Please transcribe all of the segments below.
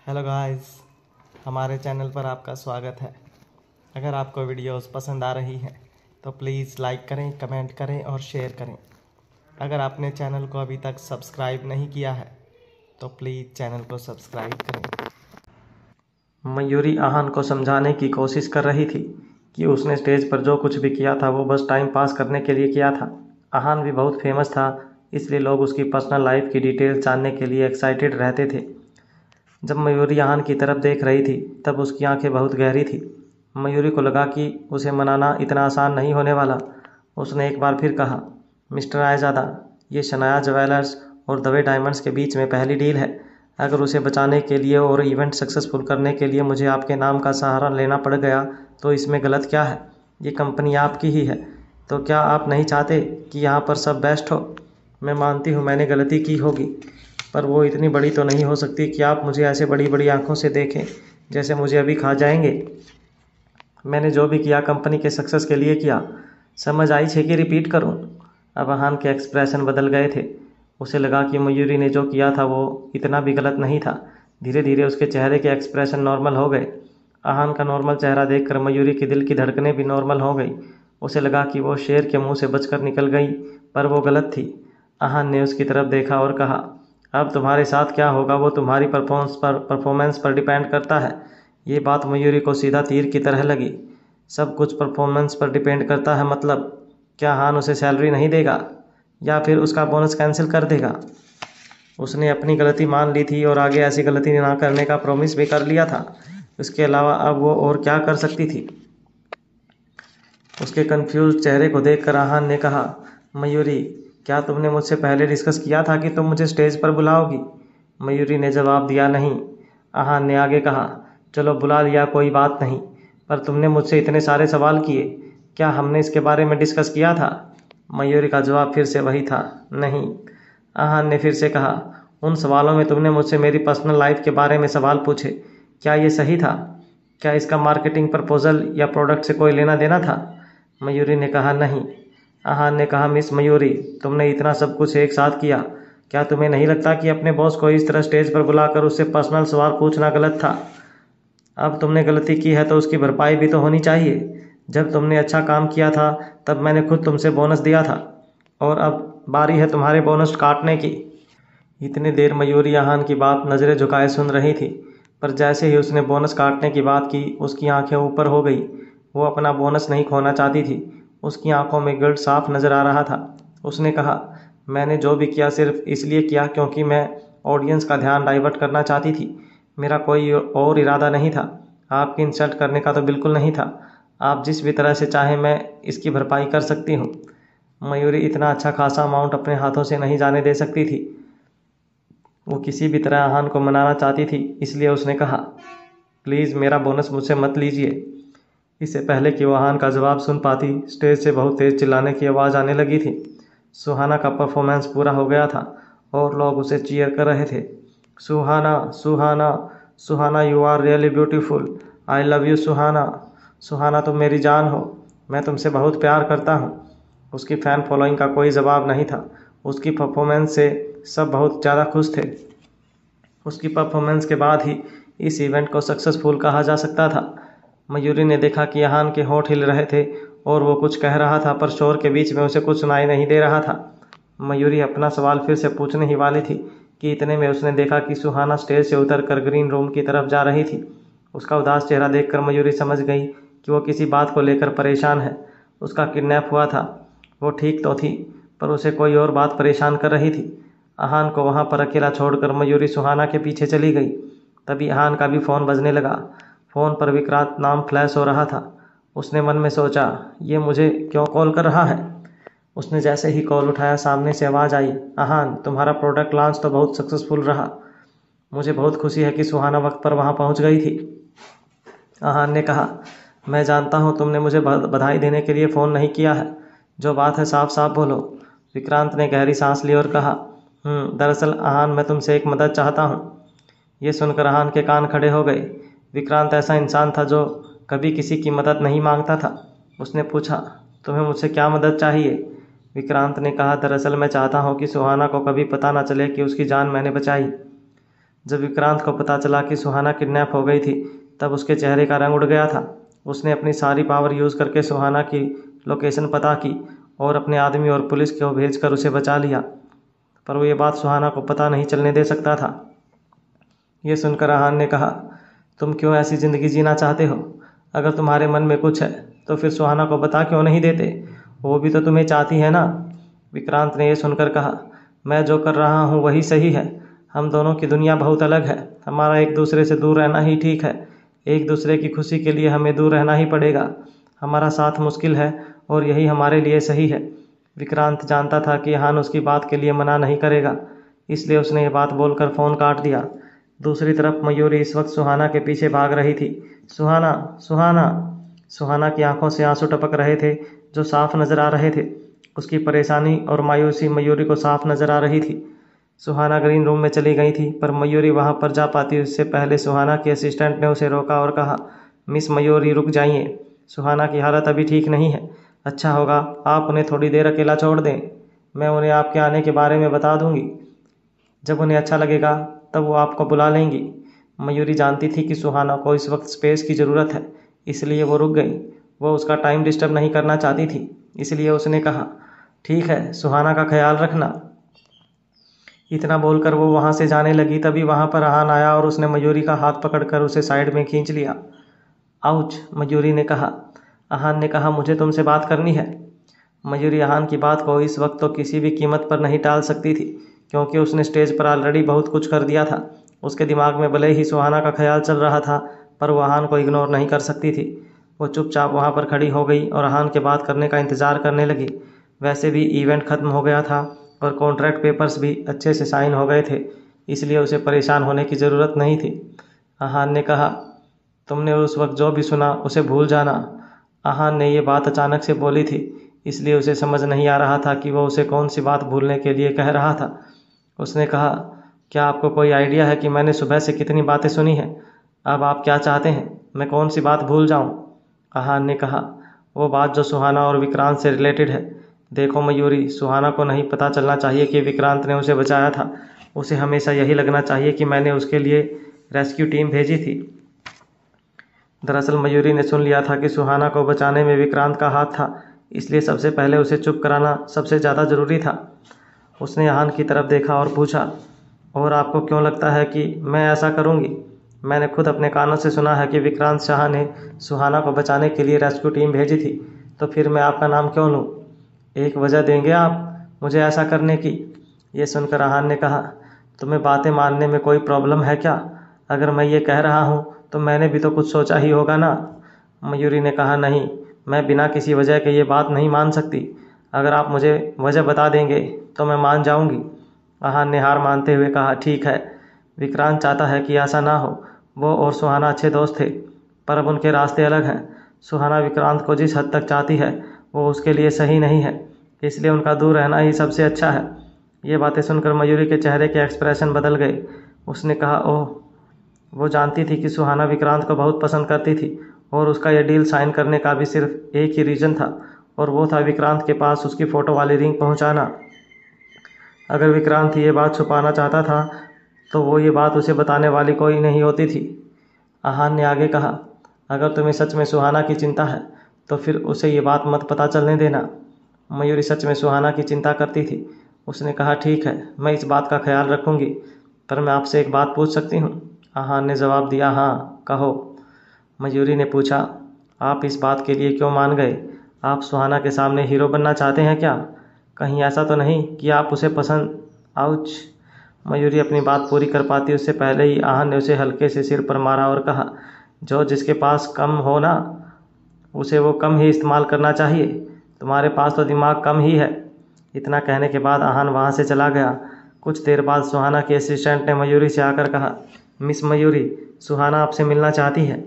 Hello guys, हमारे channel पर आपका स्वागत है। अगर आपको वीडियोस पसंद आ रही हैं तो प्लीज़ लाइक करें, कमेंट करें और शेयर करें। अगर आपने चैनल को अभी तक सब्सक्राइब नहीं किया है तो प्लीज़ चैनल को सब्सक्राइब करें। मयूरी आहान को समझाने की कोशिश कर रही थी कि उसने स्टेज पर जो कुछ भी किया था वो बस टाइम पास करने के लिए किया था। आहान भी बहुत फेमस था, इसलिए लोग उसकी पर्सनल लाइफ की डिटेल्स जानने के लिए एक्साइटेड रहते थे। जब मयूरी आहान की तरफ देख रही थी तब उसकी आंखें बहुत गहरी थी। मयूरी को लगा कि उसे मनाना इतना आसान नहीं होने वाला। उसने एक बार फिर कहा, मिस्टर आयज़ादा, ये शनाया ज्वेलर्स और दवे डायमंड्स के बीच में पहली डील है। अगर उसे बचाने के लिए और इवेंट सक्सेसफुल करने के लिए मुझे आपके नाम का सहारा लेना पड़ गया तो इसमें गलत क्या है? ये कंपनी आपकी ही है, तो क्या आप नहीं चाहते कि यहाँ पर सब बेस्ट हो? मैं मानती हूँ मैंने गलती की होगी, पर वो इतनी बड़ी तो नहीं हो सकती कि आप मुझे ऐसे बड़ी बड़ी आंखों से देखें जैसे मुझे अभी खा जाएंगे। मैंने जो भी किया कंपनी के सक्सेस के लिए किया। समझ आई छे कि रिपीट करूं? अब आहान के एक्सप्रेशन बदल गए थे। उसे लगा कि मयूरी ने जो किया था वो इतना भी गलत नहीं था। धीरे धीरे उसके चेहरे के एक्सप्रेशन नॉर्मल हो गए। आहान का नॉर्मल चेहरा देखकर मयूरी के दिल की धड़कनें भी नॉर्मल हो गई। उसे लगा कि वो शेर के मुंह से बचकर निकल गई, पर वो गलत थी। आहान ने उसकी तरफ देखा और कहा, अब तुम्हारे साथ क्या होगा वो तुम्हारी परफॉर्मेंस पर डिपेंड करता है। ये बात मयूरी को सीधा तीर की तरह लगी। सब कुछ परफॉर्मेंस पर डिपेंड करता है मतलब? क्या हान उसे सैलरी नहीं देगा या फिर उसका बोनस कैंसिल कर देगा? उसने अपनी गलती मान ली थी और आगे ऐसी गलती ना करने का प्रॉमिस भी कर लिया था। इसके अलावा अब वो और क्या कर सकती थी? उसके कंफ्यूज चेहरे को देखकर आहान ने कहा, मयूरी, क्या तुमने मुझसे पहले डिस्कस किया था कि तुम मुझे स्टेज पर बुलाओगी? मयूरी ने जवाब दिया, नहीं। आहान ने आगे कहा, चलो बुला लिया, कोई बात नहीं, पर तुमने मुझसे इतने सारे सवाल किए, क्या हमने इसके बारे में डिस्कस किया था? मयूरी का जवाब फिर से वही था, नहीं। आहान ने फिर से कहा, उन सवालों में तुमने मुझसे मेरी पर्सनल लाइफ के बारे में सवाल पूछे, क्या ये सही था? क्या इसका मार्केटिंग प्रपोजल या प्रोडक्ट से कोई लेना देना था? मयूरी ने कहा, नहीं। आहान ने कहा, मिस मयूरी, तुमने इतना सब कुछ एक साथ किया, क्या तुम्हें नहीं लगता कि अपने बॉस को इस तरह स्टेज पर बुलाकर उससे पर्सनल सवाल पूछना गलत था? अब तुमने गलती की है तो उसकी भरपाई भी तो होनी चाहिए। जब तुमने अच्छा काम किया था तब मैंने खुद तुमसे बोनस दिया था, और अब बारी है तुम्हारे बोनस काटने की। इतनी देर मयूरी आहान की बात नज़रें झुकाए सुन रही थी, पर जैसे ही उसने बोनस काटने की बात की उसकी आंखें ऊपर हो गई। वो अपना बोनस नहीं खोना चाहती थी। उसकी आंखों में गिल्ट साफ नज़र आ रहा था। उसने कहा, मैंने जो भी किया सिर्फ इसलिए किया क्योंकि मैं ऑडियंस का ध्यान डाइवर्ट करना चाहती थी। मेरा कोई और इरादा नहीं था। आपकी इंसल्ट करने का तो बिल्कुल नहीं था। आप जिस भी तरह से चाहें मैं इसकी भरपाई कर सकती हूँ। मयूरी इतना अच्छा खासा अमाउंट अपने हाथों से नहीं जाने दे सकती थी। वो किसी भी तरह आहान को मनाना चाहती थी, इसलिए उसने कहा, प्लीज़ मेरा बोनस मुझसे मत लीजिए। इससे पहले कि वो आहान का जवाब सुन पाती, स्टेज से बहुत तेज चिल्लाने की आवाज़ आने लगी थी। सुहाना का परफॉर्मेंस पूरा हो गया था और लोग उसे चीयर कर रहे थे। Suhana, Suhana, Suhana, you are really beautiful, I love you Suhana. Suhana तुम मेरी जान हो, मैं तुमसे बहुत प्यार करता हूँ। उसकी फ़ैन फॉलोइंग का कोई जवाब नहीं था। उसकी परफॉर्मेंस से सब बहुत ज़्यादा खुश थे। उसकी परफॉर्मेंस के बाद ही इस इवेंट को सक्सेसफुल कहा जा सकता था। मयूरी ने देखा कि आहान के होंठ हिल रहे थे और वो कुछ कह रहा था, पर शोर के बीच में उसे कुछ सुनाई नहीं दे रहा था। मयूरी अपना सवाल फिर से पूछने ही वाली थी कि इतने में उसने देखा कि सुहाना स्टेज से उतरकर ग्रीन रूम की तरफ जा रही थी। उसका उदास चेहरा देखकर मयूरी समझ गई कि वो किसी बात को लेकर परेशान है। उसका किडनैप हुआ था, वो ठीक तो थी, पर उसे कोई और बात परेशान कर रही थी। आहान को वहाँ पर अकेला छोड़कर मयूरी सुहाना के पीछे चली गई। तभी आहान का भी फ़ोन बजने लगा। फ़ोन पर विक्रांत नाम फ्लैश हो रहा था। उसने मन में सोचा, ये मुझे क्यों कॉल कर रहा है? उसने जैसे ही कॉल उठाया सामने से आवाज़ आई, आहान, तुम्हारा प्रोडक्ट लॉन्च तो बहुत सक्सेसफुल रहा। मुझे बहुत खुशी है कि सुहाना वक्त पर वहाँ पहुँच गई थी। आहान ने कहा, मैं जानता हूँ तुमने मुझे बधाई देने के लिए फ़ोन नहीं किया है। जो बात है साफ साफ बोलो। विक्रांत ने गहरी सांस ली और कहा, दरअसल आहान, मैं तुमसे एक मदद चाहता हूँ। ये सुनकर आहान के कान खड़े हो गए। विक्रांत ऐसा इंसान था जो कभी किसी की मदद नहीं मांगता था। उसने पूछा, तुम्हें मुझसे क्या मदद चाहिए? विक्रांत ने कहा, दरअसल मैं चाहता हूँ कि सुहाना को कभी पता ना चले कि उसकी जान मैंने बचाई। जब विक्रांत को पता चला कि सुहाना किडनैप हो गई थी तब उसके चेहरे का रंग उड़ गया था। उसने अपनी सारी पावर यूज़ करके सुहाना की लोकेशन पता की और अपने आदमी और पुलिस को भेजकर उसे बचा लिया, पर वो ये बात सुहाना को पता नहीं चलने दे सकता था। ये सुनकर आहान ने कहा, तुम क्यों ऐसी ज़िंदगी जीना चाहते हो? अगर तुम्हारे मन में कुछ है तो फिर सुहाना को बता क्यों नहीं देते? वो भी तो तुम्हें चाहती है ना। विक्रांत ने यह सुनकर कहा, मैं जो कर रहा हूँ वही सही है। हम दोनों की दुनिया बहुत अलग है। हमारा एक दूसरे से दूर रहना ही ठीक है। एक दूसरे की खुशी के लिए हमें दूर रहना ही पड़ेगा। हमारा साथ मुश्किल है और यही हमारे लिए सही है। विक्रांत जानता था कि आहान उसकी बात के लिए मना नहीं करेगा, इसलिए उसने ये बात बोलकर फ़ोन काट दिया। दूसरी तरफ मयूरी इस वक्त सुहाना के पीछे भाग रही थी। सुहाना, सुहाना। सुहाना की आंखों से आंसू टपक रहे थे जो साफ नजर आ रहे थे। उसकी परेशानी और मायूसी मयूरी को साफ नजर आ रही थी। सुहाना ग्रीन रूम में चली गई थी, पर मयूरी वहां पर जा पाती उससे पहले सुहाना के असिस्टेंट ने उसे रोका और कहा, मिस मयूरी रुक जाइए, सुहाना की हालत अभी ठीक नहीं है। अच्छा होगा आप उन्हें थोड़ी देर अकेला छोड़ दें। मैं उन्हें आपके आने के बारे में बता दूंगी। जब उन्हें अच्छा लगेगा तब वो आपको बुला लेंगी। मयूरी जानती थी कि सुहाना को इस वक्त स्पेस की ज़रूरत है, इसलिए वो रुक गई। वो उसका टाइम डिस्टर्ब नहीं करना चाहती थी, इसलिए उसने कहा, ठीक है, सुहाना का ख्याल रखना। इतना बोलकर वो वहाँ से जाने लगी, तभी वहाँ पर आहान आया और उसने मयूरी का हाथ पकड़कर उसे साइड में खींच लिया। आउच, मयूरी ने कहा। आहान ने कहा, मुझे तुमसे बात करनी है। मयूरी आहान की बात को इस वक्त तो किसी भी कीमत पर नहीं टाल सकती थी, क्योंकि उसने स्टेज पर ऑलरेडी बहुत कुछ कर दिया था। उसके दिमाग में भले ही सुहाना का ख्याल चल रहा था, पर वो आहान को इग्नोर नहीं कर सकती थी। वो चुपचाप वहाँ पर खड़ी हो गई और आहान के बात करने का इंतज़ार करने लगी। वैसे भी इवेंट ख़त्म हो गया था और कॉन्ट्रैक्ट पेपर्स भी अच्छे से साइन हो गए थे, इसलिए उसे परेशान होने की ज़रूरत नहीं थी। आहान ने कहा, तुमने उस वक्त जो भी सुना उसे भूल जाना। आहान ने ये बात अचानक से बोली थी, इसलिए उसे समझ नहीं आ रहा था कि वो उसे कौन सी बात भूलने के लिए कह रहा था। उसने कहा, क्या आपको कोई आइडिया है कि मैंने सुबह से कितनी बातें सुनी हैं? अब आप क्या चाहते हैं, मैं कौन सी बात भूल जाऊं? आहान ने कहा, वो बात जो सुहाना और विक्रांत से रिलेटेड है। देखो मयूरी, सुहाना को नहीं पता चलना चाहिए कि विक्रांत ने उसे बचाया था। उसे हमेशा यही लगना चाहिए कि मैंने उसके लिए रेस्क्यू टीम भेजी थी। दरअसल मयूरी ने सुन लिया था कि सुहाना को बचाने में विक्रांत का हाथ था, इसलिए सबसे पहले उसे चुप कराना सबसे ज़्यादा ज़रूरी था। उसने आहान की तरफ देखा और पूछा, और आपको क्यों लगता है कि मैं ऐसा करूंगी? मैंने खुद अपने कानों से सुना है कि विक्रांत शाह ने सुहाना को बचाने के लिए रेस्क्यू टीम भेजी थी, तो फिर मैं आपका नाम क्यों लूँ? एक वजह देंगे आप मुझे ऐसा करने की? ये सुनकर आहान ने कहा, तुम्हें बातें मानने में कोई प्रॉब्लम है क्या? अगर मैं ये कह रहा हूँ तो मैंने भी तो कुछ सोचा ही होगा ना। मयूरी ने कहा, नहीं, मैं बिना किसी वजह के ये बात नहीं मान सकती। अगर आप मुझे वजह बता देंगे तो मैं मान जाऊंगी। आहान ने हार मानते हुए कहा, ठीक है, विक्रांत चाहता है कि ऐसा ना हो। वो और सुहाना अच्छे दोस्त थे, पर अब उनके रास्ते अलग हैं। सुहाना विक्रांत को जिस हद तक चाहती है वो उसके लिए सही नहीं है, इसलिए उनका दूर रहना ही सबसे अच्छा है। ये बातें सुनकर मयूरी के चेहरे के एक्सप्रेशन बदल गए। उसने कहा, ओह, वो जानती थी कि सुहाना विक्रांत को बहुत पसंद करती थी और उसका यह डील साइन करने का भी सिर्फ एक ही रीज़न था, और वो था विक्रांत के पास उसकी फ़ोटो वाली रिंग पहुंचाना। अगर विक्रांत ये बात छुपाना चाहता था तो वो ये बात उसे बताने वाली कोई नहीं होती थी। आहान ने आगे कहा, अगर तुम्हें सच में सुहाना की चिंता है तो फिर उसे ये बात मत पता चलने देना। मयूरी सच में सुहाना की चिंता करती थी। उसने कहा, ठीक है, मैं इस बात का ख्याल रखूंगी, पर मैं आपसे एक बात पूछ सकती हूँ? आहान ने जवाब दिया, हाँ, कहो। मयूरी ने पूछा, आप इस बात के लिए क्यों मान गए? आप सुहाना के सामने हीरो बनना चाहते हैं क्या? कहीं ऐसा तो नहीं कि आप उसे पसंद? आउच। मयूरी अपनी बात पूरी कर पाती उससे पहले ही आहान ने उसे हल्के से सिर पर मारा और कहा, जो जिसके पास कम हो ना, उसे वो कम ही इस्तेमाल करना चाहिए। तुम्हारे पास तो दिमाग कम ही है। इतना कहने के बाद आहान वहाँ से चला गया। कुछ देर बाद सुहाना के असिस्टेंट ने मयूरी से आकर कहा, मिस मयूरी, सुहाना आपसे मिलना चाहती है।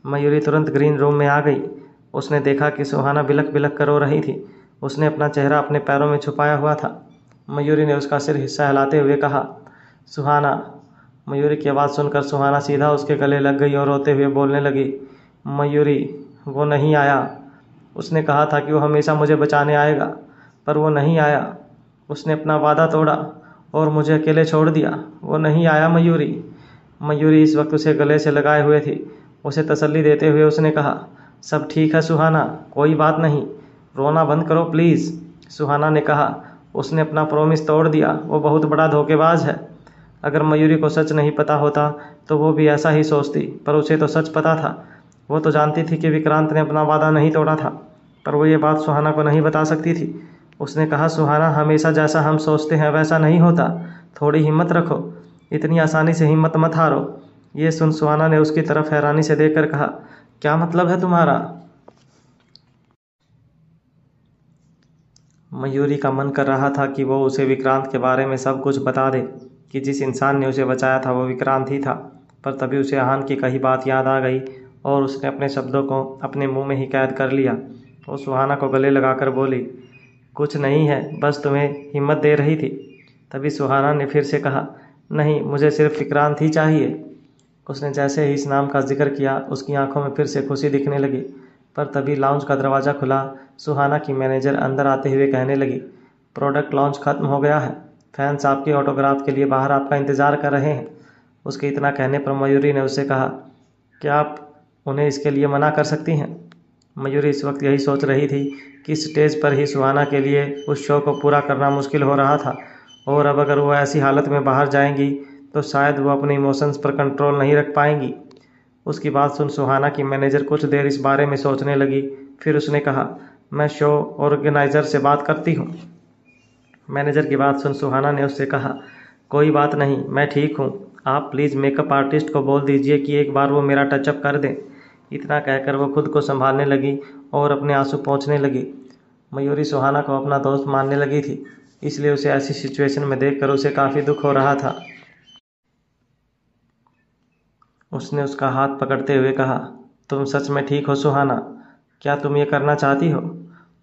मयूरी तुरंत ग्रीन रूम में आ गई। उसने देखा कि सुहाना बिलख बिलख कर रो रही थी। उसने अपना चेहरा अपने पैरों में छुपाया हुआ था। मयूरी ने उसका सिर हिस्सा हिलाते हुए कहा, सुहाना। मयूरी की आवाज़ सुनकर सुहाना सीधा उसके गले लग गई और रोते हुए बोलने लगी, मयूरी, वो नहीं आया। उसने कहा था कि वो हमेशा मुझे बचाने आएगा, पर वो नहीं आया। उसने अपना वादा तोड़ा और मुझे अकेले छोड़ दिया। वो नहीं आया मयूरी। मयूरी इस वक्त उसे गले से लगाए हुए थी। उसे तसल्ली देते हुए उसने कहा, सब ठीक है सुहाना, कोई बात नहीं, रोना बंद करो प्लीज़। सुहाना ने कहा, उसने अपना प्रॉमिस तोड़ दिया, वो बहुत बड़ा धोखेबाज है। अगर मयूरी को सच नहीं पता होता तो वो भी ऐसा ही सोचती, पर उसे तो सच पता था। वो तो जानती थी कि विक्रांत ने अपना वादा नहीं तोड़ा था, पर वो ये बात सुहाना को नहीं बता सकती थी। उसने कहा, सुहाना, हमेशा जैसा हम सोचते हैं वैसा नहीं होता, थोड़ी हिम्मत रखो, इतनी आसानी से हिम्मत मत हारो। ये सुन सुहाना ने उसकी तरफ हैरानी से देखकर कहा, क्या मतलब है तुम्हारा? मयूरी का मन कर रहा था कि वो उसे विक्रांत के बारे में सब कुछ बता दे, कि जिस इंसान ने उसे बचाया था वो विक्रांत ही था, पर तभी उसे आहान की कही बात याद आ गई और उसने अपने शब्दों को अपने मुंह में ही कैद कर लिया। वो सुहाना को गले लगाकर बोली, कुछ नहीं है, बस तुम्हें हिम्मत दे रही थी। तभी सुहाना ने फिर से कहा, नहीं, मुझे सिर्फ विक्रांत ही चाहिए। उसने जैसे ही इस नाम का जिक्र किया उसकी आंखों में फिर से खुशी दिखने लगी। पर तभी लाउंज का दरवाज़ा खुला। सुहाना की मैनेजर अंदर आते हुए कहने लगी, प्रोडक्ट लॉन्च खत्म हो गया है, फैंस आपके ऑटोग्राफ के लिए बाहर आपका इंतज़ार कर रहे हैं। उसके इतना कहने पर मयूरी ने उससे कहा, क्या आप उन्हें इसके लिए मना कर सकती हैं? मयूरी इस वक्त यही सोच रही थी कि स्टेज पर ही सुहाना के लिए उस शो को पूरा करना मुश्किल हो रहा था, और अब अगर वो ऐसी हालत में बाहर जाएंगी तो शायद वो अपने इमोशंस पर कंट्रोल नहीं रख पाएंगी। उसकी बात सुन सुहाना की मैनेजर कुछ देर इस बारे में सोचने लगी। फिर उसने कहा, मैं शो ऑर्गेनाइज़र से बात करती हूँ। मैनेजर की बात सुन सुहाना ने उससे कहा, कोई बात नहीं, मैं ठीक हूँ, आप प्लीज़ मेकअप आर्टिस्ट को बोल दीजिए कि एक बार वो मेरा टचअप कर दें। इतना कहकर वो खुद को संभालने लगी और अपने आंसू पोंछने लगी। मयूरी सुहाना को अपना दोस्त मानने लगी थी, इसलिए उसे ऐसी सिचुएशन में देखकर उसे काफ़ी दुख हो रहा था। उसने उसका हाथ पकड़ते हुए कहा, तुम सच में ठीक हो सुहाना? क्या तुम ये करना चाहती हो?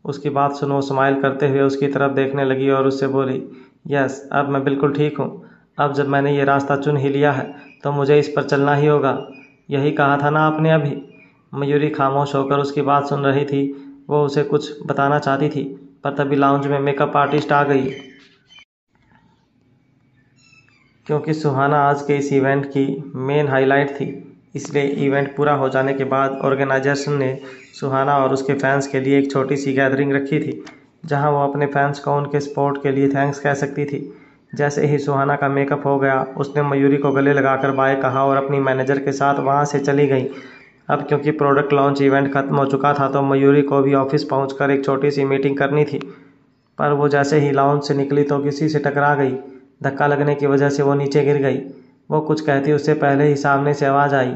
उसकी बात सुन वो स्माइल करते हुए उसकी तरफ देखने लगी और उससे बोली, यस, अब मैं बिल्कुल ठीक हूँ। अब जब मैंने ये रास्ता चुन ही लिया है तो मुझे इस पर चलना ही होगा। यही कहा था ना आपने अभी। मयूरी खामोश होकर उसकी बात सुन रही थी। वो उसे कुछ बताना चाहती थी, पर तभी लाउंज में मेकअप आर्टिस्ट आ गई। क्योंकि सुहाना आज के इस इवेंट की मेन हाईलाइट थी, इसलिए इवेंट पूरा हो जाने के बाद ऑर्गेनाइजेशन ने सुहाना और उसके फैंस के लिए एक छोटी सी गैदरिंग रखी थी, जहां वो अपने फैंस को उनके सपोर्ट के लिए थैंक्स कह सकती थी। जैसे ही सुहाना का मेकअप हो गया, उसने मयूरी को गले लगाकर बाय कहा और अपनी मैनेजर के साथ वहां से चली गई। अब क्योंकि प्रोडक्ट लॉन्च इवेंट खत्म हो चुका था तो मयूरी को भी ऑफिस पहुंचकर एक छोटी सी मीटिंग करनी थी, पर वो जैसे ही लाउंज से निकली तो किसी से टकरा गई। धक्का लगने की वजह से वो नीचे गिर गई। वो कुछ कहती उससे पहले ही सामने से आवाज़ आई,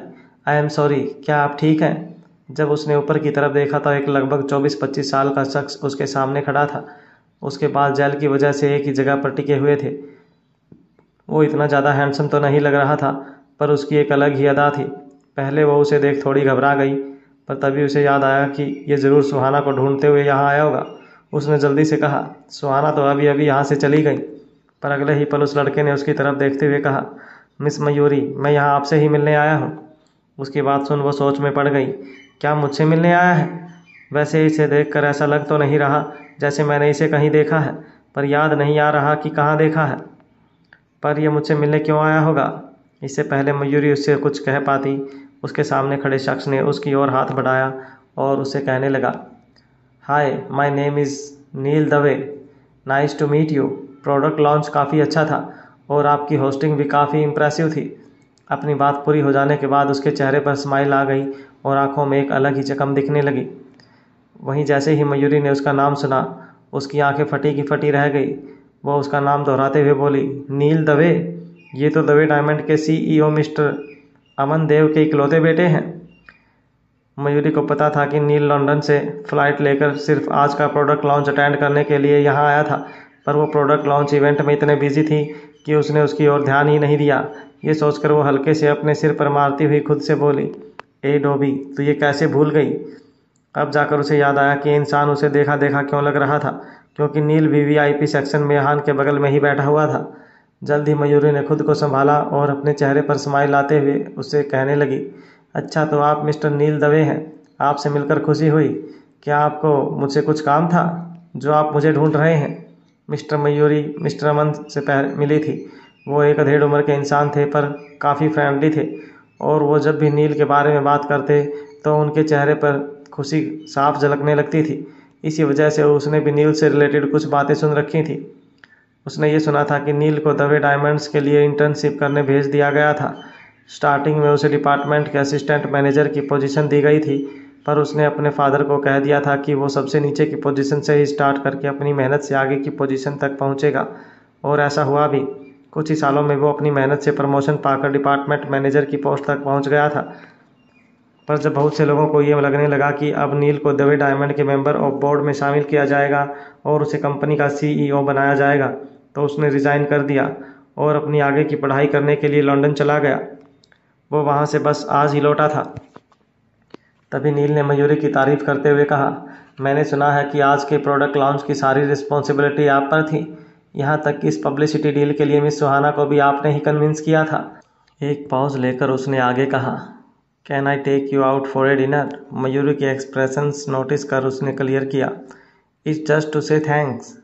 आई एम सॉरी, क्या आप ठीक हैं? जब उसने ऊपर की तरफ देखा तो एक लगभग 24-25 साल का शख्स उसके सामने खड़ा था। उसके बाल जेल की वजह से एक ही जगह पर टिके हुए थे। वो इतना ज़्यादा हैंडसम तो नहीं लग रहा था, पर उसकी एक अलग ही अदा थी। पहले वो उसे देख थोड़ी घबरा गई, पर तभी उसे याद आया कि ये ज़रूर सुहाना को ढूंढते हुए यहाँ आया होगा। उसने जल्दी से कहा, सुहाना तो अभी अभी यहाँ से चली गई। पर अगले ही पल उस लड़के ने उसकी तरफ देखते हुए कहा, मिस मयूरी, मैं यहाँ आपसे ही मिलने आया हूँ। उसकी बात सुन वो सोच में पड़ गई। क्या मुझसे मिलने आया है? वैसे इसे देखकर ऐसा लग तो नहीं रहा जैसे मैंने इसे कहीं देखा है, पर याद नहीं आ रहा कि कहाँ देखा है। पर यह मुझसे मिलने क्यों आया होगा? इससे पहले मयूरी उससे कुछ कह पाती, उसके सामने खड़े शख्स ने उसकी ओर हाथ बढ़ाया और उससे कहने लगा, hi, my name is Neel Dave, nice to meet you. Product launch काफ़ी अच्छा था और आपकी होस्टिंग भी काफ़ी इम्प्रेसिव थी। अपनी बात पूरी हो जाने के बाद उसके चेहरे पर स्माइल आ गई और आंखों में एक अलग ही चमक दिखने लगी। वहीं जैसे ही मयूरी ने उसका नाम सुना, उसकी आंखें फटी की फटी रह गई। वो उसका नाम दोहराते हुए बोली, नील दवे, ये तो दवे डायमंड के CEO मिस्टर अमन देव के इकलौते बेटे हैं। मयूरी को पता था कि नील लंदन से फ़्लाइट लेकर सिर्फ आज का प्रोडक्ट लॉन्च अटेंड करने के लिए यहाँ आया था, पर वो प्रोडक्ट लॉन्च इवेंट में इतने बिजी थी कि उसने उसकी ओर ध्यान ही नहीं दिया। ये सोचकर वो हल्के से अपने सिर पर मारती हुई खुद से बोली, ए डोबी, तू ये कैसे भूल गई? अब जाकर उसे याद आया कि इंसान उसे देखा देखा क्यों लग रहा था, क्योंकि नील VIP सेक्शन में आहान के बगल में ही बैठा हुआ था। जल्द ही मयूरी ने खुद को संभाला और अपने चेहरे पर स्माइल लाते हुए उससे कहने लगी, अच्छा, तो आप मिस्टर नील दवे हैं, आपसे मिलकर खुशी हुई। क्या आपको मुझसे कुछ काम था जो आप मुझे ढूंढ रहे हैं? मिस्टर मयूरी मिस्टर अमन से मिली थी। वो एक अधेड़ उम्र के इंसान थे पर काफ़ी फ्रेंडली थे और वो जब भी नील के बारे में बात करते तो उनके चेहरे पर खुशी साफ झलकने लगती थी। इसी वजह से उसने भी नील से रिलेटेड कुछ बातें सुन रखी थी। उसने ये सुना था कि नील को दवे डायमंड्स के लिए इंटर्नशिप करने भेज दिया गया था। स्टार्टिंग में उसे डिपार्टमेंट के असिस्टेंट मैनेजर की पोजीशन दी गई थी, पर उसने अपने फादर को कह दिया था कि वो सबसे नीचे की पोजीशन से ही स्टार्ट करके अपनी मेहनत से आगे की पोजीशन तक पहुंचेगा। और ऐसा हुआ भी। कुछ ही सालों में वो अपनी मेहनत से प्रमोशन पाकर डिपार्टमेंट मैनेजर की पोस्ट तक पहुंच गया था। पर जब बहुत से लोगों को ये लगने लगा कि अब नील को दवे डायमंड के मेंबर ऑफ बोर्ड में शामिल किया जाएगा और उसे कंपनी का CEO बनाया जाएगा, तो उसने रिज़ाइन कर दिया और अपनी आगे की पढ़ाई करने के लिए लंदन चला गया। वो वहाँ से बस आज ही लौटा था। तभी नील ने मयूरी की तारीफ करते हुए कहा, मैंने सुना है कि आज के प्रोडक्ट लॉन्च की सारी रिस्पॉन्सिबिलिटी आप पर थी। यहाँ तक कि इस पब्लिसिटी डील के लिए मिस सुहाना को भी आपने ही कन्विंस किया था। एक पॉज लेकर उसने आगे कहा, can I take you out for a dinner? Mayuri के एक्सप्रेशंस नोटिस कर उसने क्लियर किया, it's just to say thanks.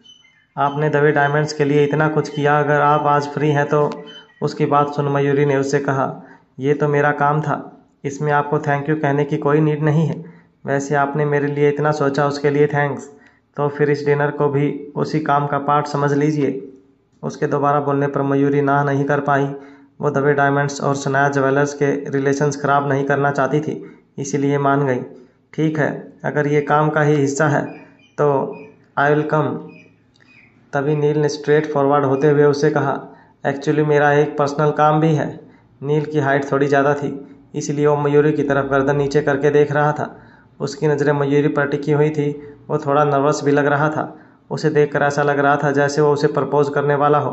आपने दवे डायमंड्स के लिए इतना कुछ किया, अगर आप आज फ्री हैं तो। उसकी बात सुन मयूरी ने उससे कहा, ये तो मेरा काम था, इसमें आपको थैंक यू कहने की कोई नीड नहीं है। वैसे आपने मेरे लिए इतना सोचा, उसके लिए थैंक्स। तो फिर इस डिनर को भी उसी काम का पार्ट समझ लीजिए। उसके दोबारा बोलने पर मयूरी ना नहीं कर पाई। वो दवे डायमंड्स और सनाया ज्वेलर्स के रिलेशंस ख़राब नहीं करना चाहती थी, इसीलिए मान गई। ठीक है, अगर ये काम का ही हिस्सा है तो आई विल कम। तभी नील ने स्ट्रेट फॉरवर्ड होते हुए उसे कहा, एक्चुअली मेरा एक पर्सनल काम भी है। नील की हाइट थोड़ी ज़्यादा थी, इसलिए वो मयूरी की तरफ गर्दन नीचे करके देख रहा था। उसकी नज़रें मयूरी पर टिकी हुई थी। वो थोड़ा नर्वस भी लग रहा था। उसे देखकर ऐसा लग रहा था जैसे वो उसे प्रपोज करने वाला हो,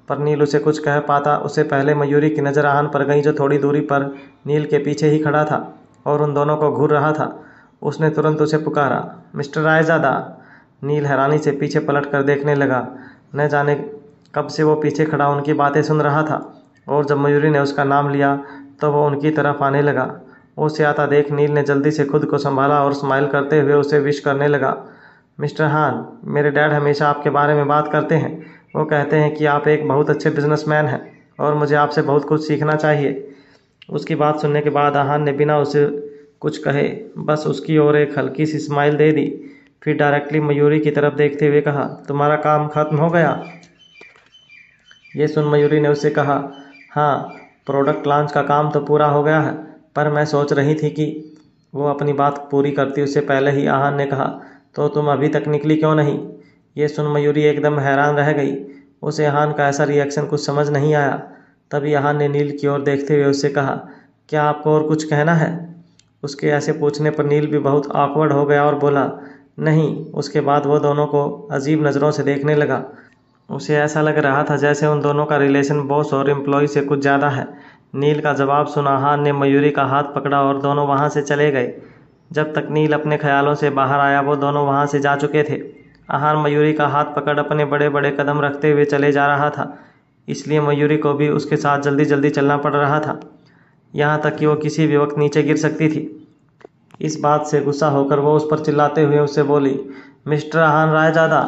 पर नील उसे कुछ कह पाता उससे पहले मयूरी की नज़र आहन पर गई, जो थोड़ी दूरी पर नील के पीछे ही खड़ा था और उन दोनों को घूर रहा था। उसने तुरंत उसे पुकारा, मिस्टर रायज़ादा। नील हैरानी से पीछे पलट कर देखने लगा। न जाने कब से वो पीछे खड़ा उनकी बातें सुन रहा था, और जब मयूरी ने उसका नाम लिया तो वो उनकी तरफ आने लगा। उसे आता देख नील ने जल्दी से खुद को संभाला और स्माइल करते हुए उसे विश करने लगा, मिस्टर हान, मेरे डैड हमेशा आपके बारे में बात करते हैं। वो कहते हैं कि आप एक बहुत अच्छे बिजनेसमैन हैं और मुझे आपसे बहुत कुछ सीखना चाहिए। उसकी बात सुनने के बाद आहान ने बिना उसे कुछ कहे बस उसकी ओर एक हल्की सी स्माइल दे दी। फिर डायरेक्टली मयूरी की तरफ देखते हुए कहा, तुम्हारा काम खत्म हो गया? ये सुन मयूरी ने उससे कहा, हाँ, प्रोडक्ट लॉन्च का काम तो पूरा हो गया है, पर मैं सोच रही थी कि। वो अपनी बात पूरी करती उससे पहले ही आहान ने कहा, तो तुम अभी तक निकली क्यों नहीं? ये सुन मयूरी एकदम हैरान रह गई। उसे आहान का ऐसा रिएक्शन कुछ समझ नहीं आया। तभी आहान ने नील की ओर देखते हुए उससे कहा, क्या आपको और कुछ कहना है? उसके ऐसे पूछने पर नील भी बहुत ऑकवर्ड हो गया और बोला, नहीं। उसके बाद वो दोनों को अजीब नज़रों से देखने लगा। उसे ऐसा लग रहा था जैसे उन दोनों का रिलेशन बॉस और एम्प्लॉय से कुछ ज़्यादा है। नील का जवाब सुन आहान ने मयूरी का हाथ पकड़ा और दोनों वहाँ से चले गए। जब तक नील अपने ख्यालों से बाहर आया वो दोनों वहाँ से जा चुके थे। आहान मयूरी का हाथ पकड़ अपने बड़े बड़े कदम रखते हुए चले जा रहा था, इसलिए मयूरी को भी उसके साथ जल्दी जल्दी चलना पड़ रहा था, यहाँ तक कि वो किसी भी वक्त नीचे गिर सकती थी। इस बात से गुस्सा होकर वो उस पर चिल्लाते हुए उससे बोली, मिस्टर आहान रायजादा,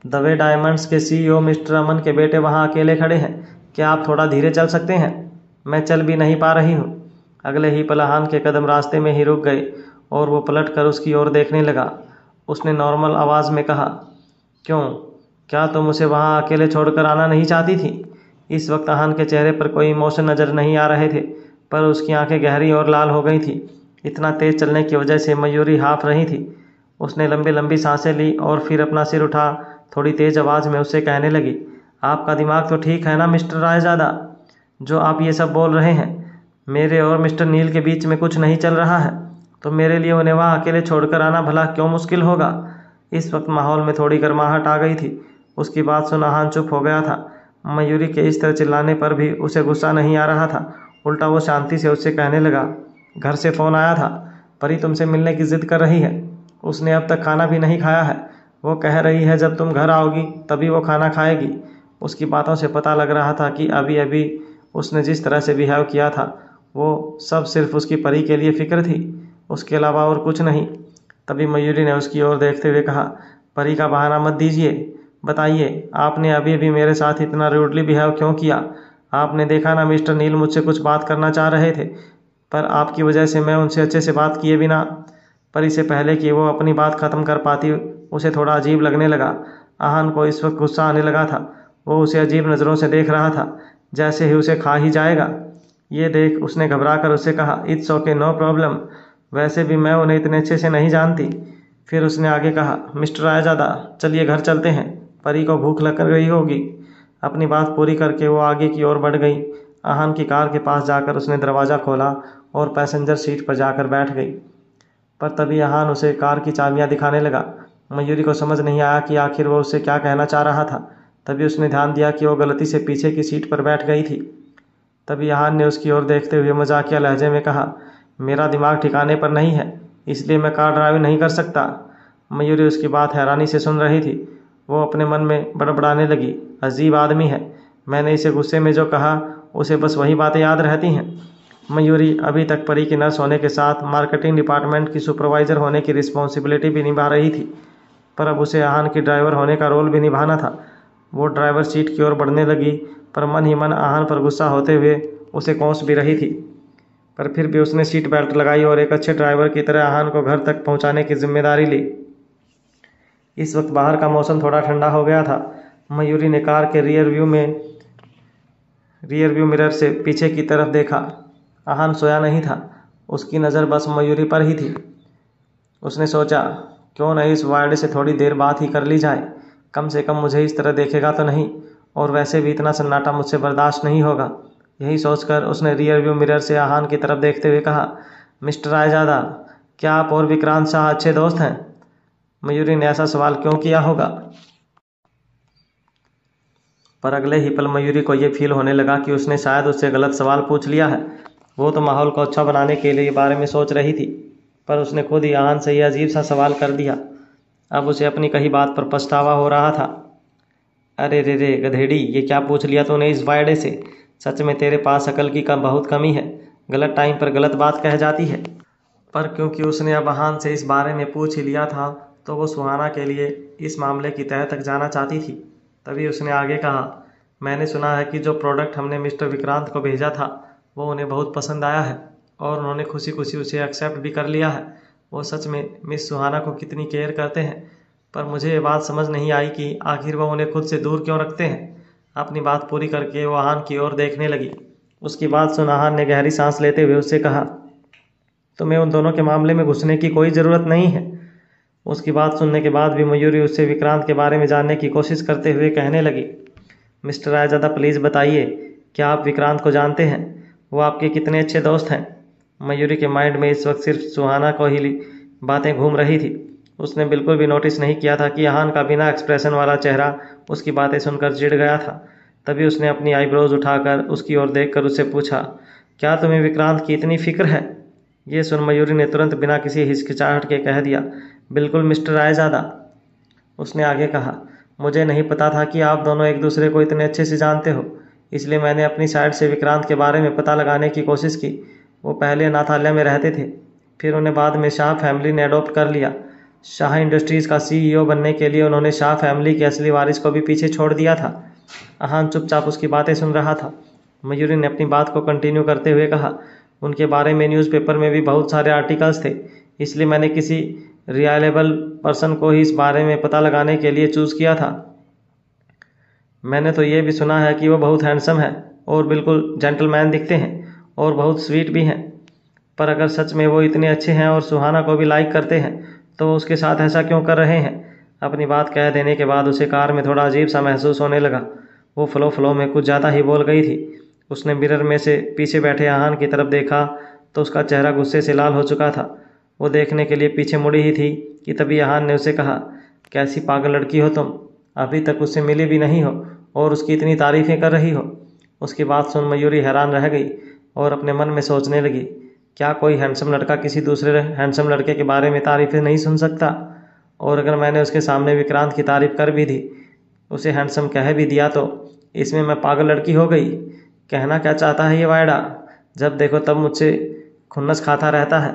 दवे डायमंड्स के CEO मिस्टर अमन के बेटे वहाँ अकेले खड़े हैं, क्या आप थोड़ा धीरे चल सकते हैं? मैं चल भी नहीं पा रही हूँ। अगले ही पल आहान के कदम रास्ते में ही रुक गए और वो पलट कर उसकी ओर देखने लगा। उसने नॉर्मल आवाज़ में कहा, क्यों, क्या तुम उसे वहाँ अकेले छोड़कर आना नहीं चाहती थी? इस वक्त आहान के चेहरे पर कोई इमोशन नज़र नहीं आ रहे थे, पर उसकी आंखें गहरी और लाल हो गई थी। इतना तेज़ चलने की वजह से मयूरी हाँफ रही थी। उसने लंबी लंबी सांसें ली और फिर अपना सिर उठा थोड़ी तेज़ आवाज़ में उससे कहने लगी, आपका दिमाग तो ठीक है ना मिस्टर रायज़ादा, जो आप ये सब बोल रहे हैं? मेरे और मिस्टर नील के बीच में कुछ नहीं चल रहा है, तो मेरे लिए उन्हें वहाँ अकेले छोड़कर आना भला क्यों मुश्किल होगा? इस वक्त माहौल में थोड़ी गर्माहट आ गई थी। उसकी बात सुन आहान चुप हो गया था। मयूरी के इस तरह चिल्लाने पर भी उसे गुस्सा नहीं आ रहा था, उल्टा वो शांति से उससे कहने लगा, घर से फ़ोन आया था, परी तुमसे मिलने की ज़िद कर रही है। उसने अब तक खाना भी नहीं खाया है। वो कह रही है जब तुम घर आओगी तभी वो खाना खाएगी। उसकी बातों से पता लग रहा था कि अभी अभी उसने जिस तरह से बिहेव किया था वो सब सिर्फ उसकी परी के लिए फ़िक्र थी, उसके अलावा और कुछ नहीं। तभी मयूरी ने उसकी ओर देखते हुए कहा, परी का बहाना मत दीजिए, बताइए, आपने अभी अभी मेरे साथ इतना रूडली बिहेव क्यों किया? आपने देखा ना मिस्टर नील मुझसे कुछ बात करना चाह रहे थे, पर आपकी वजह से मैं उनसे अच्छे से बात किए बिना। पर इससे पहले कि वो अपनी बात ख़त्म कर पाती, उसे थोड़ा अजीब लगने लगा। आहान को इस वक्त गुस्सा आने लगा था। वो उसे अजीब नज़रों से देख रहा था, जैसे ही उसे खा ही जाएगा। ये देख उसने घबरा कर उससे कहा, इट्स ओके, नो प्रॉब्लम, वैसे भी मैं उन्हें इतने अच्छे से नहीं जानती। फिर उसने आगे कहा, मिस्टर रायजादा, चलिए घर चलते हैं, परी को भूख लग गई होगी। अपनी बात पूरी करके वो आगे की ओर बढ़ गई। आहान की कार के पास जाकर उसने दरवाज़ा खोला और पैसेंजर सीट पर जाकर बैठ गई। पर तभी आहान उसे कार की चाबियां दिखाने लगा। मयूरी को समझ नहीं आया कि आखिर वो उससे क्या कहना चाह रहा था। तभी उसने ध्यान दिया कि वो गलती से पीछे की सीट पर बैठ गई थी। तभी आहान ने उसकी ओर देखते हुए मजाकिया लहजे में कहा, मेरा दिमाग ठिकाने पर नहीं है, इसलिए मैं कार ड्राइव नहीं कर सकता। मयूरी उसकी बात हैरानी से सुन रही थी। वो अपने मन में बड़बड़ाने लगी, अजीब आदमी है, मैंने इसे गुस्से में जो कहा उसे बस वही बातें याद रहती हैं। मयूरी अभी तक परी की नर्स होने के साथ मार्केटिंग डिपार्टमेंट की सुपरवाइज़र होने की रिस्पॉन्सिबिलिटी भी निभा रही थी, पर अब उसे आहान की ड्राइवर होने का रोल भी निभाना था। वो ड्राइवर सीट की ओर बढ़ने लगी, पर मन ही मन आहान पर गुस्सा होते हुए उसे कोस भी रही थी। पर फिर भी उसने सीट बेल्ट लगाई और एक अच्छे ड्राइवर की तरह आहान को घर तक पहुंचाने की जिम्मेदारी ली। इस वक्त बाहर का मौसम थोड़ा ठंडा हो गया था। मयूरी ने कार के रियर व्यू मिरर से पीछे की तरफ देखा। आहान सोया नहीं था, उसकी नज़र बस मयूरी पर ही थी। उसने सोचा, क्यों नहीं इस वार्ड से थोड़ी देर बात ही कर ली जाए, कम से कम मुझे इस तरह देखेगा तो नहीं, और वैसे भी इतना सन्नाटा मुझसे बर्दाश्त नहीं होगा। यही सोचकर उसने रियर व्यू मिरर से आहान की तरफ देखते हुए कहा, मिस्टर रायजादा, क्या आप और विक्रांत शाह अच्छे दोस्त हैं? मयूरी ने ऐसा सवाल क्यों किया होगा? पर अगले ही पल मयूरी को यह फील होने लगा कि उसने शायद उससे गलत सवाल पूछ लिया है। वो तो माहौल को अच्छा बनाने के लिए बारे में सोच रही थी, पर उसने खुद ही आहान से यह अजीब सा सवाल कर दिया। अब उसे अपनी कही बात पर पछतावा हो रहा था। अरे रे रे गधेड़ी, ये क्या पूछ लिया तूने इस वायदे से? सच में तेरे पास अकल की बहुत कमी है, गलत टाइम पर गलत बात कह जाती है। पर क्योंकि उसने अब आहान से इस बारे में पूछ ही लिया था, तो वो सुहाना के लिए इस मामले की तह तक जाना चाहती थी। तभी उसने आगे कहा, मैंने सुना है कि जो प्रोडक्ट हमने मिस्टर विक्रांत को भेजा था वो उन्हें बहुत पसंद आया है, और उन्होंने खुशी खुशी उसे एक्सेप्ट भी कर लिया है। वो सच में मिस सुहाना को कितनी केयर करते हैं, पर मुझे ये बात समझ नहीं आई कि आखिर वो उन्हें खुद से दूर क्यों रखते हैं। अपनी बात पूरी करके वो आहान की ओर देखने लगी। उसकी बात सुन आहान ने गहरी सांस लेते हुए उससे कहा, तुम्हें उन दोनों के मामले में घुसने की कोई ज़रूरत नहीं है। उसकी बात सुनने के बाद भी मयूरी उससे विक्रांत के बारे में जानने की कोशिश करते हुए कहने लगी, मिस्टर रायजादा, प्लीज़ बताइए, क्या आप विक्रांत को जानते हैं? वो आपके कितने अच्छे दोस्त हैं? मयूरी के माइंड में इस वक्त सिर्फ सुहाना को ही बातें घूम रही थी। उसने बिल्कुल भी नोटिस नहीं किया था कि आहान का बिना एक्सप्रेशन वाला चेहरा उसकी बातें सुनकर चिढ़ गया था। तभी उसने अपनी आईब्रोज उठाकर उसकी ओर देखकर उससे पूछा, क्या तुम्हें विक्रांत की इतनी फिक्र है? ये सुन मयूरी ने तुरंत बिना किसी हिचकिचाहट के कह दिया, बिल्कुल मिस्टर रायजादा। उसने आगे कहा, मुझे नहीं पता था कि आप दोनों एक दूसरे को इतने अच्छे से जानते हो, इसलिए मैंने अपनी साइड से विक्रांत के बारे में पता लगाने की कोशिश की। वो पहले अनाथालय में रहते थे, फिर उन्हें बाद में शाह फैमिली ने अडॉप्ट कर लिया। शाह इंडस्ट्रीज़ का CEO बनने के लिए उन्होंने शाह फैमिली के असली वारिस को भी पीछे छोड़ दिया था। आहान चुपचाप उसकी बातें सुन रहा था। मयूरी ने अपनी बात को कंटिन्यू करते हुए कहा, उनके बारे में न्यूज़पेपर में भी बहुत सारे आर्टिकल्स थे, इसलिए मैंने किसी रिलायबल पर्सन को ही इस बारे में पता लगाने के लिए चूज़ किया था। मैंने तो ये भी सुना है कि वो बहुत हैंडसम है और बिल्कुल जेंटलमैन दिखते हैं और बहुत स्वीट भी हैं। पर अगर सच में वो इतने अच्छे हैं और सुहाना को भी लाइक करते हैं, तो उसके साथ ऐसा क्यों कर रहे हैं? अपनी बात कह देने के बाद उसे कार में थोड़ा अजीब सा महसूस होने लगा। वो फ्लो में कुछ ज़्यादा ही बोल गई थी। उसने मिरर में से पीछे बैठे आहान की तरफ देखा तो उसका चेहरा गुस्से से लाल हो चुका था। वो देखने के लिए पीछे मुड़ी ही थी कि तभी आहान ने उसे कहा, कैसी पागल लड़की हो तुम, अभी तक उससे मिली भी नहीं हो और उसकी इतनी तारीफ़ें कर रही हो। उसकी बात सुन मयूरी हैरान रह गई और अपने मन में सोचने लगी, क्या कोई हैंडसम लड़का किसी दूसरे हैंडसम लड़के के बारे में तारीफ़ें नहीं सुन सकता? और अगर मैंने उसके सामने विक्रांत की तारीफ़ कर भी दी, उसे हैंडसम कह भी दिया, तो इसमें मैं पागल लड़की हो गई? कहना क्या चाहता है ये वायडा? जब देखो तब मुझसे खुन्नस खाता रहता है।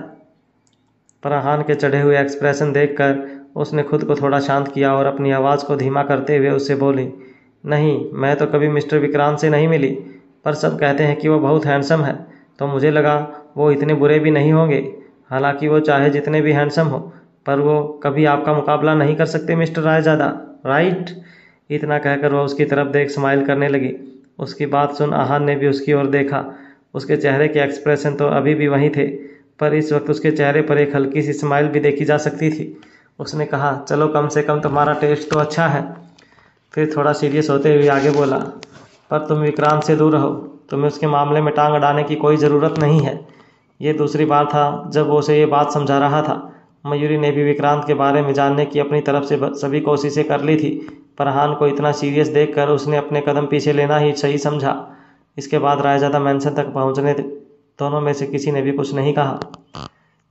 पर आहान के चढ़े हुए एक्सप्रेशन देखकर उसने खुद को थोड़ा शांत किया और अपनी आवाज़ को धीमा करते हुए उससे बोली, नहीं, मैं तो कभी मिस्टर विक्रांत से नहीं मिली, पर सब कहते हैं कि वो बहुत हैंडसम है, तो मुझे लगा वो इतने बुरे भी नहीं होंगे। हालांकि वो चाहे जितने भी हैंडसम हो, पर वो कभी आपका मुकाबला नहीं कर सकते मिस्टर रायजादा, राइट? इतना कहकर वह उसकी तरफ देख स्माइल करने लगी। उसकी बात सुन आहान ने भी उसकी ओर देखा। उसके चेहरे के एक्सप्रेशन तो अभी भी वही थे, पर इस वक्त उसके चेहरे पर एक हल्की सी स्माइल भी देखी जा सकती थी। उसने कहा, चलो कम से कम तुम्हारा टेस्ट तो अच्छा है। फिर थोड़ा सीरियस होते हुए आगे बोला, पर तुम विक्रांत से दूर रहो, तुम्हें उसके मामले में टांग अड़ाने की कोई ज़रूरत नहीं है। ये दूसरी बार था जब वो उसे ये बात समझा रहा था। मयूरी ने भी विक्रांत के बारे में जानने की अपनी तरफ से सभी कोशिशें कर ली थी, पर आहान को इतना सीरियस देखकर उसने अपने कदम पीछे लेना ही सही समझा। इसके बाद रायजादा मैंसन तक पहुंचने दोनों में से किसी ने भी कुछ नहीं कहा।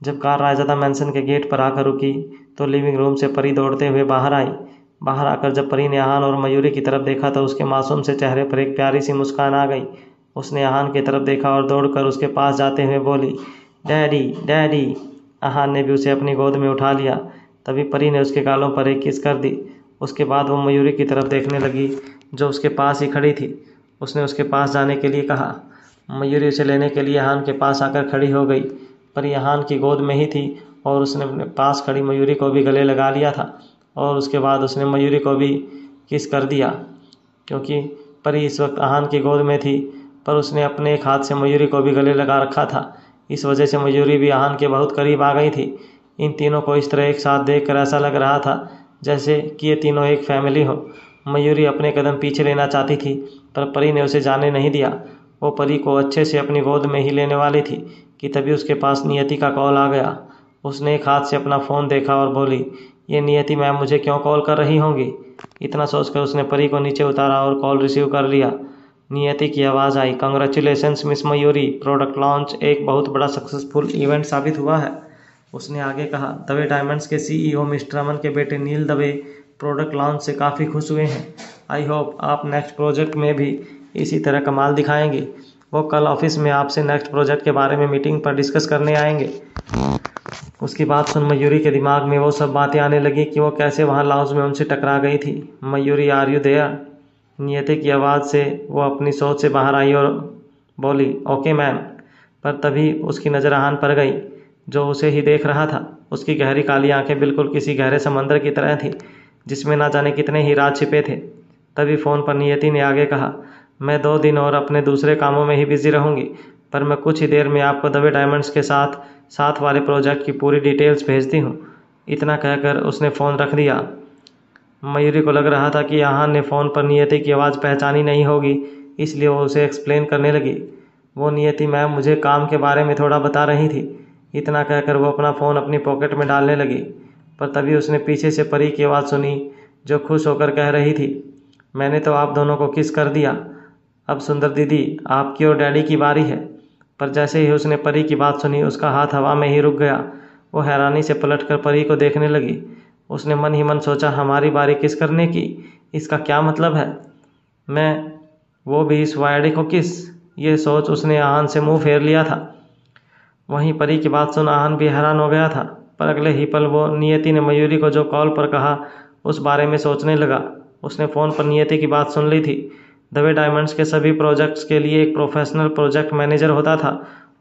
जब कार रायजादा मैंसन के गेट पर आकर रुकी तो लिविंग रूम से परी दौड़ते हुए बाहर आई। बाहर आकर जब परी ने आहान और मयूरी की तरफ देखा तो उसके मासूम से चेहरे पर एक प्यारी सी मुस्कान आ गई। उसने आहान की तरफ देखा और दौड़कर उसके पास जाते हुए बोली, डैडी डैडी। आहान ने भी उसे अपनी गोद में उठा लिया। तभी परी ने उसके गालों पर एक किस कर दी। उसके बाद वो मयूरी की तरफ देखने लगी जो उसके पास ही खड़ी थी। उसने उसके पास जाने के लिए कहा। मयूरी उसे लेने के लिए आहान के पास आकर खड़ी हो गई। परी आहान की गोद में ही थी और उसने अपने पास खड़ी मयूरी को भी गले लगा लिया था और उसके बाद उसने मयूरी को भी किस कर दिया। क्योंकि परी इस वक्त आहान की गोद में थी, पर उसने अपने एक हाथ से मयूरी को भी गले लगा रखा था। इस वजह से मयूरी भी आहान के बहुत करीब आ गई थी। इन तीनों को इस तरह एक साथ देखकर ऐसा लग रहा था जैसे कि ये तीनों एक फैमिली हो। मयूरी अपने कदम पीछे लेना चाहती थी, पर परी ने उसे जाने नहीं दिया। वो परी को अच्छे से अपनी गोद में ही लेने वाली थी कि तभी उसके पास नियति का कॉल आ गया। उसने एक हाथ से अपना फ़ोन देखा और बोली, ये नियति मैम मुझे क्यों कॉल कर रही होंगी? इतना सोचकर उसने परी को नीचे उतारा और कॉल रिसीव कर लिया। नियति की आवाज़ आई, congratulations miss Mayuri, product launch एक बहुत बड़ा सक्सेसफुल इवेंट साबित हुआ है। उसने आगे कहा, दवे डायमंड्स के सीईओ मिस्टर अमन के बेटे नील दवे प्रोडक्ट लॉन्च से काफ़ी खुश हुए हैं। आई होप आप नेक्स्ट प्रोजेक्ट में भी इसी तरह कमाल दिखाएंगे। वो कल ऑफिस में आपसे नेक्स्ट प्रोजेक्ट के बारे में मीटिंग पर डिस्कस करने आएंगे। उसकी बात सुन मयूरी के दिमाग में वो सब बातें आने लगी कि वो कैसे वहाँ लाउंज में उनसे टकरा गई थी। Mayuri, are you there? Niyati की आवाज़ से वो अपनी सोच से बाहर आई और बोली, ओके मैम। पर तभी उसकी नज़र आहान पर गई जो उसे ही देख रहा था। उसकी गहरी काली आंखें बिल्कुल किसी गहरे समंदर की तरह थी जिसमें ना जाने कितने ही राज छिपे थे। तभी फ़ोन पर नियति ने आगे कहा, मैं 2 दिन और अपने दूसरे कामों में ही बिजी रहूंगी, पर मैं कुछ ही देर में आपको दवे डायमंड्स के साथ वाले प्रोजेक्ट की पूरी डिटेल्स भेजती हूँ। इतना कहकर उसने फ़ोन रख दिया। मयूरी को लग रहा था कि आहान ने फ़ोन पर नियति की आवाज़ पहचानी नहीं होगी, इसलिए वो उसे एक्सप्लेन करने लगी। वो नियति मैम मुझे काम के बारे में थोड़ा बता रही थी। इतना कहकर वो अपना फ़ोन अपनी पॉकेट में डालने लगी, पर तभी उसने पीछे से परी की आवाज़ सुनी जो खुश होकर कह रही थी, मैंने तो आप दोनों को किस कर दिया। अब सुंदर दीदी आपकी और डैडी की बारी है। पर जैसे ही उसने परी की बात सुनी उसका हाथ हवा में ही रुक गया। वो हैरानी से पलटकर परी को देखने लगी। उसने मन ही मन सोचा, हमारी बारी किस करने की? इसका क्या मतलब है? मैं, वो भी इस वायडे को किस? ये सोच उसने आहान से मुंह फेर लिया था। वहीं परी की बात सुन आहान भी हैरान हो गया था, पर अगले ही पल वो नियति ने मयूरी को जो कॉल पर कहा उस बारे में सोचने लगा। उसने फ़ोन पर नियति की बात सुन ली थी। दवे डायमंड्स के सभी प्रोजेक्ट्स के लिए एक प्रोफेशनल प्रोजेक्ट मैनेजर होता था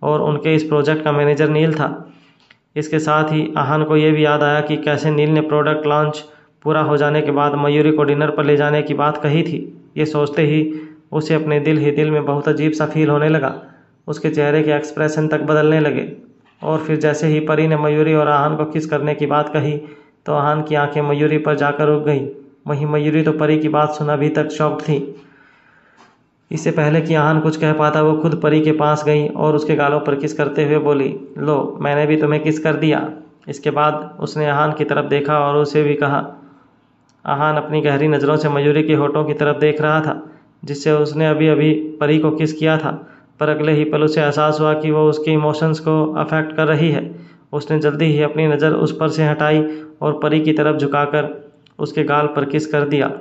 और उनके इस प्रोजेक्ट का मैनेजर नील था। इसके साथ ही आहान को यह भी याद आया कि कैसे नील ने प्रोडक्ट लॉन्च पूरा हो जाने के बाद मयूरी को डिनर पर ले जाने की बात कही थी। ये सोचते ही उसे अपने दिल ही दिल में बहुत अजीब सा फील होने लगा। उसके चेहरे के एक्सप्रेशन तक बदलने लगे और फिर जैसे ही परी ने मयूरी और आहान को किस करने की बात कही तो आहान की आंखें मयूरी पर जाकर रुक गई। वहीं मयूरी तो परी की बात सुन अभी तक शॉक्ड थी। इससे पहले कि आहान कुछ कह पाता वो खुद परी के पास गई और उसके गालों पर किस करते हुए बोली, लो मैंने भी तुम्हें किस कर दिया। इसके बाद उसने आहान की तरफ देखा और उसे भी कहा। आहान अपनी गहरी नज़रों से मयूरी के होठों की तरफ देख रहा था जिससे उसने अभी अभी परी को किस किया था, पर अगले ही पल उसे एहसास हुआ कि वो उसके इमोशंस को अफेक्ट कर रही है। उसने जल्दी ही अपनी नज़र उस पर से हटाई और परी की तरफ झुकाकर उसके गाल पर किस कर दिया।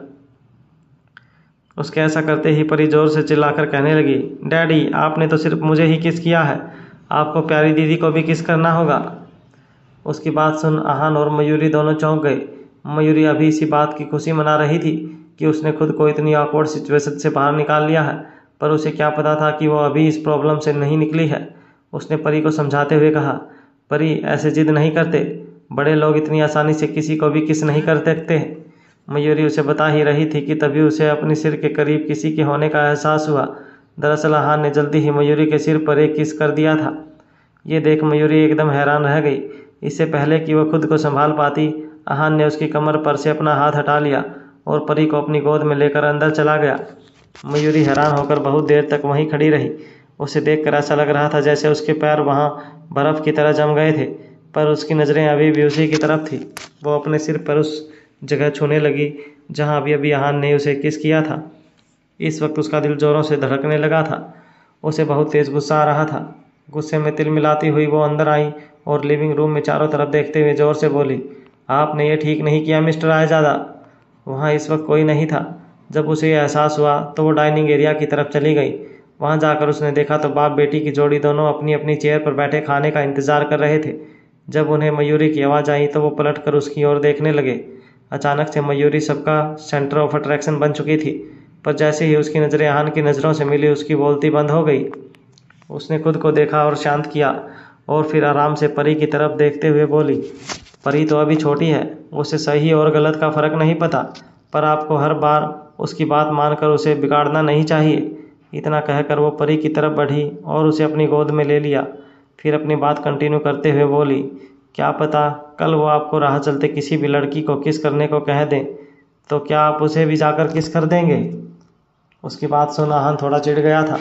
उसके ऐसा करते ही परी जोर से चिल्लाकर कहने लगी, डैडी आपने तो सिर्फ मुझे ही किस किया है, आपको प्यारी दीदी को भी किस करना होगा। उसकी बात सुन आहान और मयूरी दोनों चौंक गए। मयूरी अभी इसी बात की खुशी मना रही थी कि उसने खुद को इतनी ऑकवर्ड सिचुएशन से बाहर निकाल लिया है, पर उसे क्या पता था कि वो अभी इस प्रॉब्लम से नहीं निकली है। उसने परी को समझाते हुए कहा, परी ऐसे जिद नहीं करते, बड़े लोग इतनी आसानी से किसी को भी किस नहीं कर सकते। मयूरी उसे बता ही रही थी कि तभी उसे अपने सिर के करीब किसी के होने का एहसास हुआ। दरअसल आहान ने जल्दी ही मयूरी के सिर पर एक किस कर दिया था। ये देख मयूरी एकदम हैरान रह गई। इससे पहले कि वह खुद को संभाल पाती, आहान ने उसकी कमर पर से अपना हाथ हटा लिया और परी को अपनी गोद में लेकर अंदर चला गया। मयूरी हैरान होकर बहुत देर तक वहीं खड़ी रही। उसे देखकर ऐसा लग रहा था जैसे उसके पैर वहाँ बर्फ की तरह जम गए थे, पर उसकी नज़रें अभी भी उसी की तरफ थी। वो अपने सिर पर उस जगह छूने लगी जहाँ अभी अभी आहान ने उसे किस किया था। इस वक्त उसका दिल जोरों से धड़कने लगा था। उसे बहुत तेज़ गुस्सा आ रहा था। गुस्से में तिल मिलाती हुई वो अंदर आई और लिविंग रूम में चारों तरफ देखते हुए ज़ोर से बोली, आपने ये ठीक नहीं किया मिस्टर आयजादा। वहाँ इस वक्त कोई नहीं था। जब उसे यह एहसास हुआ तो वो डाइनिंग एरिया की तरफ चली गई। वहाँ जाकर उसने देखा तो बाप बेटी की जोड़ी दोनों अपनी अपनी चेयर पर बैठे खाने का इंतज़ार कर रहे थे। जब उन्हें मयूरी की आवाज़ आई तो वो पलटकर उसकी ओर देखने लगे। अचानक से मयूरी सबका सेंटर ऑफ अट्रैक्शन बन चुकी थी, पर जैसे ही उसकी नज़रें आहान की नज़रों से मिली उसकी बोलती बंद हो गई। उसने खुद को देखा और शांत किया और फिर आराम से परी की तरफ देखते हुए बोली, परी तो अभी छोटी है, उसे सही और गलत का फ़र्क नहीं पता, पर आपको हर बार उसकी बात मानकर उसे बिगाड़ना नहीं चाहिए। इतना कहकर वो परी की तरफ बढ़ी और उसे अपनी गोद में ले लिया। फिर अपनी बात कंटिन्यू करते हुए बोली, क्या पता कल वो आपको राह चलते किसी भी लड़की को किस करने को कह दें, तो क्या आप उसे भी जाकर किस कर देंगे। उसकी बात सुन आहान थोड़ा चिढ़ गया था।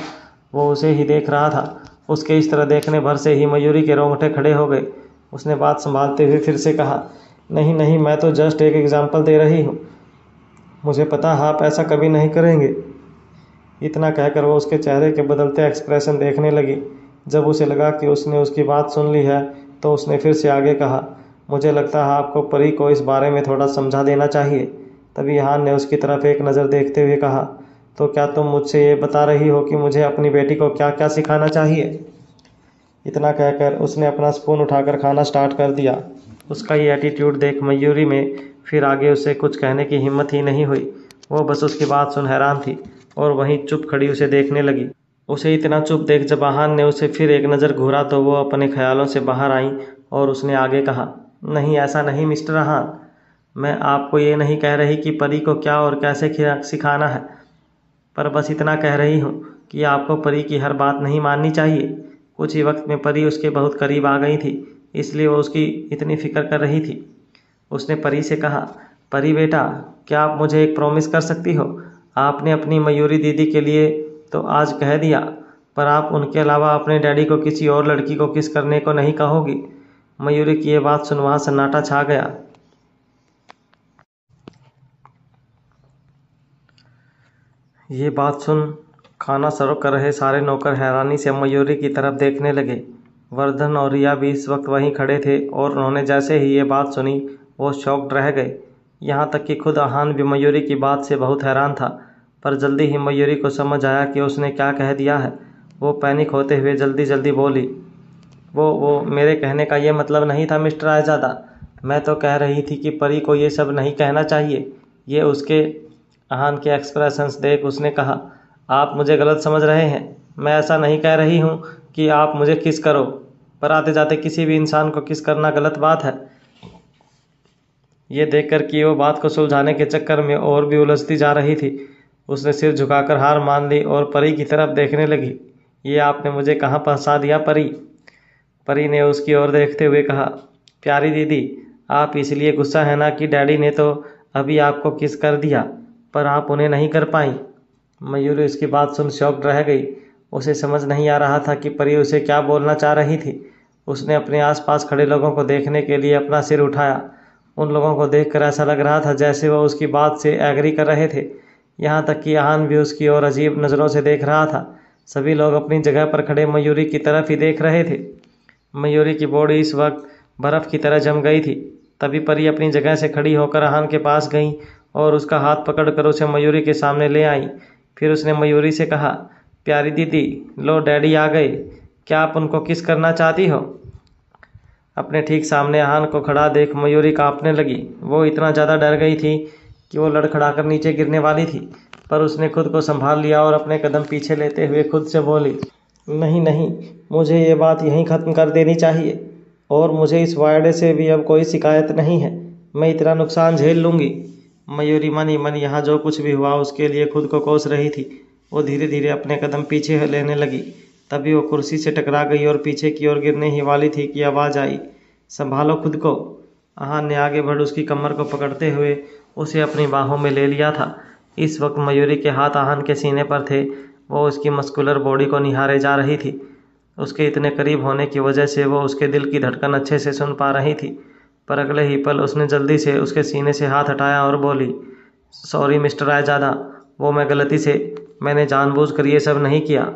वो उसे ही देख रहा था। उसके इस तरह देखने भर से ही मयूरी के रोंगटे खड़े हो गए। उसने बात संभालते हुए फिर से कहा, नहीं नहीं, मैं तो जस्ट एक एग्जाम्पल दे रही हूँ, मुझे पता है आप ऐसा कभी नहीं करेंगे। इतना कहकर वो उसके चेहरे के बदलते एक्सप्रेशन देखने लगी। जब उसे लगा कि उसने उसकी बात सुन ली है तो उसने फिर से आगे कहा, मुझे लगता है आपको परी को इस बारे में थोड़ा समझा देना चाहिए। तभी आहान ने उसकी तरफ एक नज़र देखते हुए कहा, तो क्या तुम मुझसे ये बता रही हो कि मुझे अपनी बेटी को क्या क्या सिखाना चाहिए। इतना कहकर उसने अपना स्पून उठाकर खाना स्टार्ट कर दिया। उसका ये एटीट्यूड देख मयूरी में फिर आगे उसे कुछ कहने की हिम्मत ही नहीं हुई। वो बस उसकी बात सुन हैरान थी और वहीं चुप खड़ी उसे देखने लगी। उसे इतना चुप देख जब आहान ने उसे फिर एक नज़र घूरा तो वो अपने ख्यालों से बाहर आई और उसने आगे कहा, नहीं ऐसा नहीं मिस्टर आहान, मैं आपको ये नहीं कह रही कि परी को क्या और कैसे सिखाना है, पर बस इतना कह रही हूँ कि आपको परी की हर बात नहीं माननी चाहिए। कुछ ही वक्त में परी उसके बहुत करीब आ गई थी, इसलिए वो उसकी इतनी फिक्र कर रही थी। उसने परी से कहा, परी बेटा, क्या आप मुझे एक प्रॉमिस कर सकती हो। आपने अपनी मयूरी दीदी के लिए तो आज कह दिया, पर आप उनके अलावा अपने डैडी को किसी और लड़की को किस करने को नहीं कहोगी। मयूरी की ये बात सुन वहाँ सन्नाटा छा गया। ये बात सुन खाना सर्व कर रहे सारे नौकर हैरानी से मयूरी की तरफ देखने लगे। वर्धन और रिया भी इस वक्त वहीं खड़े थे और उन्होंने जैसे ही ये बात सुनी वो शॉक्ड रह गए। यहाँ तक कि खुद आहान भी मयूरी की बात से बहुत हैरान था, पर जल्दी ही मयूरी को समझ आया कि उसने क्या कह दिया है। वो पैनिक होते हुए जल्दी जल्दी बोली, वो मेरे कहने का ये मतलब नहीं था मिस्टर आयजादा, मैं तो कह रही थी कि परी को ये सब नहीं कहना चाहिए। ये उसके आहान के एक्सप्रेशंस देख उसने कहा, आप मुझे गलत समझ रहे हैं, मैं ऐसा नहीं कह रही हूँ कि आप मुझे किस करो, पर आते जाते किसी भी इंसान को किस करना गलत बात है। ये देखकर कि वो बात को सुलझाने के चक्कर में और भी उलझती जा रही थी, उसने सिर झुकाकर हार मान ली और परी की तरफ देखने लगी। ये आपने मुझे कहाँ फंसा दिया परी। परी ने उसकी ओर देखते हुए कहा, प्यारी दीदी, आप इसलिए गुस्सा है ना कि डैडी ने तो अभी आपको किस कर दिया, पर आप उन्हें नहीं कर पाई। मयूरी इसकी बात सुन शॉक्ड रह गई। उसे समझ नहीं आ रहा था कि परी उसे क्या बोलना चाह रही थी। उसने अपने आसपास खड़े लोगों को देखने के लिए अपना सिर उठाया। उन लोगों को देखकर ऐसा लग रहा था जैसे वह उसकी बात से एग्री कर रहे थे। यहाँ तक कि आहान भी उसकी ओर अजीब नज़रों से देख रहा था। सभी लोग अपनी जगह पर खड़े मयूरी की तरफ ही देख रहे थे। मयूरी की बॉडी इस वक्त बर्फ़ की तरह जम गई थी। तभी परी अपनी जगह से खड़ी होकर आहान के पास गई और उसका हाथ पकड़कर उसे मयूरी के सामने ले आई। फिर उसने मयूरी से कहा, प्यारी दीदी, लो डैडी आ गए, क्या आप उनको किस करना चाहती हो। अपने ठीक सामने आहान को खड़ा देख मयूरी कांपने लगी। वो इतना ज़्यादा डर गई थी कि वो लड़खड़ाकर नीचे गिरने वाली थी, पर उसने खुद को संभाल लिया और अपने कदम पीछे लेते हुए खुद से बोली, नहीं नहीं, मुझे ये बात यहीं ख़त्म कर देनी चाहिए और मुझे इस वायदे से भी अब कोई शिकायत नहीं है। मैं इतना नुकसान झेल लूँगी। मयूरी मन ही मन यहाँ जो कुछ भी हुआ उसके लिए खुद को कोस रही थी। वो धीरे धीरे अपने कदम पीछे लेने लगी। तभी वो कुर्सी से टकरा गई और पीछे की ओर गिरने ही वाली थी कि आवाज़ आई, संभालो खुद को। आहान ने आगे बढ़ उसकी कमर को पकड़ते हुए उसे अपनी बाहों में ले लिया था। इस वक्त मयूरी के हाथ आहान के सीने पर थे। वो उसकी मस्कुलर बॉडी को निहारे जा रही थी। उसके इतने करीब होने की वजह से वो उसके दिल की धड़कन अच्छे से सुन पा रही थी। पर अगले ही पल उसने जल्दी से उसके सीने से हाथ हटाया और बोली, सॉरी मिस्टर रायजादा, वो मैं गलती से, मैंने जानबूझकर ये सब नहीं किया।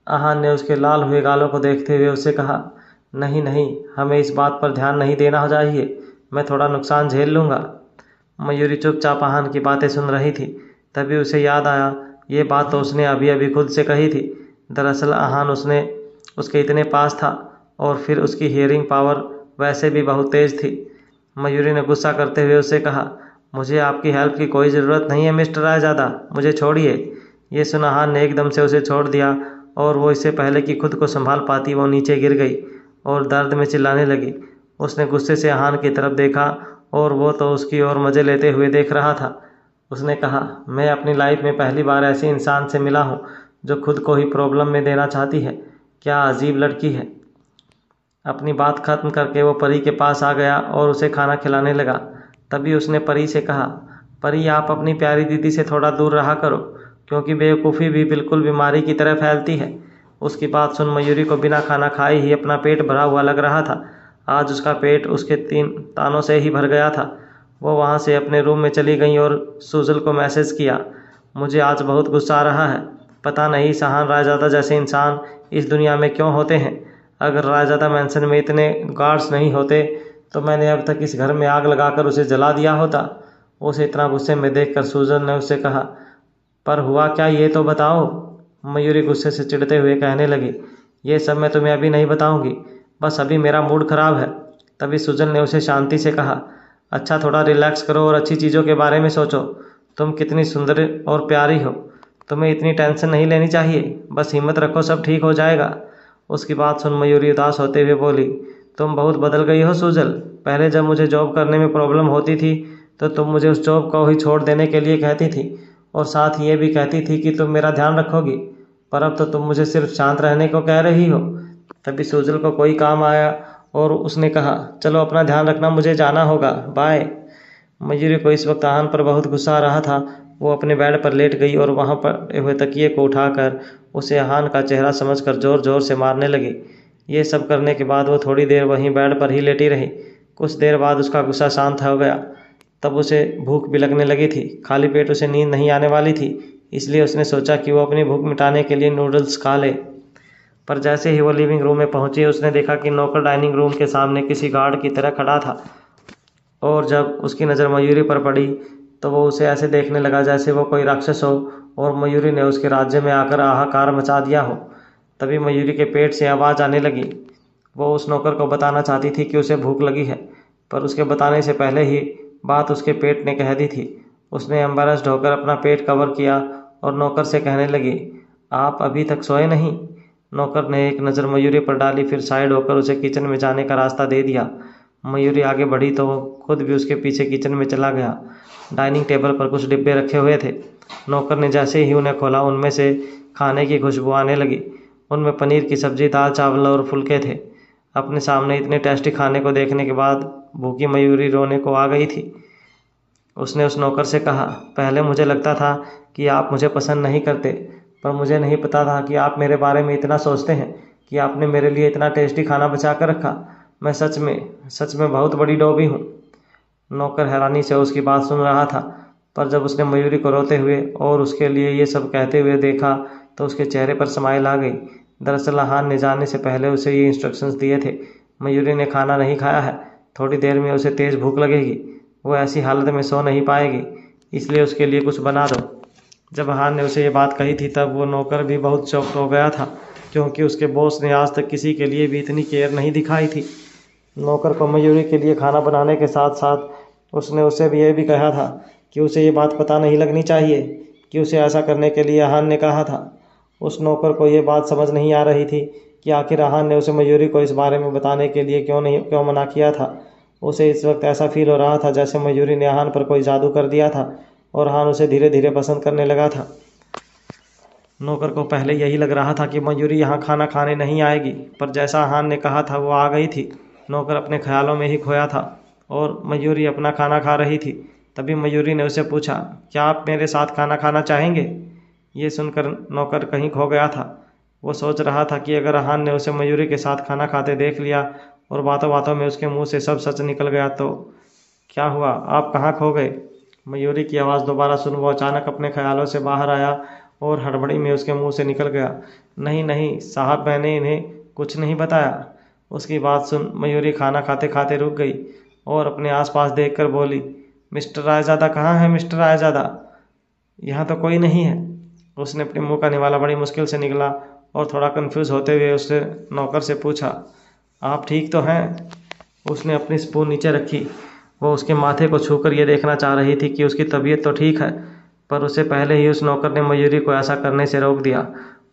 आहान ने उसके लाल हुए गालों को देखते हुए उससे कहा, नहीं नहीं, हमें इस बात पर ध्यान नहीं देना चाहिए, मैं थोड़ा नुकसान झेल लूँगा। मयूरी चुपचाप आहान की बातें सुन रही थी। तभी उसे याद आया, ये बात तो उसने अभी अभी खुद से कही थी। दरअसल आहान उसके इतने पास था और फिर उसकी हियरिंग पावर वैसे भी बहुत तेज़ थी। मयूरी ने गुस्सा करते हुए उससे कहा, मुझे आपकी हेल्प की कोई ज़रूरत नहीं है मिस्टर रायजादा, मुझे छोड़िए। ये सुन आहान ने एकदम से उसे छोड़ दिया और वो इससे पहले कि खुद को संभाल पाती वो नीचे गिर गई और दर्द में चिल्लाने लगी। उसने गुस्से से आहान की तरफ देखा और वो तो उसकी ओर मज़े लेते हुए देख रहा था। उसने कहा, मैं अपनी लाइफ में पहली बार ऐसे इंसान से मिला हूँ जो खुद को ही प्रॉब्लम में देना चाहती है। क्या अजीब लड़की है। अपनी बात खत्म करके वो परी के पास आ गया और उसे खाना खिलाने लगा। तभी उसने परी से कहा, परी आप अपनी प्यारी दीदी से थोड़ा दूर रहा करो, क्योंकि बेवकूफ़ी भी बिल्कुल बीमारी की तरह फैलती है। उसकी बात सुन मयूरी को बिना खाना खाए ही अपना पेट भरा हुआ लग रहा था। आज उसका पेट उसके 3 तानों से ही भर गया था। वो वहाँ से अपने रूम में चली गई और सुजल को मैसेज किया, मुझे आज बहुत गुस्सा आ रहा है। पता नहीं सहान रायजादा जैसे इंसान इस दुनिया में क्यों होते हैं। अगर रायजादा मैंसन में इतने गार्ड्स नहीं होते तो मैंने अब तक इस घर में आग लगाकर उसे जला दिया होता। उसे इतना गुस्से में देखकर सुजल ने उससे कहा, पर हुआ क्या ये तो बताओ। मयूरी गुस्से से चिढ़ते हुए कहने लगी, ये सब मैं तुम्हें अभी नहीं बताऊंगी, बस अभी मेरा मूड ख़राब है। तभी सुजल ने उसे शांति से कहा, अच्छा थोड़ा रिलैक्स करो और अच्छी चीज़ों के बारे में सोचो। तुम कितनी सुंदर और प्यारी हो, तुम्हें इतनी टेंशन नहीं लेनी चाहिए, बस हिम्मत रखो, सब ठीक हो जाएगा। उसकी बात सुन मयूरी उदास होते हुए बोली, तुम बहुत बदल गई हो सुजल। पहले जब मुझे जॉब करने में प्रॉब्लम होती थी तो तुम मुझे उस जॉब को ही छोड़ देने के लिए कहती थी और साथ ये भी कहती थी कि तुम मेरा ध्यान रखोगी, पर अब तो तुम मुझे सिर्फ शांत रहने को कह रही हो। तभी सुजल को कोई काम आया और उसने कहा, चलो अपना ध्यान रखना, मुझे जाना होगा, बाय। मयूरी को इस वक्त आहान पर बहुत गुस्सा आ रहा था। वो अपने बेड पर लेट गई और वहाँ पड़े हुए तकिए को उठाकर उसे आहान का चेहरा समझकर ज़ोर ज़ोर से मारने लगी। ये सब करने के बाद वो थोड़ी देर वहीं बेड पर ही लेटी रही। कुछ देर बाद उसका गुस्सा शांत हो गया। तब उसे भूख भी लगने लगी थी। खाली पेट उसे नींद नहीं आने वाली थी, इसलिए उसने सोचा कि वो अपनी भूख मिटाने के लिए नूडल्स खा ले। पर जैसे ही वो लिविंग रूम में पहुंची उसने देखा कि नौकर डाइनिंग रूम के सामने किसी गार्ड की तरह खड़ा था और जब उसकी नज़र मयूरी पर पड़ी तो वो उसे ऐसे देखने लगा जैसे वो कोई राक्षस हो और मयूरी ने उसके राज्य में आकर हाहाकार मचा दिया हो। तभी मयूरी के पेट से आवाज़ आने लगी। वो उस नौकर को बताना चाहती थी कि उसे भूख लगी है, पर उसके बताने से पहले ही बात उसके पेट ने कह दी थी। उसने एम्बैरेस्ड होकर अपना पेट कवर किया और नौकर से कहने लगी, आप अभी तक सोए नहीं। नौकर ने एक नज़र मयूरी पर डाली, फिर साइड होकर उसे किचन में जाने का रास्ता दे दिया। मयूरी आगे बढ़ी तो वो खुद भी उसके पीछे किचन में चला गया। डाइनिंग टेबल पर कुछ डिब्बे रखे हुए थे। नौकर ने जैसे ही उन्हें खोला उनमें से खाने की खुशबू आने लगी। उनमें पनीर की सब्जी, दाल चावल और फुलके थे। अपने सामने इतने टेस्टी खाने को देखने के बाद भूखी मयूरी रोने को आ गई थी। उसने उस नौकर से कहा, पहले मुझे लगता था कि आप मुझे पसंद नहीं करते, पर मुझे नहीं पता था कि आप मेरे बारे में इतना सोचते हैं कि आपने मेरे लिए इतना टेस्टी खाना बचा कर रखा। मैं सच में बहुत बड़ी डोबी हूँ। नौकर हैरानी से उसकी बात सुन रहा था, पर जब उसने मयूरी को रोते हुए और उसके लिए ये सब कहते हुए देखा तो उसके चेहरे पर स्माइल आ गई। दरअसल आहान ने जाने से पहले उसे ये इंस्ट्रक्शंस दिए थे, मयूरी ने खाना नहीं खाया है, थोड़ी देर में उसे तेज़ भूख लगेगी, वो ऐसी हालत में सो नहीं पाएगी, इसलिए उसके लिए कुछ बना दो। जब आहान ने उसे ये बात कही थी तब वो नौकर भी बहुत शॉक्ड हो गया था, क्योंकि उसके बॉस ने आज तक किसी के लिए भी इतनी केयर नहीं दिखाई थी। नौकर को मयूरी के लिए खाना बनाने के साथ साथ उसने उसे भी ये भी कहा था कि उसे ये बात पता नहीं लगनी चाहिए कि उसे ऐसा करने के लिए आहान ने कहा था। उस नौकर को ये बात समझ नहीं आ रही थी कि आखिर आहान ने उसे मयूरी को इस बारे में बताने के लिए क्यों मना किया था। उसे इस वक्त ऐसा फील हो रहा था जैसे मयूरी ने आहान पर कोई जादू कर दिया था और आहान उसे धीरे धीरे पसंद करने लगा था। नौकर को पहले यही लग रहा था कि मयूरी यहाँ खाना खाने नहीं आएगी, पर जैसा आहान ने कहा था वो आ गई थी। नौकर अपने ख्यालों में ही खोया था और मयूरी अपना खाना खा रही थी। तभी मयूरी ने उसे पूछा, क्या आप मेरे साथ खाना खाना चाहेंगे? ये सुनकर नौकर कहीं खो गया था। वो सोच रहा था कि अगर आहान ने उसे मयूरी के साथ खाना खाते देख लिया और बातों बातों में उसके मुंह से सब सच निकल गया तो क्या हुआ? आप कहाँ खो गए? मयूरी की आवाज़ दोबारा सुन वो अचानक अपने ख्यालों से बाहर आया और हड़बड़ी में उसके मुंह से निकल गया, नहीं नहीं साहब, मैंने इन्हें कुछ नहीं बताया। उसकी बात सुन मयूरी खाना खाते खाते रुक गई और अपने आसपास देखकर बोली, मिस्टर रायज़ादा कहाँ है? मिस्टर रायज़ादा, यहाँ तो कोई नहीं है। उसने अपने मुंह का निवाला बड़ी मुश्किल से निकला और थोड़ा कंफ्यूज होते हुए उससे नौकर से पूछा, आप ठीक तो हैं? उसने अपनी स्पून नीचे रखी। वो उसके माथे को छूकर ये देखना चाह रही थी कि उसकी तबीयत तो ठीक है, पर उससे पहले ही उस नौकर ने मयूरी को ऐसा करने से रोक दिया।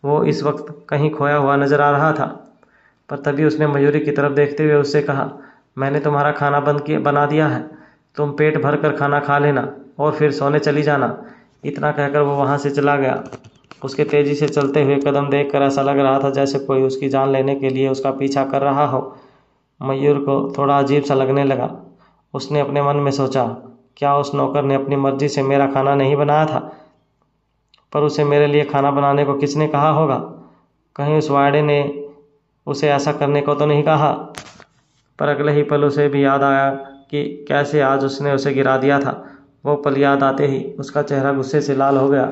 वो इस वक्त कहीं खोया हुआ नजर आ रहा था, पर तभी उसने मयूरी की तरफ देखते हुए उससे कहा, मैंने तुम्हारा खाना बना दिया है, तुम पेट भर कर खाना खा लेना और फिर सोने चली जाना। इतना कहकर वो वहाँ से चला गया। उसके तेज़ी से चलते हुए कदम देखकर ऐसा लग रहा था जैसे कोई उसकी जान लेने के लिए उसका पीछा कर रहा हो। मयूर को थोड़ा अजीब सा लगने लगा। उसने अपने मन में सोचा, क्या उस नौकर ने अपनी मर्जी से मेरा खाना नहीं बनाया था? पर उसे मेरे लिए खाना बनाने को किसने कहा होगा? कहीं उस वाड़े ने उसे ऐसा करने को तो नहीं कहा? पर अगले ही पल उसे भी याद आया कि कैसे आज उसने उसे गिरा दिया था। वो पल याद आते ही उसका चेहरा गुस्से से लाल हो गया।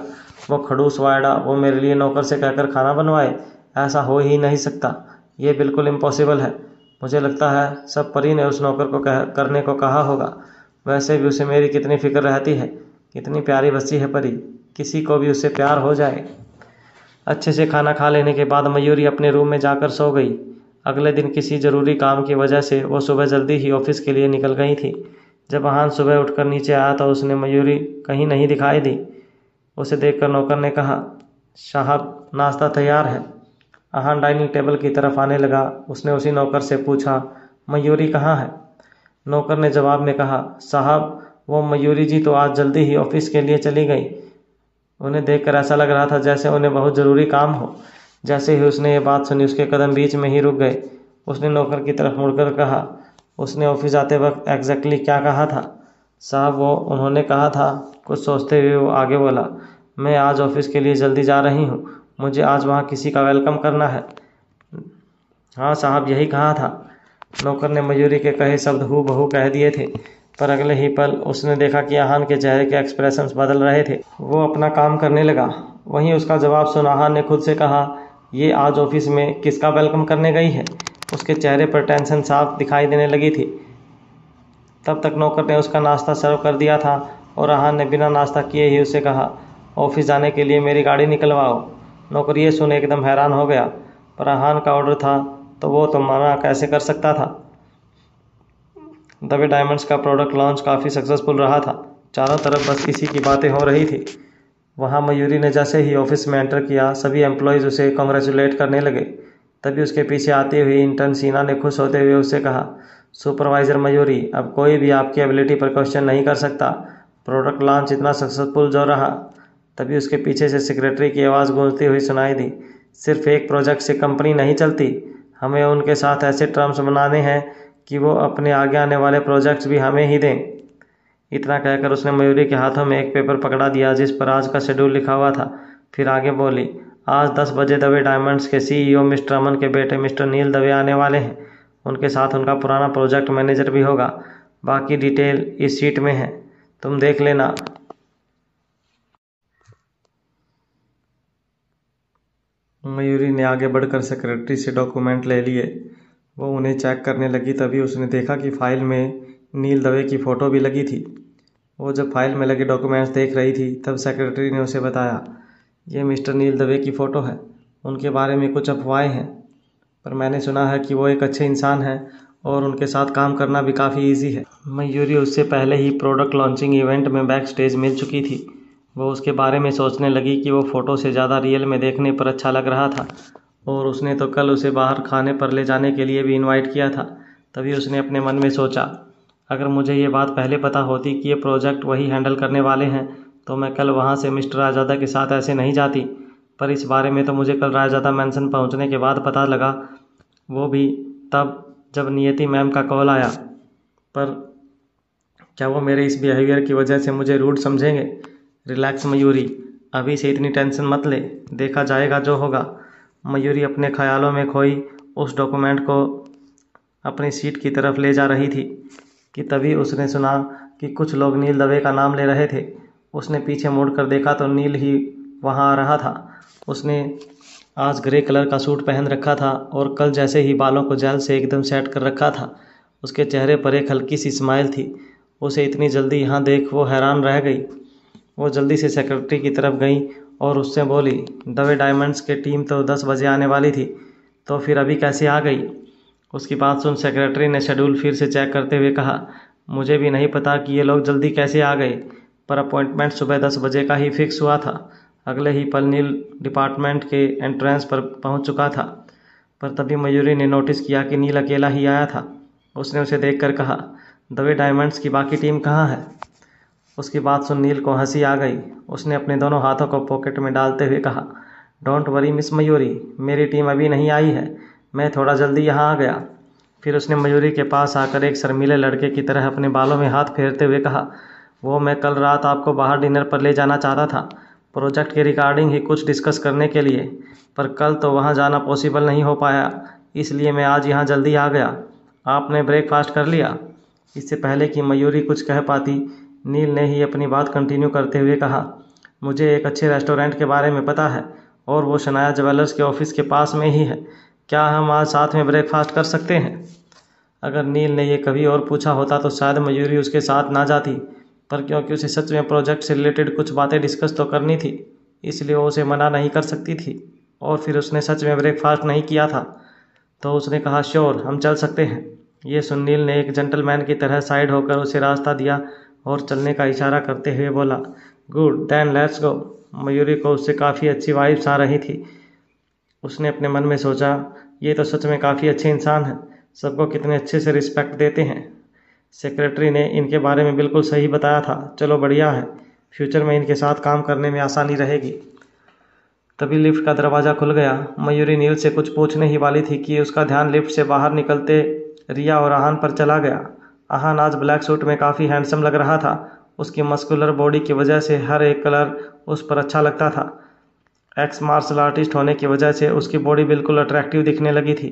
वो खड़ूस वायडा वो मेरे लिए नौकर से कहकर खाना बनवाए? ऐसा हो ही नहीं सकता, ये बिल्कुल इम्पॉसिबल है। मुझे लगता है सब परी ने उस नौकर को करने को कहा होगा। वैसे भी उसे मेरी कितनी फिक्र रहती है, कितनी प्यारी बच्ची है परी, किसी को भी उससे प्यार हो जाए। अच्छे से खाना खा लेने के बाद मयूरी अपने रूम में जाकर सो गई। अगले दिन किसी ज़रूरी काम की वजह से वो सुबह जल्दी ही ऑफिस के लिए निकल गई थी। जब आहान सुबह उठकर नीचे आया तो उसने मयूरी कहीं नहीं दिखाई दी। उसे देखकर नौकर ने कहा, साहब नाश्ता तैयार है। आहान डाइनिंग टेबल की तरफ आने लगा। उसने उसी नौकर से पूछा, मयूरी कहाँ है? नौकर ने जवाब में कहा, साहब वो मयूरी जी तो आज जल्दी ही ऑफिस के लिए चली गई। उन्हें देखकर ऐसा लग रहा था जैसे उन्हें बहुत ज़रूरी काम हो। जैसे ही उसने ये बात सुनी उसके कदम बीच में ही रुक गए। उसने नौकर की तरफ मुड़कर कहा, उसने ऑफिस जाते वक्त एग्जैक्टली क्या कहा था? साहब वो उन्होंने कहा था। कुछ सोचते हुए वो आगे बोला, मैं आज ऑफिस के लिए जल्दी जा रही हूँ, मुझे आज वहाँ किसी का वेलकम करना है। हाँ साहब, यही कहा था। नौकर ने मयूरी के कहे शब्द हूबहू कह दिए थे, पर अगले ही पल उसने देखा कि आहान के चेहरे के एक्सप्रेशंस बदल रहे थे। वो अपना काम करने लगा। वहीं उसका जवाब सुन आहान ने खुद से कहा, ये आज ऑफिस में किसका वेलकम करने गई है? उसके चेहरे पर टेंशन साफ दिखाई देने लगी थी। तब तक नौकर ने उसका नाश्ता सर्व कर दिया था और आहान ने बिना नाश्ता किए ही उससे कहा, ऑफिस जाने के लिए मेरी गाड़ी निकलवाओ। नौकर ये सुन एकदम हैरान हो गया, पर आहान का ऑर्डर था तो वो तो मना कैसे कर सकता था। दवे डायमंड्स का प्रोडक्ट लॉन्च काफ़ी सक्सेसफुल रहा था। चारों तरफ बस इसी की बातें हो रही थी। वहाँ मयूरी ने जैसे ही ऑफिस में एंटर किया सभी एम्प्लॉयज़ उसे कॉन्ग्रेचुलेट करने लगे। तभी उसके पीछे आती हुई इंटर्न सीना ने खुश होते हुए उससे कहा, सुपरवाइज़र मयूरी, अब कोई भी आपकी एबिलिटी पर क्वेश्चन नहीं कर सकता। प्रोडक्ट लॉन्च इतना सक्सेसफुल जो रहा। तभी उसके पीछे से सेक्रेटरी की आवाज़ गूंजती हुई सुनाई दी, सिर्फ एक प्रोजेक्ट से कंपनी नहीं चलती, हमें उनके साथ ऐसे टर्म्स बनाने हैं कि वो अपने आगे आने वाले प्रोजेक्ट्स भी हमें ही दें। इतना कहकर उसने मयूरी के हाथों में एक पेपर पकड़ा दिया जिस पर आज का शेड्यूल लिखा हुआ था। फिर आगे बोली, आज 10 बजे दवे डायमंड्स के CEO मिस्टर अमन के बेटे मिस्टर नील दवे आने वाले हैं। उनके साथ उनका पुराना प्रोजेक्ट मैनेजर भी होगा। बाकी डिटेल इस शीट में है, तुम देख लेना। मयूरी ने आगे बढ़कर सेक्रेटरी से डॉक्यूमेंट ले लिए। वो उन्हें चेक करने लगी तभी उसने देखा कि फाइल में नील दवे की फ़ोटो भी लगी थी। वो जब फाइल में लगे डॉक्यूमेंट्स देख रही थी तब सेक्रेटरी ने उसे बताया, ये मिस्टर नील दवे की फ़ोटो है। उनके बारे में कुछ अफवाहें हैं, पर मैंने सुना है कि वो एक अच्छे इंसान हैं और उनके साथ काम करना भी काफ़ी इजी है। मयूरी उससे पहले ही प्रोडक्ट लॉन्चिंग इवेंट में बैक स्टेज मिल चुकी थी। वो उसके बारे में सोचने लगी कि वो फ़ोटो से ज़्यादा रियल में देखने पर अच्छा लग रहा था, और उसने तो कल उसे बाहर खाने पर ले जाने के लिए भी इनवाइट किया था। तभी उसने अपने मन में सोचा, अगर मुझे ये बात पहले पता होती कि ये प्रोजेक्ट वही हैंडल करने वाले हैं तो मैं कल वहाँ से मिस्टर रायज़ादा के साथ ऐसे नहीं जाती। पर इस बारे में तो मुझे कल रायज़ादा मैंसन पहुँचने के बाद पता लगा, वो भी तब जब नियति मैम का कॉल आया। पर क्या वो मेरे इस बिहेवियर की वजह से मुझे रूड समझेंगे? रिलैक्स मयूरी, अभी से इतनी टेंशन मत ले, देखा जाएगा जो होगा। मयूरी अपने ख्यालों में खोई उस डॉक्यूमेंट को अपनी सीट की तरफ ले जा रही थी कि तभी उसने सुना कि कुछ लोग नील दवे का नाम ले रहे थे। उसने पीछे मुड़कर देखा तो नील ही वहाँ आ रहा था। उसने आज ग्रे कलर का सूट पहन रखा था और कल जैसे ही बालों को जेल से एकदम सेट कर रखा था। उसके चेहरे पर एक हल्की सी स्माइल थी। उसे इतनी जल्दी यहाँ देख वो हैरान रह गई। वो जल्दी से सेक्रेटरी की तरफ गई और उससे बोली, दवे डायमंड्स के टीम तो 10 बजे आने वाली थी, तो फिर अभी कैसे आ गई? उसकी बात सुन सेक्रेटरी ने शेड्यूल फिर से चेक करते हुए कहा, मुझे भी नहीं पता कि ये लोग जल्दी कैसे आ गए, पर अपॉइंटमेंट सुबह 10 बजे का ही फिक्स हुआ था। अगले ही पल नील डिपार्टमेंट के एंट्रेंस पर पहुंच चुका था। पर तभी मयूरी ने नोटिस किया कि नील अकेला ही आया था। उसने उसे देखकर कहा, दवे डायमंड्स की बाकी टीम कहाँ है? उसकी बात सुन नील को हंसी आ गई। उसने अपने दोनों हाथों को पॉकेट में डालते हुए कहा, डोंट वरी मिस मयूरी, मेरी टीम अभी नहीं आई है, मैं थोड़ा जल्दी यहाँ आ गया। फिर उसने मयूरी के पास आकर एक शर्मीले लड़के की तरह अपने बालों में हाथ फेरते हुए कहा, वो मैं कल रात आपको बाहर डिनर पर ले जाना चाहता था, प्रोजेक्ट के रिगार्डिंग ही कुछ डिस्कस करने के लिए, पर कल तो वहाँ जाना पॉसिबल नहीं हो पाया, इसलिए मैं आज यहाँ जल्दी आ गया। आपने ब्रेकफास्ट कर लिया? इससे पहले कि मयूरी कुछ कह पाती, नील ने ही अपनी बात कंटिन्यू करते हुए कहा, मुझे एक अच्छे रेस्टोरेंट के बारे में पता है और वो शनाया ज्वेलर्स के ऑफिस के पास में ही है। क्या हम आज साथ में ब्रेकफास्ट कर सकते हैं? अगर नील ने यह कभी और पूछा होता तो शायद मयूरी उसके साथ ना जाती, पर क्योंकि उसे सच में प्रोजेक्ट से रिलेटेड कुछ बातें डिस्कस तो करनी थी, इसलिए वो उसे मना नहीं कर सकती थी। और फिर उसने सच में ब्रेकफास्ट नहीं किया था, तो उसने कहा, श्योर, हम चल सकते हैं। ये सुन नील ने एक जेंटलमैन की तरह साइड होकर उसे रास्ता दिया और चलने का इशारा करते हुए बोला, good then let's go. Mayuri को उससे काफ़ी अच्छी वाइब्स आ रही थी। उसने अपने मन में सोचा, ये तो सच में काफ़ी अच्छे इंसान हैं, सबको कितने अच्छे से रिस्पेक्ट देते हैं। सेक्रेटरी ने इनके बारे में बिल्कुल सही बताया था, चलो बढ़िया है, फ्यूचर में इनके साथ काम करने में आसानी रहेगी। तभी लिफ्ट का दरवाज़ा खुल गया। मयूरी नील से कुछ पूछने ही वाली थी कि उसका ध्यान लिफ्ट से बाहर निकलते रिया और आहान पर चला गया। आहान आज ब्लैक सूट में काफ़ी हैंडसम लग रहा था। उसकी मस्कुलर बॉडी की वजह से हर एक कलर उस पर अच्छा लगता था। एक्स मार्शल आर्टिस्ट होने की वजह से उसकी बॉडी बिल्कुल अट्रैक्टिव दिखने लगी थी,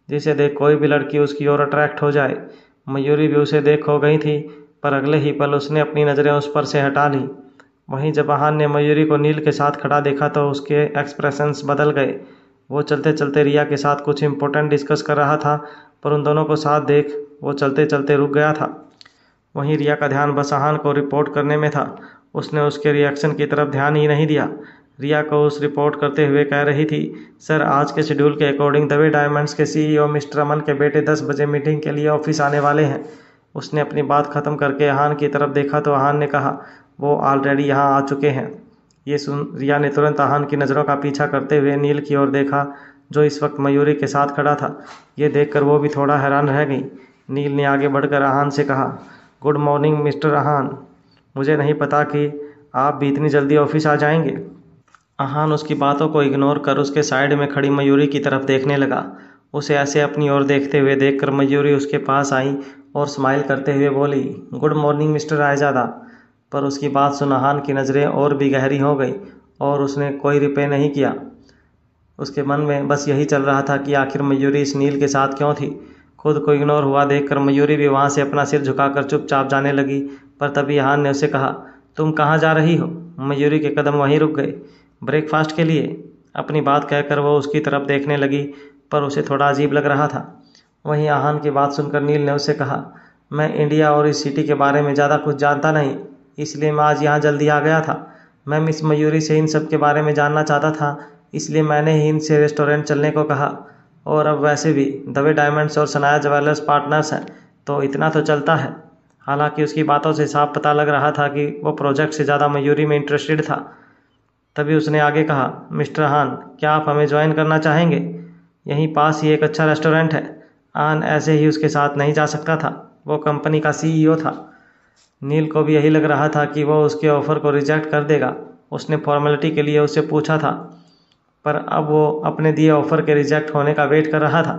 जिसे देख कोई भी लड़की उसकी ओर अट्रैक्ट हो जाए। मयूरी भी उसे देख हो गई थी, पर अगले ही पल उसने अपनी नज़रें उस पर से हटा ली। वहीं जब आहान ने मयूरी को नील के साथ खड़ा देखा तो उसके एक्सप्रेशंस बदल गए। वो चलते चलते रिया के साथ कुछ इम्पोर्टेंट डिस्कस कर रहा था, पर उन दोनों को साथ देख वो चलते चलते रुक गया था। वहीं रिया का ध्यान बस आहान को रिपोर्ट करने में था। उसने उसके रिएक्शन की तरफ ध्यान ही नहीं दिया। रिया को उस रिपोर्ट करते हुए कह रही थी, सर, आज के शेड्यूल के अकॉर्डिंग दवे डायमंड्स के सीईओ मिस्टर अमन के बेटे 10 बजे मीटिंग के लिए ऑफिस आने वाले हैं। उसने अपनी बात ख़त्म करके आहान की तरफ देखा तो आहान ने कहा, वो ऑलरेडी यहाँ आ चुके हैं। ये सुन रिया ने तुरंत आहान की नज़रों का पीछा करते हुए नील की ओर देखा, जो इस वक्त मयूरी के साथ खड़ा था। ये देखकर वो भी थोड़ा हैरान रह गई। नील ने आगे बढ़कर आहान से कहा, गुड मॉर्निंग मिस्टर आहान, मुझे नहीं पता कि आप भी इतनी जल्दी ऑफिस आ जाएंगे। आहान उसकी बातों को इग्नोर कर उसके साइड में खड़ी मयूरी की तरफ देखने लगा। उसे ऐसे अपनी ओर देखते हुए देखकर मयूरी उसके पास आई और स्माइल करते हुए बोली, गुड मॉर्निंग मिस्टर रायज़ादा। पर उसकी बात सुन आहान की नज़रें और भी गहरी हो गई और उसने कोई रिप्लाई नहीं किया। उसके मन में बस यही चल रहा था कि आखिर मयूरी इस नील के साथ क्यों थी। खुद को इग्नोर हुआ देखकर मयूरी भी वहाँ से अपना सिर झुकाकर चुपचाप जाने लगी। पर तभी आहान ने उसे कहा, तुम कहाँ जा रही हो? मयूरी के कदम वहीं रुक गए। ब्रेकफास्ट के लिए? अपनी बात कहकर वो उसकी तरफ देखने लगी, पर उसे थोड़ा अजीब लग रहा था। वहीं आहान की बात सुनकर नील ने उसे कहा, मैं इंडिया और इस सिटी के बारे में ज़्यादा कुछ जानता नहीं, इसलिए मैं आज यहाँ जल्दी आ गया था। मैं मिस मयूरी से इन सब के बारे में जानना चाहता था, इसलिए मैंने ही इनसे रेस्टोरेंट चलने को कहा। और अब वैसे भी दवे डायमंड्स और सनाया ज्वेलर्स पार्टनर्स हैं, तो इतना तो चलता है। हालांकि उसकी बातों से साफ पता लग रहा था कि वो प्रोजेक्ट से ज़्यादा मयूरी में इंटरेस्टेड था। तभी उसने आगे कहा, मिस्टर हान, क्या आप हमें ज्वाइन करना चाहेंगे? यहीं पास ही एक अच्छा रेस्टोरेंट है। हान ऐसे ही उसके साथ नहीं जा सकता था, वो कंपनी का CEO था। नील को भी यही लग रहा था कि वो उसके ऑफ़र को रिजेक्ट कर देगा। उसने फॉर्मेलिटी के लिए उससे पूछा था, पर अब वो अपने दिए ऑफ़र के रिजेक्ट होने का वेट कर रहा था।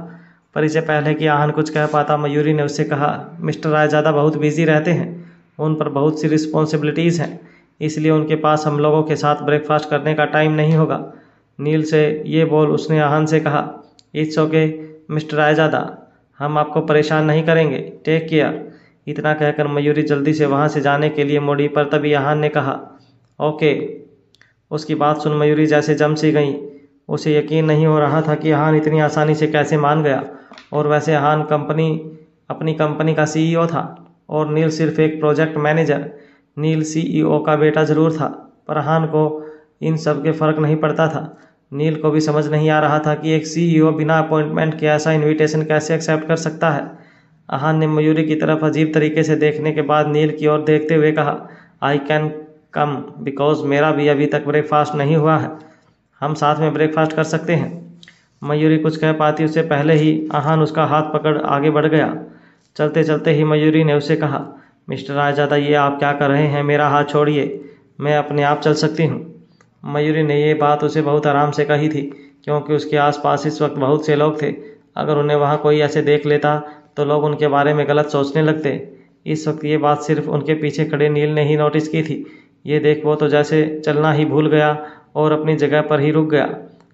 पर इससे पहले कि आहान कुछ कह पाता, मयूरी ने उससे कहा, मिस्टर रायजादा बहुत बिजी रहते हैं, उन पर बहुत सी रिस्पॉन्सिबिलिटीज़ हैं, इसलिए उनके पास हम लोगों के साथ ब्रेकफास्ट करने का टाइम नहीं होगा। नील से ये बोल उसने आहान से कहा, इट्स ओके मिस्टर रायजादा, हम आपको परेशान नहीं करेंगे, टेक केयर। इतना कहकर मयूरी जल्दी से वहाँ से जाने के लिए मुड़ी, पर तभी आहान ने कहा, ओके। उसकी बात सुन मयूरी जैसे जम सी गई। उसे यकीन नहीं हो रहा था कि आहान इतनी आसानी से कैसे मान गया। और वैसे आहान अपनी कंपनी का CEO था और नील सिर्फ एक प्रोजेक्ट मैनेजर। नील CEO का बेटा ज़रूर था, पर आहान को इन सब के फ़र्क नहीं पड़ता था। नील को भी समझ नहीं आ रहा था कि एक CEO बिना अपॉइंटमेंट के ऐसा इनविटेशन कैसे एक्सेप्ट कर सकता है। आहान ने मयूरी की तरफ अजीब तरीके से देखने के बाद नील की ओर देखते हुए कहा, आई कैन कम बिकॉज मेरा भी अभी तक ब्रेकफास्ट नहीं हुआ है, हम साथ में ब्रेकफास्ट कर सकते हैं। मयूरी कुछ कह पाती उससे पहले ही आहान उसका हाथ पकड़ आगे बढ़ गया। चलते चलते ही मयूरी ने उसे कहा, मिस्टर रायजादा, ये आप क्या कर रहे हैं? मेरा हाथ छोड़िए, मैं अपने आप चल सकती हूँ। मयूरी ने ये बात उसे बहुत आराम से कही थी, क्योंकि उसके आसपास इस वक्त बहुत से लोग थे। अगर उन्हें वहाँ कोई ऐसे देख लेता तो लोग उनके बारे में गलत सोचने लगते। इस वक्त ये बात सिर्फ उनके पीछे खड़े नील ने ही नोटिस की थी। ये देख वो तो जैसे चलना ही भूल गया और अपनी जगह पर ही रुक गया।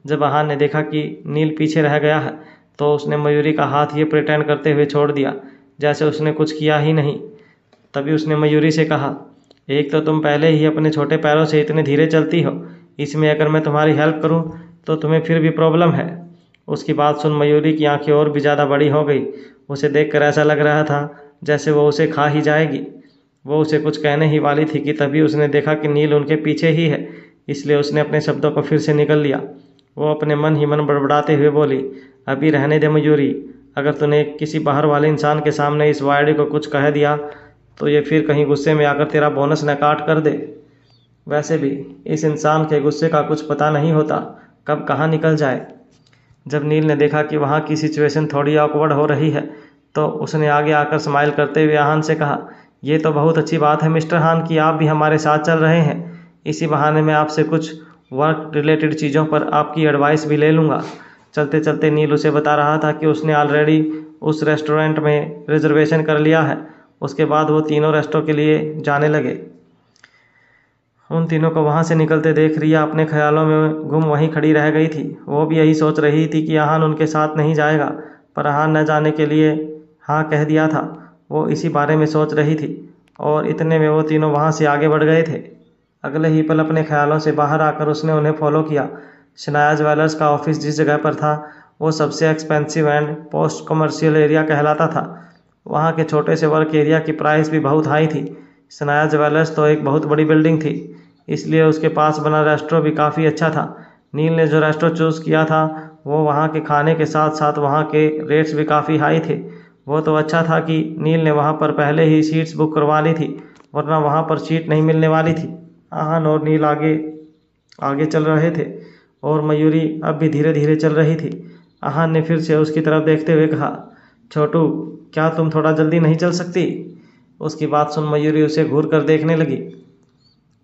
जब आहान ने देखा कि नील पीछे रह गया है, तो उसने मयूरी का हाथ ये प्रिटेंड करते हुए छोड़ दिया जैसे उसने कुछ किया ही नहीं। तभी उसने मयूरी से कहा, एक तो तुम पहले ही अपने छोटे पैरों से इतने धीरे चलती हो, इसमें अगर मैं तुम्हारी हेल्प करूं तो तुम्हें फिर भी प्रॉब्लम है। उसकी बात सुन मयूरी की आंखें और भी ज़्यादा बड़ी हो गई। उसे देखकर ऐसा लग रहा था जैसे वो उसे खा ही जाएगी। वो उसे कुछ कहने ही वाली थी कि तभी उसने देखा कि नील उनके पीछे ही है, इसलिए उसने अपने शब्दों को फिर से निकल लिया। वो अपने मन ही मन बड़बड़ाते हुए बोली, अभी रहने दे मयूरी, अगर तूने किसी बाहर वाले इंसान के सामने इस वायडे को कुछ कह दिया तो ये फिर कहीं गुस्से में आकर तेरा बोनस न काट कर दे। वैसे भी इस इंसान के गुस्से का कुछ पता नहीं होता, कब कहाँ निकल जाए। जब नील ने देखा कि वहाँ की सिचुएशन थोड़ी ऑकवर्ड हो रही है, तो उसने आगे आकर स्माइल करते हुए आहान से कहा, ये तो बहुत अच्छी बात है मिस्टर हान कि आप भी हमारे साथ चल रहे हैं। इसी बहाने मैं आपसे कुछ वर्क रिलेटेड चीज़ों पर आपकी एडवाइस भी ले लूँगा। चलते चलते नील उसे बता रहा था कि उसने ऑलरेडी उस रेस्टोरेंट में रिजर्वेशन कर लिया है। उसके बाद वो तीनों रेस्टों के लिए जाने लगे। उन तीनों को वहाँ से निकलते देख रिया अपने ख्यालों में गुम वहीं खड़ी रह गई थी। वो भी यही सोच रही थी कि आहान उनके साथ नहीं जाएगा, पर आहान न जाने के लिए हाँ कह दिया था। वो इसी बारे में सोच रही थी और इतने में वो तीनों वहाँ से आगे बढ़ गए थे। अगले ही पल अपने ख्यालों से बाहर आकर उसने उन्हें फॉलो किया। शनाया ज्वेलर्स का ऑफिस जिस जगह पर था वो सबसे expensive and post commercial area कहलाता था। वहाँ के छोटे से वर्क एरिया की प्राइस भी बहुत हाई थी। शनाया ज्वेलर्स तो एक बहुत बड़ी बिल्डिंग थी, इसलिए उसके पास बना रेस्टोरेंट भी काफ़ी अच्छा था। नील ने जो रेस्टोरेंट चूज़ किया था वो वहाँ के खाने के साथ साथ वहाँ के रेट्स भी काफ़ी हाई थे। वो तो अच्छा था कि नील ने वहाँ पर पहले ही सीट्स बुक करवा ली थी, वरना वहाँ पर सीट नहीं मिलने वाली थी। आहान और नील आगे आगे चल रहे थे और मयूरी अब भी धीरे धीरे चल रही थी। आहान ने फिर से उसकी तरफ देखते हुए कहा, छोटू, क्या तुम थोड़ा जल्दी नहीं चल सकती? उसकी बात सुन मयूरी उसे घूर कर देखने लगी।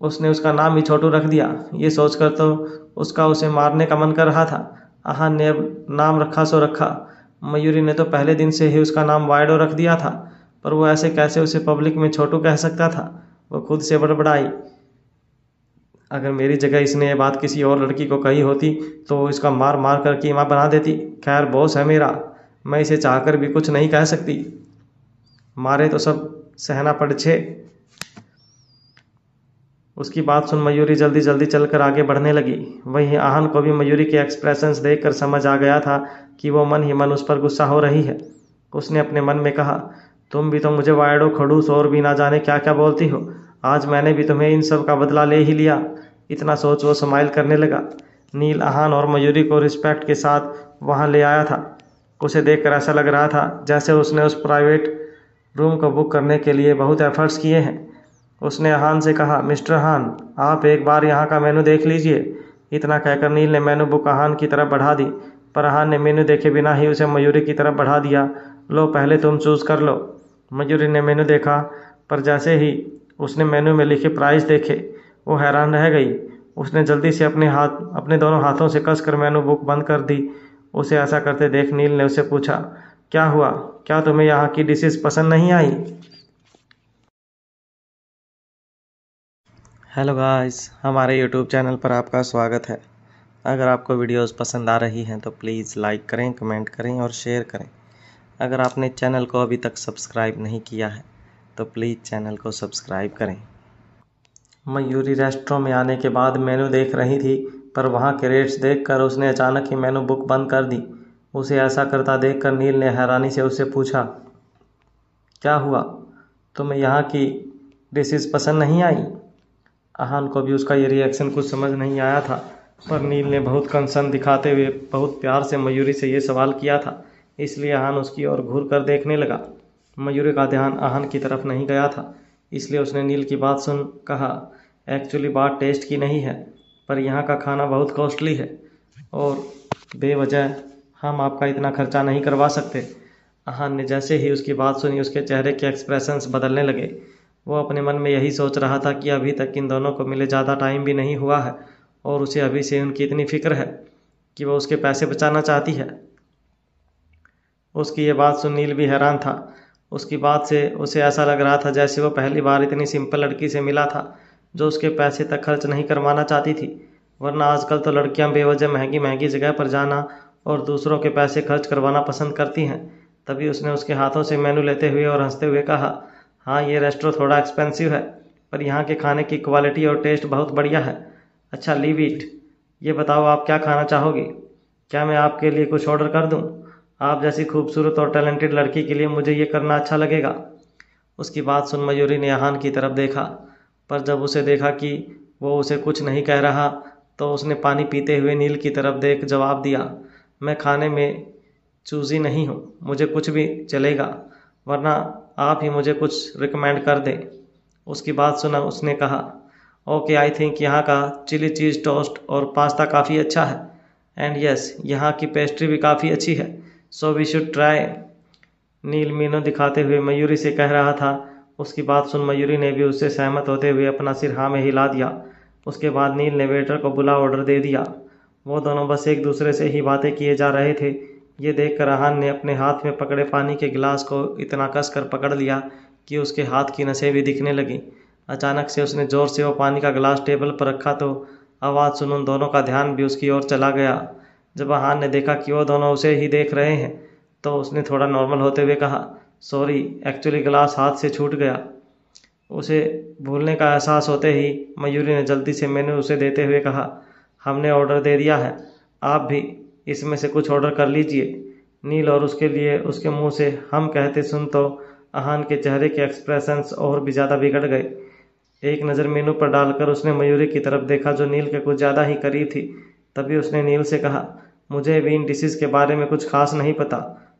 उसने उसका नाम ही छोटू रख दिया। ये सोचकर तो उसका उसे मारने का मन कर रहा था। आहान ने अब नाम रखा सो रखा। मयूरी ने तो पहले दिन से ही उसका नाम वाइडो रख दिया था, पर वो ऐसे कैसे उसे पब्लिक में छोटू कह सकता था। वो खुद से बड़बड़ाई, अगर मेरी जगह इसने ये बात किसी और लड़की को कही होती तो इसका मार मार कर कीमा बना देती। खैर बॉस है मेरा, मैं इसे चाहकर भी कुछ नहीं कह सकती। मारे तो सब सहना पड़ छे। उसकी बात सुन मयूरी जल्दी जल्दी चलकर आगे बढ़ने लगी। वहीं आहान को भी मयूरी के एक्सप्रेशंस देखकर समझ आ गया था कि वो मन ही मन उस पर गुस्सा हो रही है। उसने अपने मन में कहा, तुम भी तो मुझे वायडो, खड़ूस और भी ना जाने क्या क्या बोलती हो। आज मैंने भी तुम्हें इन सब का बदला ले ही लिया। इतना सोच वो स्माइल करने लगा। नील आहान और मयूरी को रिस्पेक्ट के साथ वहाँ ले आया था। उसे देखकर ऐसा लग रहा था जैसे उसने उस प्राइवेट रूम को बुक करने के लिए बहुत एफर्ट्स किए हैं। उसने अहान से कहा, मिस्टर हान, आप एक बार यहाँ का मेनू देख लीजिए। इतना कहकर नील ने मेनू बुक अहान की तरफ बढ़ा दी, पर अहान ने मेनू देखे बिना ही उसे मयूरी की तरफ बढ़ा दिया। लो, पहले तुम चूज़ कर लो। मयूरी ने मेनू देखा, पर जैसे ही उसने मेनू में लिखे प्राइस देखे वो हैरान रह गई। उसने जल्दी से अपने दोनों हाथों से कसकर मेनू बुक बंद कर दी। उसे ऐसा करते देख नील ने उससे पूछा, क्या हुआ, क्या तुम्हें यहाँ की डिशेस पसंद नहीं आई? हेलो गाइस, हमारे यूट्यूब चैनल पर आपका स्वागत है। अगर आपको वीडियोस पसंद आ रही हैं तो प्लीज़ लाइक करें, कमेंट करें और शेयर करें। अगर आपने चैनल को अभी तक सब्सक्राइब नहीं किया है तो प्लीज़ चैनल को सब्सक्राइब करें। मयूरी रेस्टोरेंट में आने के बाद मेनू देख रही थी, पर वहाँ के रेट्स देखकर उसने अचानक ही मेनू बुक बंद कर दी। उसे ऐसा करता देखकर नील ने हैरानी से उससे पूछा, क्या हुआ, तुम्हें यहाँ की डिशेस पसंद नहीं आई? अहान को भी उसका ये रिएक्शन कुछ समझ नहीं आया था, पर नील ने बहुत कंसर्न दिखाते हुए बहुत प्यार से मयूरी से ये सवाल किया था, इसलिए अहान उसकी ओर घूर कर देखने लगा। मयूरी का ध्यान अहान की तरफ नहीं गया था, इसलिए उसने नील की बात सुन कहा, एक्चुअली बात टेस्ट की नहीं है, पर यहाँ का खाना बहुत कॉस्टली है और बेवजह हम आपका इतना खर्चा नहीं करवा सकते। अहान ने जैसे ही उसकी बात सुनी उसके चेहरे के एक्सप्रेशंस बदलने लगे। वो अपने मन में यही सोच रहा था कि अभी तक इन दोनों को मिले ज़्यादा टाइम भी नहीं हुआ है और उसे अभी से उनकी इतनी फ़िक्र है कि वो उसके पैसे बचाना चाहती है। उसकी ये बात सुन नील भी हैरान था। उसकी बात से उसे ऐसा लग रहा था जैसे वो पहली बार इतनी सिंपल लड़की से मिला था जो उसके पैसे तक खर्च नहीं करवाना चाहती थी, वरना आजकल तो लड़कियां बेवजह महंगी महंगी जगह पर जाना और दूसरों के पैसे खर्च करवाना पसंद करती हैं। तभी उसने उसके हाथों से मेनू लेते हुए और हंसते हुए कहा, हाँ, ये रेस्टोरेंट थोड़ा एक्सपेंसिव है, पर यहाँ के खाने की क्वालिटी और टेस्ट बहुत बढ़िया है। अच्छा, लीव इट। ये बताओ आप क्या खाना चाहोगे? क्या मैं आपके लिए कुछ ऑर्डर कर दूँ? आप जैसी खूबसूरत और टैलेंटेड लड़की के लिए मुझे ये करना अच्छा लगेगा। उसकी बात सुन मयूरी ने अहान की तरफ देखा, पर जब उसे देखा कि वो उसे कुछ नहीं कह रहा तो उसने पानी पीते हुए नील की तरफ देख जवाब दिया, मैं खाने में चूज़ी नहीं हूँ, मुझे कुछ भी चलेगा, वरना आप ही मुझे कुछ रिकमेंड कर दें। उसकी बात सुना उसने कहा, ओके, आई थिंक यहाँ का चिली चीज़ टोस्ट और पास्ता काफ़ी अच्छा है, एंड यस, यहाँ की पेस्ट्री भी काफ़ी अच्छी है, सो वी शुड ट्राई। नील मीनू दिखाते हुए मयूरी से कह रहा था। उसकी बात सुन मयूरी ने भी उससे सहमत होते हुए अपना सिर हाँ में हिला दिया। उसके बाद नील ने वेटर को बुला ऑर्डर दे दिया। वो दोनों बस एक दूसरे से ही बातें किए जा रहे थे। ये देखकर अहान ने अपने हाथ में पकड़े पानी के गिलास को इतना कस कर पकड़ लिया कि उसके हाथ की नसें भी दिखने लगीं। अचानक से उसने ज़ोर से वो पानी का गिलास टेबल पर रखा तो आवाज़ सुन उन दोनों का ध्यान भी उसकी ओर चला गया। जब अहान ने देखा कि वो दोनों उसे ही देख रहे हैं तो उसने थोड़ा नॉर्मल होते हुए कहा, सॉरी, एक्चुअली गिलास हाथ से छूट गया। उसे भूलने का एहसास होते ही मयूरी ने जल्दी से मेनू उसे देते हुए कहा, हमने ऑर्डर दे दिया है, आप भी इसमें से कुछ ऑर्डर कर लीजिए। नील और उसके लिए उसके मुंह से हम कहते सुन तो अहान के चेहरे के एक्सप्रेशंस और भी ज़्यादा बिगड़ गए। एक नज़र मेनू पर डालकर उसने मयूरी की तरफ देखा जो नील के कुछ ज़्यादा ही करीब थी। तभी उसने नील से कहा, मुझे भी इन डिशेज़ के बारे में कुछ खास नहीं पता,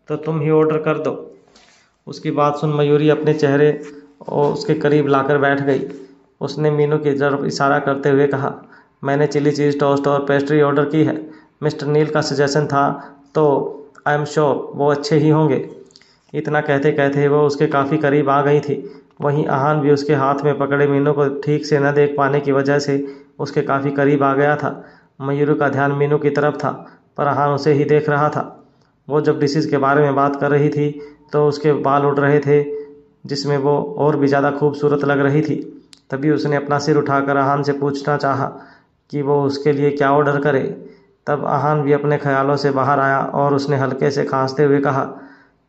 तो तुम ही ऑर्डर कर दो। उसकी बात सुन मयूरी अपने चेहरे और उसके करीब लाकर बैठ गई। उसने मीनू की तरफ इशारा करते हुए कहा, मैंने चिली चीज़ टोस्ट और पेस्ट्री ऑर्डर की है। मिस्टर नील का सजेशन था तो आई एम श्योर वो अच्छे ही होंगे। इतना कहते कहते वो उसके काफ़ी करीब आ गई थी। वहीं अहान भी उसके हाथ में पकड़े मीनू को ठीक से न देख पाने की वजह से उसके काफ़ी करीब आ गया था। मयूरी का ध्यान मीनू की तरफ था, पर अहान उसे ही देख रहा था। वो जब डिशेज़ के बारे में बात कर रही थी तो उसके बाल उड़ रहे थे, जिसमें वो और भी ज़्यादा खूबसूरत लग रही थी। तभी उसने अपना सिर उठाकर अहान से पूछना चाहा कि वो उसके लिए क्या ऑर्डर करे। तब अहान भी अपने ख्यालों से बाहर आया और उसने हल्के से खांसते हुए कहा,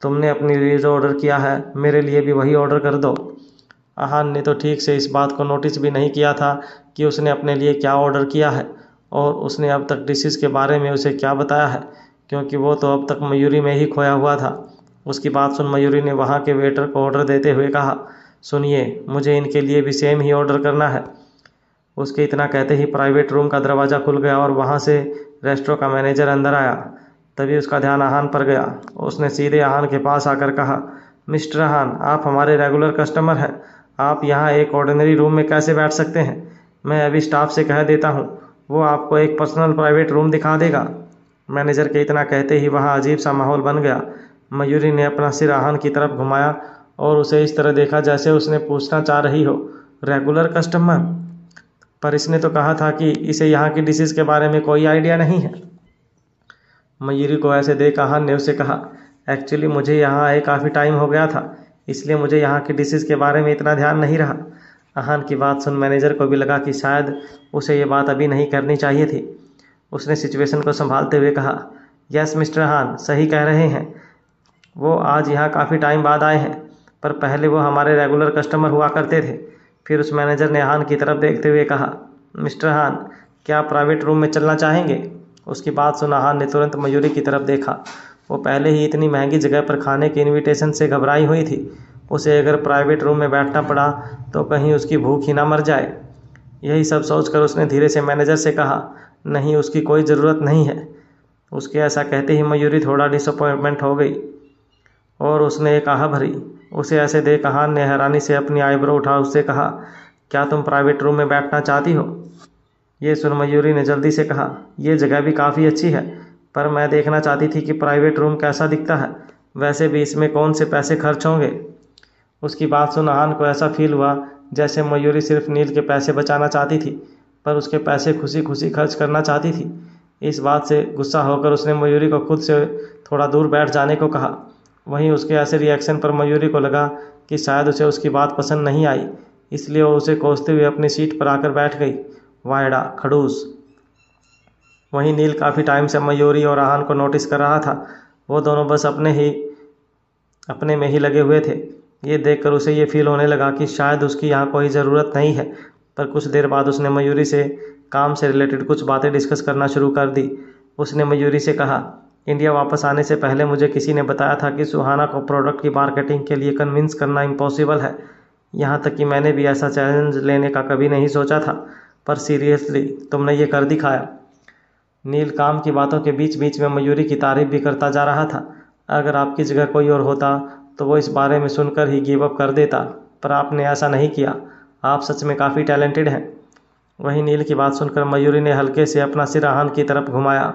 तुमने अपने लिए जो ऑर्डर किया है मेरे लिए भी वही ऑर्डर कर दो। अहान ने तो ठीक से इस बात को नोटिस भी नहीं किया था कि उसने अपने लिए क्या ऑर्डर किया है और उसने अब तक डिशेज़ के बारे में उसे क्या बताया है, क्योंकि वो तो अब तक मयूरी में ही खोया हुआ था। उसकी बात सुन मयूरी ने वहाँ के वेटर को ऑर्डर देते हुए कहा, सुनिए, मुझे इनके लिए भी सेम ही ऑर्डर करना है। उसके इतना कहते ही प्राइवेट रूम का दरवाज़ा खुल गया और वहाँ से रेस्टोरेंट का मैनेजर अंदर आया। तभी उसका ध्यान आहान पर गया। उसने सीधे आहान के पास आकर कहा, मिस्टर आहान, आप हमारे रेगुलर कस्टमर हैं, आप यहाँ एक ऑर्डिनरी रूम में कैसे बैठ सकते हैं? मैं अभी स्टाफ से कह देता हूँ, वो आपको एक पर्सनल प्राइवेट रूम दिखा देगा। मैनेजर के इतना कहते ही वहाँ अजीब सा माहौल बन गया। मयूरी ने अपना सिर आहान की तरफ घुमाया और उसे इस तरह देखा जैसे उसने पूछना चाह रही हो, रेगुलर कस्टमर? पर इसने तो कहा था कि इसे यहाँ की डिशेज़ के बारे में कोई आइडिया नहीं है। मयूरी को ऐसे देख आहान ने उसे कहा, एक्चुअली मुझे यहाँ आए काफ़ी टाइम हो गया था, इसलिए मुझे यहाँ की डिशेज़ के बारे में इतना ध्यान नहीं रहा। आहान की बात सुन मैनेजर को भी लगा कि शायद उसे ये बात अभी नहीं करनी चाहिए थी। उसने सिचुएशन को संभालते हुए कहा, यस मिस्टर आहान, सही कह रहे हैं, वो आज यहाँ काफ़ी टाइम बाद आए हैं, पर पहले वो हमारे रेगुलर कस्टमर हुआ करते थे। फिर उस मैनेजर ने आहान की तरफ देखते हुए कहा, मिस्टर आहान, क्या आप प्राइवेट रूम में चलना चाहेंगे? उसकी बात सुन आहान ने तुरंत मयूरी की तरफ देखा। वो पहले ही इतनी महंगी जगह पर खाने के इनविटेशन से घबराई हुई थी। उसे अगर प्राइवेट रूम में बैठना पड़ा तो कहीं उसकी भूख ही ना मर जाए। यही सब सोचकर उसने धीरे से मैनेजर से कहा, नहीं, उसकी कोई ज़रूरत नहीं है। उसके ऐसा कहते ही मयूरी थोड़ा डिसअपॉइंटमेंट हो गई और उसने एक आह भरी। उसे ऐसे देख आहान ने हैरानी से अपनी आईब्रो उठा उससे कहा, क्या तुम प्राइवेट रूम में बैठना चाहती हो? ये सुन मयूरी ने जल्दी से कहा, यह जगह भी काफ़ी अच्छी है, पर मैं देखना चाहती थी कि प्राइवेट रूम कैसा दिखता है, वैसे भी इसमें कौन से पैसे खर्च होंगे। उसकी बात सुन आहान को ऐसा फील हुआ जैसे मयूरी सिर्फ नील के पैसे बचाना चाहती थी, पर उसके पैसे खुशी खुशी खर्च करना चाहती थी। इस बात से गुस्सा होकर उसने मयूरी को खुद से थोड़ा दूर बैठ जाने को कहा। वहीं उसके ऐसे रिएक्शन पर मयूरी को लगा कि शायद उसे उसकी बात पसंद नहीं आई, इसलिए वो उसे कोसते हुए अपनी सीट पर आकर बैठ गई। वायड़ा खड़ूस। वहीं नील काफ़ी टाइम से मयूरी और आहान को नोटिस कर रहा था। वो दोनों बस अपने में ही लगे हुए थे। ये देखकर उसे ये फील होने लगा कि शायद उसकी यहाँ कोई ज़रूरत नहीं है। पर कुछ देर बाद उसने मयूरी से काम से रिलेटेड कुछ बातें डिस्कस करना शुरू कर दी। उसने मयूरी से कहा, इंडिया वापस आने से पहले मुझे किसी ने बताया था कि सुहाना को प्रोडक्ट की मार्केटिंग के लिए कन्विंस करना इम्पॉसिबल है। यहाँ तक कि मैंने भी ऐसा चैलेंज लेने का कभी नहीं सोचा था, पर सीरियसली तुमने ये कर दिखाया। नील काम की बातों के बीच बीच में मयूरी की तारीफ भी करता जा रहा था। अगर आपकी जगह कोई और होता तो वो इस बारे में सुनकर ही गिव अप कर देता, पर आपने ऐसा नहीं किया। आप सच में काफ़ी टैलेंटेड हैं। वहीं नील की बात सुनकर मयूरी ने हल्के से अपना सिर आहान की तरफ घुमाया।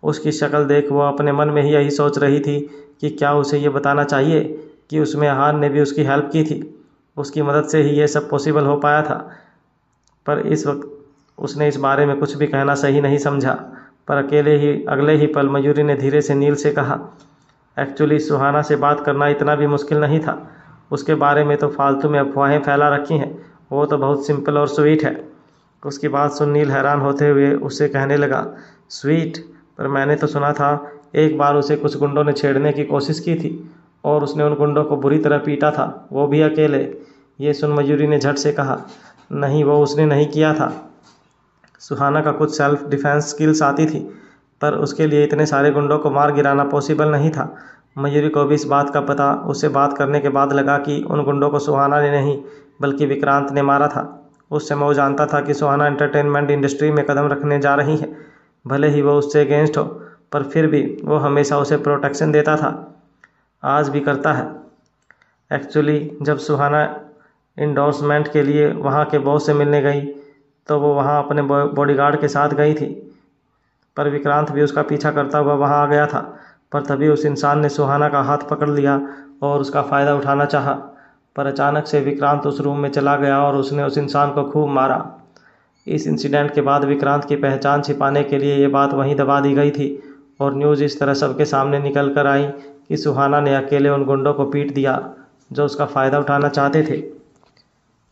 उसकी शक्ल देख वो अपने मन में ही यही सोच रही थी कि क्या उसे ये बताना चाहिए कि उसमें आहान ने भी उसकी हेल्प की थी। उसकी मदद से ही ये सब पॉसिबल हो पाया था। पर इस वक्त उसने इस बारे में कुछ भी कहना सही नहीं समझा। पर अगले ही पल मयूरी ने धीरे से नील से कहा, एक्चुअली सुहाना से बात करना इतना भी मुश्किल नहीं था। उसके बारे में तो फालतू में अफवाहें फैला रखी हैं, वो तो बहुत सिंपल और स्वीट है। उसकी बात सुन नील हैरान होते हुए उससे कहने लगा, स्वीट? पर मैंने तो सुना था एक बार उसे कुछ गुंडों ने छेड़ने की कोशिश की थी और उसने उन गुंडों को बुरी तरह पीटा था, वो भी अकेले। ये सुन मयूरी ने झट से कहा, नहीं, वो उसने नहीं किया था। सुहाना का कुछ सेल्फ डिफेंस स्किल्स आती थी, पर उसके लिए इतने सारे गुंडों को मार गिराना पॉसिबल नहीं था। मयूरी को भी इस बात का पता उससे बात करने के बाद लगा कि उन गुंडों को सुहाना ने नहीं बल्कि विक्रांत ने मारा था। उस समय वो जानता था कि सुहाना एंटरटेनमेंट इंडस्ट्री में कदम रखने जा रही है। भले ही वो उससे अगेंस्ट हो, पर फिर भी वो हमेशा उसे प्रोटेक्शन देता था, आज भी करता है। एक्चुअली जब सुहाना इंडोर्समेंट के लिए वहाँ के बॉस से मिलने गई तो वो वहाँ अपने बॉडीगार्ड के साथ गई थी, पर विक्रांत भी उसका पीछा करता हुआ वहाँ आ गया था। पर तभी उस इंसान ने सुहाना का हाथ पकड़ लिया और उसका फ़ायदा उठाना चाहा। पर अचानक से विक्रांत उस रूम में चला गया और उसने उस इंसान को खूब मारा। इस इंसिडेंट के बाद विक्रांत की पहचान छिपाने के लिए ये बात वहीं दबा दी गई थी और न्यूज़ इस तरह सबके सामने निकल कर आई कि सुहाना ने अकेले उन गुंडों को पीट दिया जो उसका फ़ायदा उठाना चाहते थे।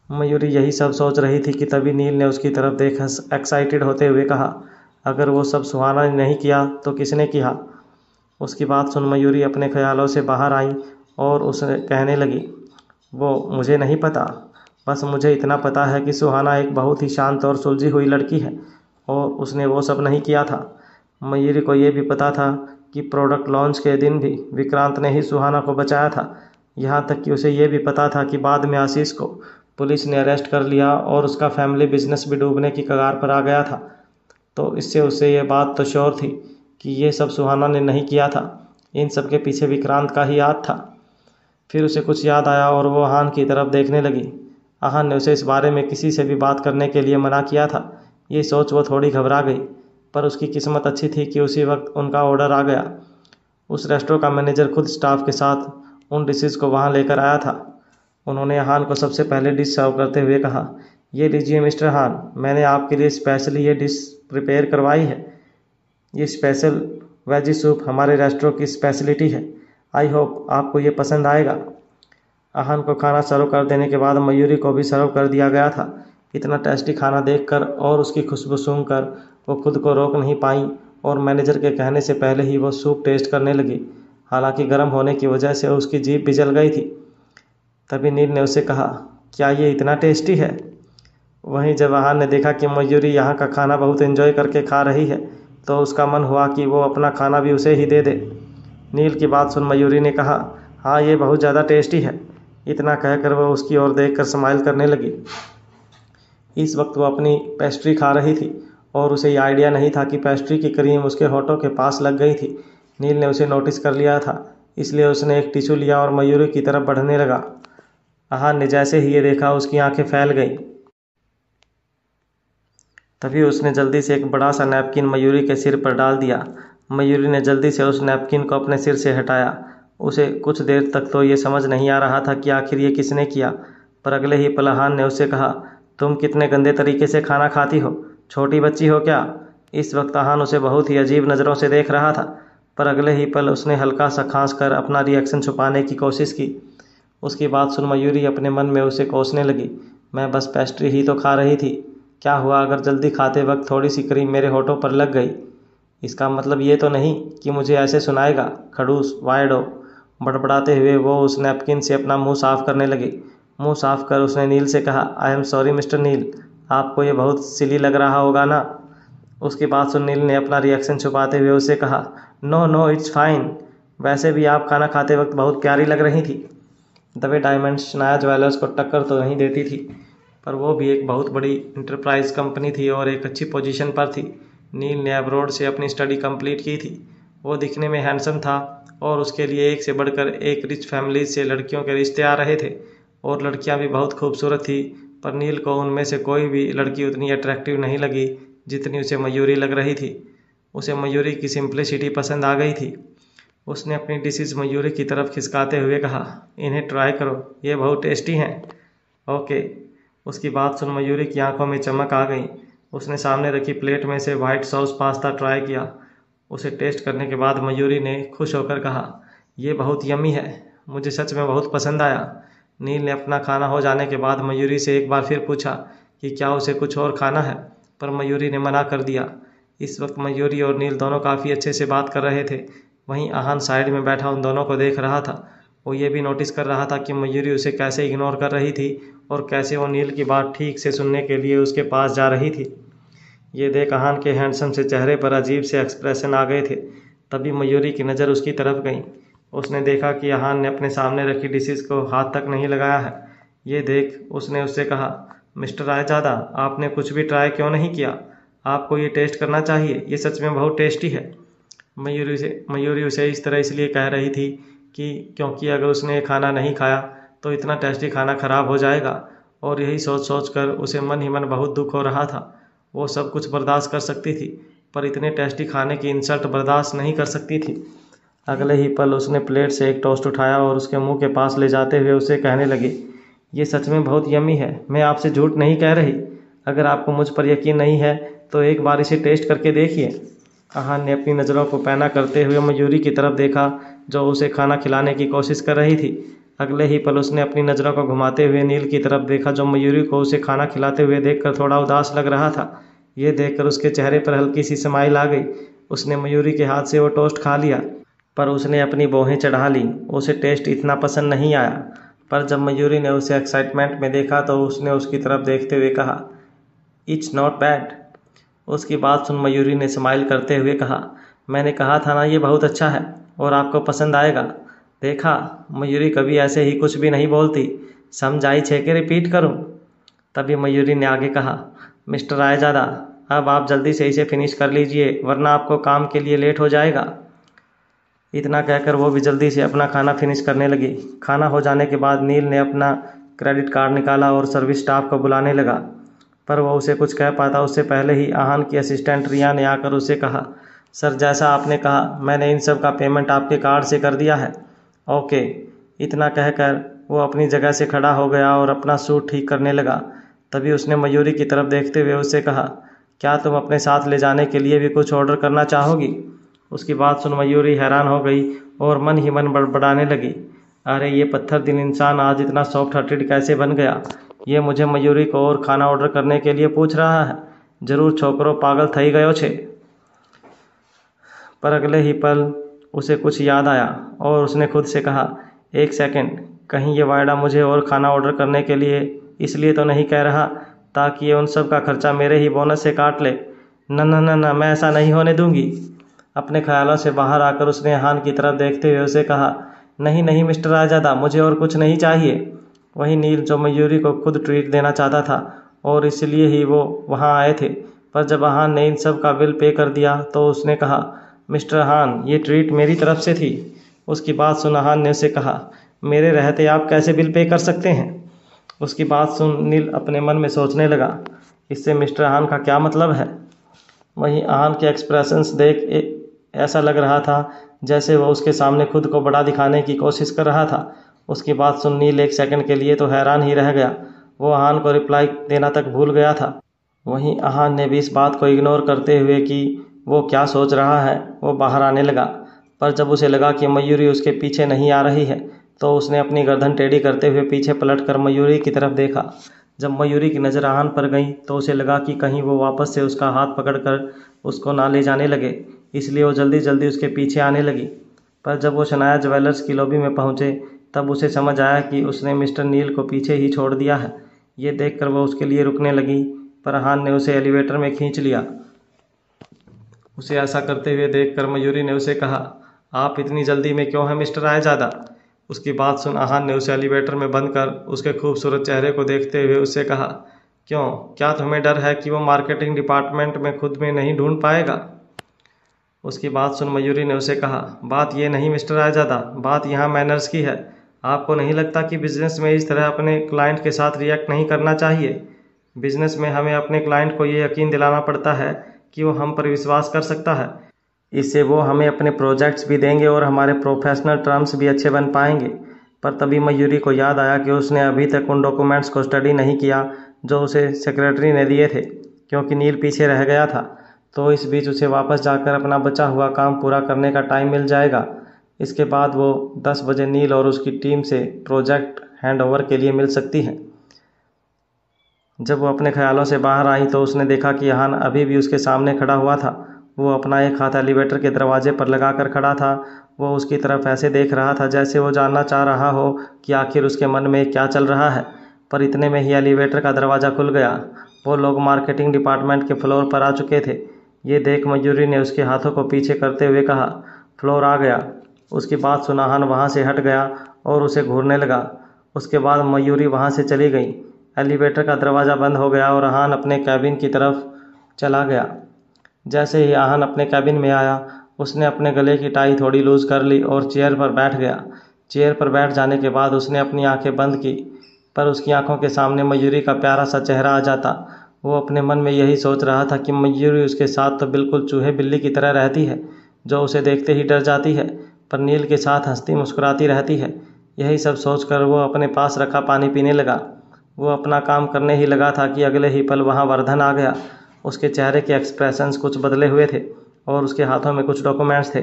मयूरी यही सब सोच रही थी कि तभी नील ने उसकी तरफ देख एक्साइटेड होते हुए कहा, अगर वो सब सुहाना ने नहीं किया तो किसने किया? उसकी बात सुन मयूरी अपने ख्यालों से बाहर आई और उसे कहने लगी, वो मुझे नहीं पता, बस मुझे इतना पता है कि सुहाना एक बहुत ही शांत और सुलझी हुई लड़की है और उसने वो सब नहीं किया था। मयूरी को ये भी पता था कि प्रोडक्ट लॉन्च के दिन भी विक्रांत ने ही सुहाना को बचाया था। यहाँ तक कि उसे ये भी पता था कि बाद में आशीष को पुलिस ने अरेस्ट कर लिया और उसका फैमिली बिजनेस भी डूबने की कगार पर आ गया था। तो इससे उसे ये बात तो श्योर थी कि ये सब सुहाना ने नहीं किया था, इन सब के पीछे विक्रांत का ही हाथ था। फिर उसे कुछ याद आया और वो आहान की तरफ देखने लगी। आहान ने उसे इस बारे में किसी से भी बात करने के लिए मना किया था। ये सोच वो थोड़ी घबरा गई, पर उसकी किस्मत अच्छी थी कि उसी वक्त उनका ऑर्डर आ गया। उस रेस्टोरेंट का मैनेजर खुद स्टाफ के साथ उन डिशेज़ को वहाँ लेकर आया था। उन्होंने आहान को सबसे पहले डिश सर्व करते हुए कहा, ये लीजिए मिस्टर हान, मैंने आपके लिए स्पेशली ये डिश प्रिपेयर करवाई है। ये स्पेशल वेजी सूप हमारे रेस्टोरेंट की स्पेशलिटी है। आई होप आपको ये पसंद आएगा। आहान को खाना सर्व कर देने के बाद मयूरी को भी सर्व कर दिया गया था। इतना टेस्टी खाना देखकर और उसकी खुशबू सूंघकर वो खुद को रोक नहीं पाई और मैनेजर के कहने से पहले ही वो सूप टेस्ट करने लगी। हालांकि गर्म होने की वजह से उसकी जीभ भी जल गई थी। तभी नील ने उसे कहा, क्या ये इतना टेस्टी है? वहीं जब आहान ने देखा कि मयूरी यहाँ का खाना बहुत एंजॉय करके खा रही है, तो उसका मन हुआ कि वो अपना खाना भी उसे ही दे दे। नील की बात सुन मयूरी ने कहा, हाँ ये बहुत ज़्यादा टेस्टी है। इतना कहकर वह उसकी ओर देखकर स्माइल करने लगी। इस वक्त वो अपनी पेस्ट्री खा रही थी और उसे ये आइडिया नहीं था कि पेस्ट्री की क्रीम उसके होठों के पास लग गई थी। नील ने उसे नोटिस कर लिया था, इसलिए उसने एक टिश्यू लिया और मयूरी की तरफ बढ़ने लगा। आहान ने जैसे ही ये देखा उसकी आंखें फैल गईं। तभी उसने जल्दी से एक बड़ा सा नैपकिन मयूरी के सिर पर डाल दिया। मयूरी ने जल्दी से उस नैपकिन को अपने सिर से हटाया। उसे कुछ देर तक तो ये समझ नहीं आ रहा था कि आखिर ये किसने किया, पर अगले ही पल आहान ने उससे कहा, तुम कितने गंदे तरीके से खाना खाती हो, छोटी बच्ची हो क्या? इस वक्त आहान उसे बहुत ही अजीब नज़रों से देख रहा था, पर अगले ही पल उसने हल्का सा खांस कर अपना रिएक्शन छुपाने की कोशिश की। उसकी बात सुन मयूरी अपने मन में उसे कोसने लगी, मैं बस पेस्ट्री ही तो खा रही थी, क्या हुआ अगर जल्दी खाते वक्त थोड़ी सी क्रीम मेरे होठों पर लग गई? इसका मतलब ये तो नहीं कि मुझे ऐसे सुनाएगा, खड़ूस वायडो। बड़बड़ाते हुए वो उस नैपकिन से अपना मुंह साफ करने लगी। मुंह साफ कर उसने नील से कहा, आई एम सॉरी मिस्टर नील, आपको ये बहुत सिली लग रहा होगा ना? उसकी बात सुन नील ने अपना रिएक्शन छुपाते हुए उसे कहा, नो नो इट्स फाइन, वैसे भी आप खाना खाते वक्त बहुत प्यारी लग रही थी। दबे डायमंड शनाया ज्वेलर्स को टक्कर तो नहीं देती थी, पर वो भी एक बहुत बड़ी इंटरप्राइज कंपनी थी और एक अच्छी पोजीशन पर थी। नील ने अब्रॉड से अपनी स्टडी कंप्लीट की थी। वो दिखने में हैंडसम था और उसके लिए एक से बढ़कर एक रिच फैमिली से लड़कियों के रिश्ते आ रहे थे और लड़कियां भी बहुत खूबसूरत थी, पर नील को उनमें से कोई भी लड़की उतनी अट्रैक्टिव नहीं लगी जितनी उसे मयूरी लग रही थी। उसे मयूरी की सिंप्लिसिटी पसंद आ गई थी। उसने अपनी डिशेज मयूरी की तरफ खिसकाते हुए कहा, इन्हें ट्राई करो, ये बहुत टेस्टी हैं। ओके। उसकी बात सुन मयूरी की आंखों में चमक आ गई। उसने सामने रखी प्लेट में से वाइट सॉस पास्ता ट्राई किया। उसे टेस्ट करने के बाद मयूरी ने खुश होकर कहा, ये बहुत यम्मी है, मुझे सच में बहुत पसंद आया। नील ने अपना खाना हो जाने के बाद मयूरी से एक बार फिर पूछा कि क्या उसे कुछ और खाना है, पर मयूरी ने मना कर दिया। इस वक्त मयूरी और नील दोनों काफ़ी अच्छे से बात कर रहे थे। वहीं आहान साइड में बैठा उन दोनों को देख रहा था। वो ये भी नोटिस कर रहा था कि मयूरी उसे कैसे इग्नोर कर रही थी और कैसे वो नील की बात ठीक से सुनने के लिए उसके पास जा रही थी। ये देख आहान के हैंडसम से चेहरे पर अजीब से एक्सप्रेशन आ गए थे। तभी मयूरी की नज़र उसकी तरफ गई। उसने देखा कि आहान ने अपने सामने रखी डिशेस को हाथ तक नहीं लगाया है। ये देख उसने उससे कहा, मिस्टर रायजादा, आपने कुछ भी ट्राई क्यों नहीं किया? आपको ये टेस्ट करना चाहिए, ये सच में बहुत टेस्टी है। मयूरी उसे इस तरह इसलिए कह रही थी कि क्योंकि अगर उसने ये खाना नहीं खाया तो इतना टेस्टी खाना खराब हो जाएगा, और यही सोच सोच कर उसे मन ही मन बहुत दुख हो रहा था। वो सब कुछ बर्दाश्त कर सकती थी, पर इतने टेस्टी खाने की इंसल्ट बर्दाश्त नहीं कर सकती थी। अगले ही पल उसने प्लेट से एक टोस्ट उठाया और उसके मुंह के पास ले जाते हुए उसे कहने लगी, ये सच में बहुत यम्मी है, मैं आपसे झूठ नहीं कह रही। अगर आपको मुझ पर यकीन नहीं है तो एक बार इसे टेस्ट करके देखिए। आहान ने अपनी नज़रों को पैना करते हुए मयूरी की तरफ देखा जो उसे खाना खिलाने की कोशिश कर रही थी। अगले ही पल उसने अपनी नज़रों को घुमाते हुए नील की तरफ देखा जो मयूरी को उसे खाना खिलाते हुए देखकर थोड़ा उदास लग रहा था। ये देखकर उसके चेहरे पर हल्की सी स्माइल आ गई। उसने मयूरी के हाथ से वो टोस्ट खा लिया, पर उसने अपनी भौहें चढ़ा ली। उसे टेस्ट इतना पसंद नहीं आया, पर जब मयूरी ने उसे एक्साइटमेंट में देखा तो उसने उसकी तरफ देखते हुए कहा, इट्स नॉट बैड। उसकी बात सुन मयूरी ने स्माइल करते हुए कहा, मैंने कहा था ना ये बहुत अच्छा है और आपको पसंद आएगा। देखा, मयूरी कभी ऐसे ही कुछ भी नहीं बोलती, समझाई छे के रिपीट करूं? तभी मयूरी ने आगे कहा, मिस्टर रायजादा, अब आप जल्दी से इसे फिनिश कर लीजिए वरना आपको काम के लिए लेट हो जाएगा। इतना कहकर वो भी जल्दी से अपना खाना फिनिश करने लगी। खाना हो जाने के बाद नील ने अपना क्रेडिट कार्ड निकाला और सर्विस स्टाफ को बुलाने लगा, पर वो उसे कुछ कह पाता उससे पहले ही आहान की असिस्टेंट रिया ने आकर उसे कहा, सर जैसा आपने कहा मैंने इन सब का पेमेंट आपके कार्ड से कर दिया है। ओके। इतना कहकर वो अपनी जगह से खड़ा हो गया और अपना सूट ठीक करने लगा। तभी उसने मयूरी की तरफ देखते हुए उससे कहा, क्या तुम अपने साथ ले जाने के लिए भी कुछ ऑर्डर करना चाहोगी? उसकी बात सुन मयूरी हैरान हो गई और मन ही मन बड़बड़ाने लगी, अरे ये पत्थर दिल इंसान आज इतना सॉफ्ट हार्टेड कैसे बन गया? ये मुझे मयूरी को और खाना ऑर्डर करने के लिए पूछ रहा है। जरूर छोकरो पागल थई गयो छे। पर अगले ही पल उसे कुछ याद आया और उसने खुद से कहा, एक सेकंड, कहीं ये वायदा मुझे और खाना ऑर्डर करने के लिए इसलिए तो नहीं कह रहा ताकि ये उन सब का खर्चा मेरे ही बोनस से काट ले? न न न न, मैं ऐसा नहीं होने दूंगी। अपने ख्यालों से बाहर आकर उसने आहान की तरफ देखते हुए उसे कहा, नहीं नहीं मिस्टर आजादा, मुझे और कुछ नहीं चाहिए। वही नील जो मयूरी को खुद ट्रीट देना चाहता था और इसलिए ही वो वहाँ आए थे, पर जब आहान ने इन सब का बिल पे कर दिया तो उसने कहा, मिस्टर आहान ये ट्रीट मेरी तरफ से थी। उसकी बात सुन आहान ने उसे कहा, मेरे रहते आप कैसे बिल पे कर सकते हैं? उसकी बात सुन नील अपने मन में सोचने लगा, इससे मिस्टर आहान का क्या मतलब है? वहीं आहान के एक्सप्रेशंस देख ऐसा लग रहा था जैसे वह उसके सामने खुद को बड़ा दिखाने की कोशिश कर रहा था। उसकी बात सुन नील एक सेकंड के लिए तो हैरान ही रह गया। वो आहान को रिप्लाई देना तक भूल गया था। वहीं आहान ने भी इस बात को इग्नोर करते हुए कि वो क्या सोच रहा है वो बाहर आने लगा, पर जब उसे लगा कि मयूरी उसके पीछे नहीं आ रही है तो उसने अपनी गर्दन टेढ़ी करते हुए पीछे पलटकर मयूरी की तरफ देखा। जब मयूरी की नज़र आहान पर गई तो उसे लगा कि कहीं वो वापस से उसका हाथ पकड़कर उसको ना ले जाने लगे, इसलिए वो जल्दी जल्दी उसके पीछे आने लगी। पर जब वो शनाया ज्वेलर्स की लॉबी में पहुंचे तब उसे समझ आया कि उसने मिस्टर नील को पीछे ही छोड़ दिया है। ये देखकर वो उसके लिए रुकने लगी, पर आहान ने उसे एलिवेटर में खींच लिया। उसे ऐसा करते हुए देखकर मयूरी ने उसे कहा, आप इतनी जल्दी में क्यों हैं मिस्टर आयजादा? उसकी बात सुन आहान ने उसे एलिवेटर में बंद कर उसके खूबसूरत चेहरे को देखते हुए उससे कहा, क्यों, क्या तुम्हें डर है कि वो मार्केटिंग डिपार्टमेंट में खुद में नहीं ढूंढ पाएगा? उसकी बात सुन मयूरी ने उसे कहा, बात ये नहीं मिस्टर आयजादा, बात यहाँ मैनर्स की है। आपको नहीं लगता कि बिजनेस में इस तरह अपने क्लाइंट के साथ रिएक्ट नहीं करना चाहिए? बिजनेस में हमें अपने क्लाइंट को ये यकीन दिलाना पड़ता है कि वो हम पर विश्वास कर सकता है। इससे वो हमें अपने प्रोजेक्ट्स भी देंगे और हमारे प्रोफेशनल टर्म्स भी अच्छे बन पाएंगे। पर तभी मयूरी को याद आया कि उसने अभी तक उन डॉक्यूमेंट्स को स्टडी नहीं किया जो उसे सेक्रेटरी ने दिए थे, क्योंकि नील पीछे रह गया था। तो इस बीच उसे वापस जाकर अपना बचा हुआ काम पूरा करने का टाइम मिल जाएगा। इसके बाद वो 10 बजे नील और उसकी टीम से प्रोजेक्ट हैंडओवर के लिए मिल सकती है। जब वो अपने ख्यालों से बाहर आई तो उसने देखा कि आहान अभी भी उसके सामने खड़ा हुआ था। वो अपना एक हाथ एलिवेटर के दरवाजे पर लगाकर खड़ा था। वो उसकी तरफ ऐसे देख रहा था जैसे वो जानना चाह रहा हो कि आखिर उसके मन में क्या चल रहा है। पर इतने में ही एलिवेटर का दरवाज़ा खुल गया। वो लोग मार्केटिंग डिपार्टमेंट के फ्लोर पर आ चुके थे। ये देख मयूरी ने उसके हाथों को पीछे करते हुए कहा, फ्लोर आ गया। उसकी बात सुन आहान वहाँ से हट गया और उसे घूरने लगा। उसके बाद मयूरी वहाँ से चली गई। एलिवेटर का दरवाज़ा बंद हो गया और आहान अपने कैबिन की तरफ चला गया। जैसे ही आहान अपने कैबिन में आया उसने अपने गले की टाई थोड़ी लूज़ कर ली और चेयर पर बैठ गया। चेयर पर बैठ जाने के बाद उसने अपनी आंखें बंद की, पर उसकी आंखों के सामने मयूरी का प्यारा सा चेहरा आ जाता। वो अपने मन में यही सोच रहा था कि मयूरी उसके साथ तो बिल्कुल चूहे बिल्ली की तरह रहती है, जो उसे देखते ही डर जाती है, पर नील के साथ हंसती मुस्कुराती रहती है। यही सब सोचकर वो अपने पास रखा पानी पीने लगा। वो अपना काम करने ही लगा था कि अगले ही पल वहाँ वर्धन आ गया। उसके चेहरे के एक्सप्रेशंस कुछ बदले हुए थे और उसके हाथों में कुछ डॉक्यूमेंट्स थे।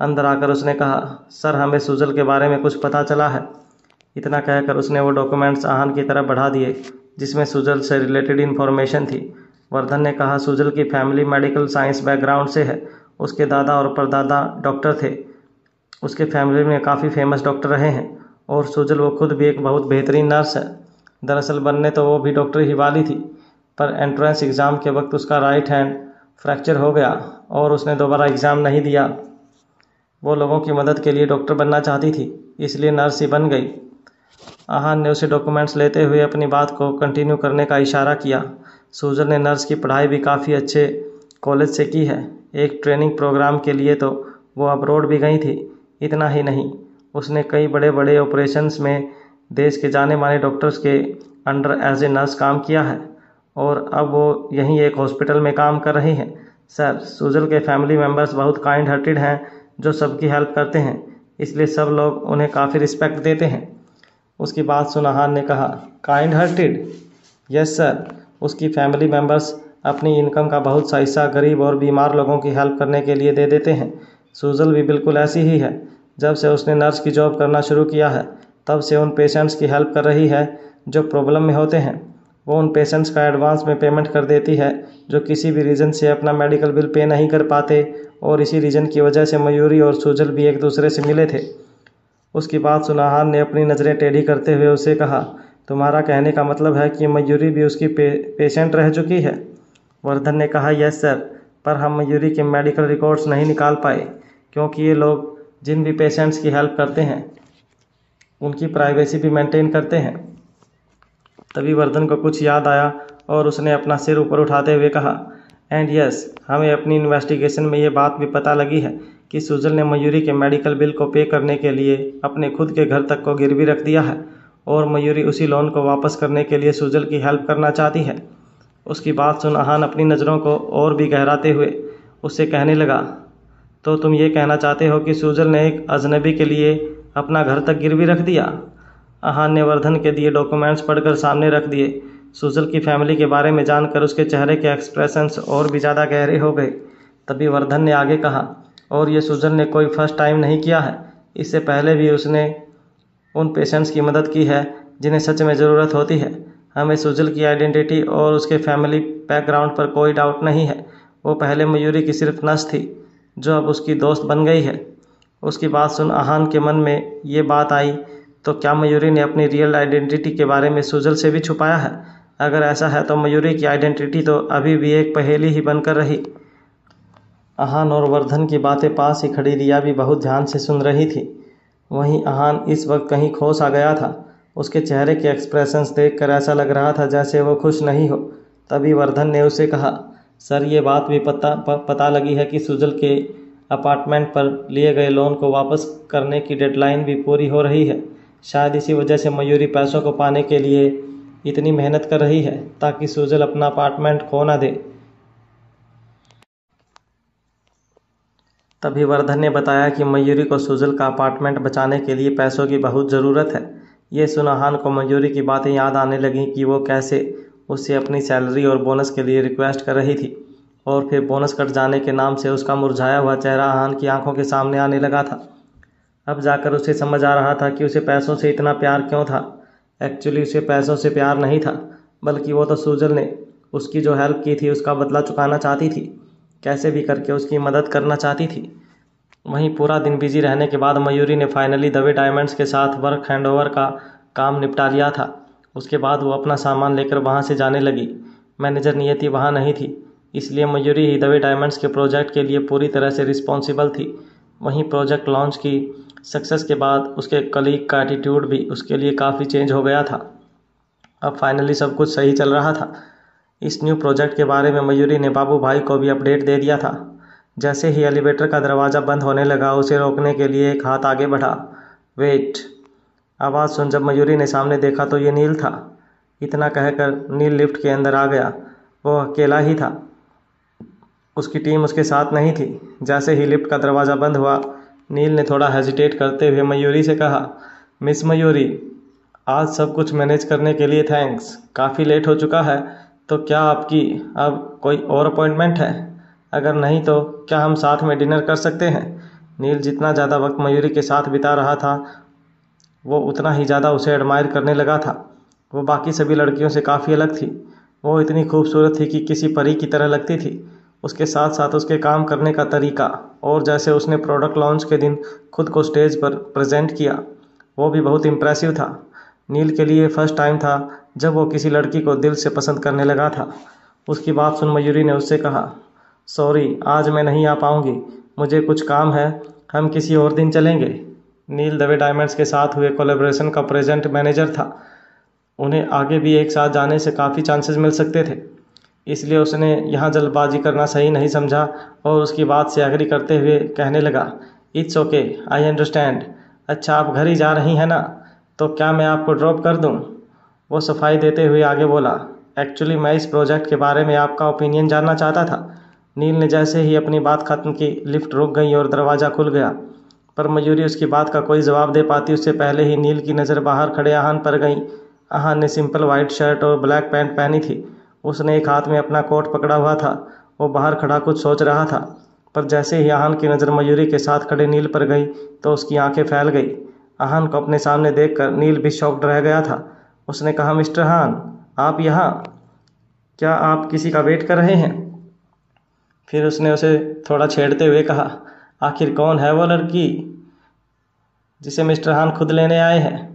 अंदर आकर उसने कहा, सर हमें सुजल के बारे में कुछ पता चला है। इतना कहकर उसने वो डॉक्यूमेंट्स आहान की तरफ बढ़ा दिए जिसमें सुजल से रिलेटेड इन्फॉर्मेशन थी। वर्धन ने कहा, सुजल की फैमिली मेडिकल साइंस बैकग्राउंड से है। उसके दादा और परदादा डॉक्टर थे। उसके फैमिली में काफ़ी फेमस डॉक्टर रहे हैं और सुजल वो खुद भी एक बहुत बेहतरीन नर्स है। दरअसल बनने तो वो भी डॉक्टर ही वाली थी, पर एंट्रेंस एग्ज़ाम के वक्त उसका राइट हैंड फ्रैक्चर हो गया और उसने दोबारा एग्ज़ाम नहीं दिया। वो लोगों की मदद के लिए डॉक्टर बनना चाहती थी, इसलिए नर्स ही बन गई। आहान ने उसे डॉक्यूमेंट्स लेते हुए अपनी बात को कंटिन्यू करने का इशारा किया, सूजल ने नर्स की पढ़ाई भी काफ़ी अच्छे कॉलेज से की है। एक ट्रेनिंग प्रोग्राम के लिए तो वो अब्रॉड भी गई थी। इतना ही नहीं, उसने कई बड़े बड़े ऑपरेशंस में देश के जाने माने डॉक्टर्स के अंडर एज ए नर्स काम किया है और अब वो यहीं एक हॉस्पिटल में काम कर रही हैं। सर, सूजल के फैमिली मेम्बर्स बहुत काइंड हार्टेड हैं जो सबकी हेल्प करते हैं, इसलिए सब लोग उन्हें काफ़ी रिस्पेक्ट देते हैं। उसकी बात सुन आहान ने कहा, काइंड हार्टेड? यस सर, उसकी फैमिली मेम्बर्स अपनी इनकम का बहुत सा हिस्सा गरीब और बीमार लोगों की हेल्प करने के लिए दे देते हैं। सूजल भी बिल्कुल ऐसी ही है। जब से उसने नर्स की जॉब करना शुरू किया है तब से उन पेशेंट्स की हेल्प कर रही है जो प्रॉब्लम में होते हैं। वो उन पेशेंट्स का एडवांस में पेमेंट कर देती है जो किसी भी रीज़न से अपना मेडिकल बिल पे नहीं कर पाते और इसी रीज़न की वजह से मयूरी और सूजल भी एक दूसरे से मिले थे। उसकी बात सुन आहान ने अपनी नज़रें टेढ़ी करते हुए उससे कहा, तुम्हारा कहने का मतलब है कि मयूरी भी उसकी पेशेंट रह चुकी है? वर्धन ने कहा, यस सर, पर हम मयूरी के मेडिकल रिकॉर्ड्स नहीं निकाल पाए क्योंकि ये लोग जिन भी पेशेंट्स की हेल्प करते हैं उनकी प्राइवेसी भी मेंटेन करते हैं। तभी वर्धन को कुछ याद आया और उसने अपना सिर ऊपर उठाते हुए कहा, एंड यस, हमें अपनी इन्वेस्टिगेशन में ये बात भी पता लगी है कि सूजल ने मयूरी के मेडिकल बिल को पे करने के लिए अपने खुद के घर तक को गिरवी रख दिया है और मयूरी उसी लोन को वापस करने के लिए सूजल की हेल्प करना चाहती है। उसकी बात सुन आहान अपनी नज़रों को और भी गहराते हुए उससे कहने लगा, तो तुम ये कहना चाहते हो कि सूजल ने एक अजनबी के लिए अपना घर तक गिरवी रख दिया? आहान ने वर्धन के दिए डॉक्यूमेंट्स पढ़कर सामने रख दिए। सूजल की फैमिली के बारे में जानकर उसके चेहरे के एक्सप्रेशंस और भी ज़्यादा गहरे हो गए। तभी वर्धन ने आगे कहा, और ये सूजल ने कोई फर्स्ट टाइम नहीं किया है, इससे पहले भी उसने उन पेशेंट्स की मदद की है जिन्हें सच में ज़रूरत होती है। हमें सूजल की आइडेंटिटी और उसके फैमिली बैकग्राउंड पर कोई डाउट नहीं है। वो पहले मयूरी की सिर्फ नर्स थी जो अब उसकी दोस्त बन गई है। उसकी बात सुन आहान के मन में ये बात आई, तो क्या मयूरी ने अपनी रियल आइडेंटिटी के बारे में सूजल से भी छुपाया है? अगर ऐसा है तो मयूरी की आइडेंटिटी तो अभी भी एक पहेली ही बनकर रही। आहान और वर्धन की बातें पास ही खड़ी रिया भी बहुत ध्यान से सुन रही थी। वहीं आहान इस वक्त कहीं खो सा गया था। उसके चेहरे के एक्सप्रेशंस देखकर ऐसा लग रहा था जैसे वो खुश नहीं हो। तभी वर्धन ने उसे कहा, सर, ये बात भी पता लगी है कि सूजल के अपार्टमेंट पर लिए गए लोन को वापस करने की डेडलाइन भी पूरी हो रही है। शायद इसी वजह से मयूरी पैसों को पाने के लिए इतनी मेहनत कर रही है ताकि सूजल अपना अपार्टमेंट खो ना दे। तभी वर्धन ने बताया कि मयूरी को सूजल का अपार्टमेंट बचाने के लिए पैसों की बहुत ज़रूरत है। ये सुन आहान को मयूरी की बातें याद आने लगीं कि वो कैसे उससे अपनी सैलरी और बोनस के लिए रिक्वेस्ट कर रही थी और फिर बोनस कट जाने के नाम से उसका मुरझाया हुआ चेहरा आहान की आंखों के सामने आने लगा था। अब जाकर उसे समझ आ रहा था कि उसे पैसों से इतना प्यार क्यों था। एक्चुअली उसे पैसों से प्यार नहीं था, बल्कि वो तो सूजल ने उसकी जो हेल्प की थी उसका बदला चुकाना चाहती थी। कैसे भी करके उसकी मदद करना चाहती थी। वहीं पूरा दिन बिजी रहने के बाद मयूरी ने फाइनली दवे डायमंड्स के साथ वर्क हैंडओवर का काम निपटा लिया था। उसके बाद वो अपना सामान लेकर वहाँ से जाने लगी। मैनेजर नियति वहाँ नहीं थी, इसलिए मयूरी ही दवे डायमंड्स के प्रोजेक्ट के लिए पूरी तरह से रिस्पॉन्सिबल थी। वहीं प्रोजेक्ट लॉन्च की सक्सेस के बाद उसके कलीग का एटीट्यूड भी उसके लिए काफ़ी चेंज हो गया था। अब फाइनली सब कुछ सही चल रहा था। इस न्यू प्रोजेक्ट के बारे में मयूरी ने बाबू भाई को भी अपडेट दे दिया था। जैसे ही एलिवेटर का दरवाज़ा बंद होने लगा उसे रोकने के लिए एक हाथ आगे बढ़ा। वेट! आवाज़ सुन जब मयूरी ने सामने देखा तो ये नील था। इतना कहकर नील लिफ्ट के अंदर आ गया। वो अकेला ही था, उसकी टीम उसके साथ नहीं थी। जैसे ही लिफ्ट का दरवाज़ा बंद हुआ नील ने थोड़ा हेजिटेट करते हुए मयूरी से कहा, मिस मयूरी, आज सब कुछ मैनेज करने के लिए थैंक्स। काफ़ी लेट हो चुका है, तो क्या आपकी अब कोई और अपॉइंटमेंट है? अगर नहीं तो क्या हम साथ में डिनर कर सकते हैं? नील जितना ज़्यादा वक्त मयूरी के साथ बिता रहा था वो उतना ही ज़्यादा उसे एडमायर करने लगा था। वो बाकी सभी लड़कियों से काफ़ी अलग थी। वो इतनी खूबसूरत थी कि किसी परी की तरह लगती थी। उसके साथ साथ उसके काम करने का तरीका और जैसे उसने प्रोडक्ट लॉन्च के दिन खुद को स्टेज पर प्रेजेंट किया वो भी बहुत इम्प्रेसिव था। नील के लिए फर्स्ट टाइम था जब वो किसी लड़की को दिल से पसंद करने लगा था। उसकी बात सुन मयूरी ने उससे कहा, सॉरी, आज मैं नहीं आ पाऊँगी, मुझे कुछ काम है, हम किसी और दिन चलेंगे। नील दवे डायमंड्स के साथ हुए कोलैबोरेशन का प्रेजेंट मैनेजर था। उन्हें आगे भी एक साथ जाने से काफ़ी चांसेस मिल सकते थे। इसलिए उसने यहाँ जल्दबाजी करना सही नहीं समझा और उसकी बात से एग्री करते हुए कहने लगा, इट्स ओके, आई अंडरस्टैंड। अच्छा, आप घर ही जा रही हैं ना, तो क्या मैं आपको ड्रॉप कर दूँ? वो सफाई देते हुए आगे बोला, एक्चुअली मैं इस प्रोजेक्ट के बारे में आपका ओपिनियन जानना चाहता था। नील ने जैसे ही अपनी बात खत्म की, लिफ्ट रुक गई और दरवाज़ा खुल गया, पर मयूरी उसकी बात का कोई जवाब दे पाती उससे पहले ही नील की नज़र बाहर खड़े आहान पर गई। आहान ने सिंपल वाइट शर्ट और ब्लैक पैंट पहनी थी। उसने एक हाथ में अपना कोट पकड़ा हुआ था। वो बाहर खड़ा कुछ सोच रहा था, पर जैसे ही आहान की नज़र मयूरी के साथ खड़े नील पर गई तो उसकी आंखें फैल गई। आहान को अपने सामने देखकर नील भी शॉक्ड रह गया था। उसने कहा, मिस्टर हान, आप यहाँ? क्या आप किसी का वेट कर रहे हैं? फिर उसने उसे थोड़ा छेड़ते हुए कहा, आखिर कौन है वो लड़की जिसे मिस्टर हान खुद लेने आए हैं?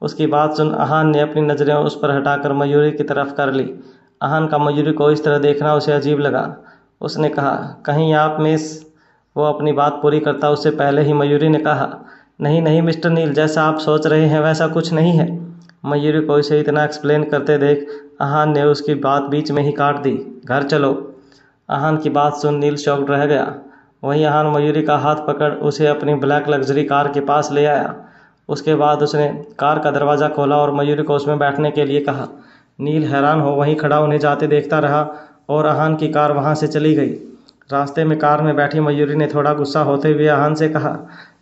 उसकी बात सुन आहान ने अपनी नज़रें उस पर हटाकर मयूरी की तरफ कर ली। आहान का मयूरी को इस तरह देखना उसे अजीब लगा। उसने कहा, कहीं आप मिस? वो अपनी बात पूरी करता उससे पहले ही मयूरी ने कहा, नहीं नहीं मिस्टर नील, जैसा आप सोच रहे हैं वैसा कुछ नहीं है। मयूरी को इसे इतना एक्सप्लेन करते देख आहान ने उसकी बात बीच में ही काट दी, घर चलो। आहान की बात सुन नील शॉक्ड रह गया। वहीं आहान मयूरी का हाथ पकड़ उसे अपनी ब्लैक लग्जरी कार के पास ले आया। उसके बाद उसने कार का दरवाज़ा खोला और मयूरी को उसमें बैठने के लिए कहा। नील हैरान हो वहीं खड़ा उन्हें जाते देखता रहा और आहान की कार वहां से चली गई। रास्ते में कार में बैठी मयूरी ने थोड़ा गुस्सा होते हुए आहान से कहा,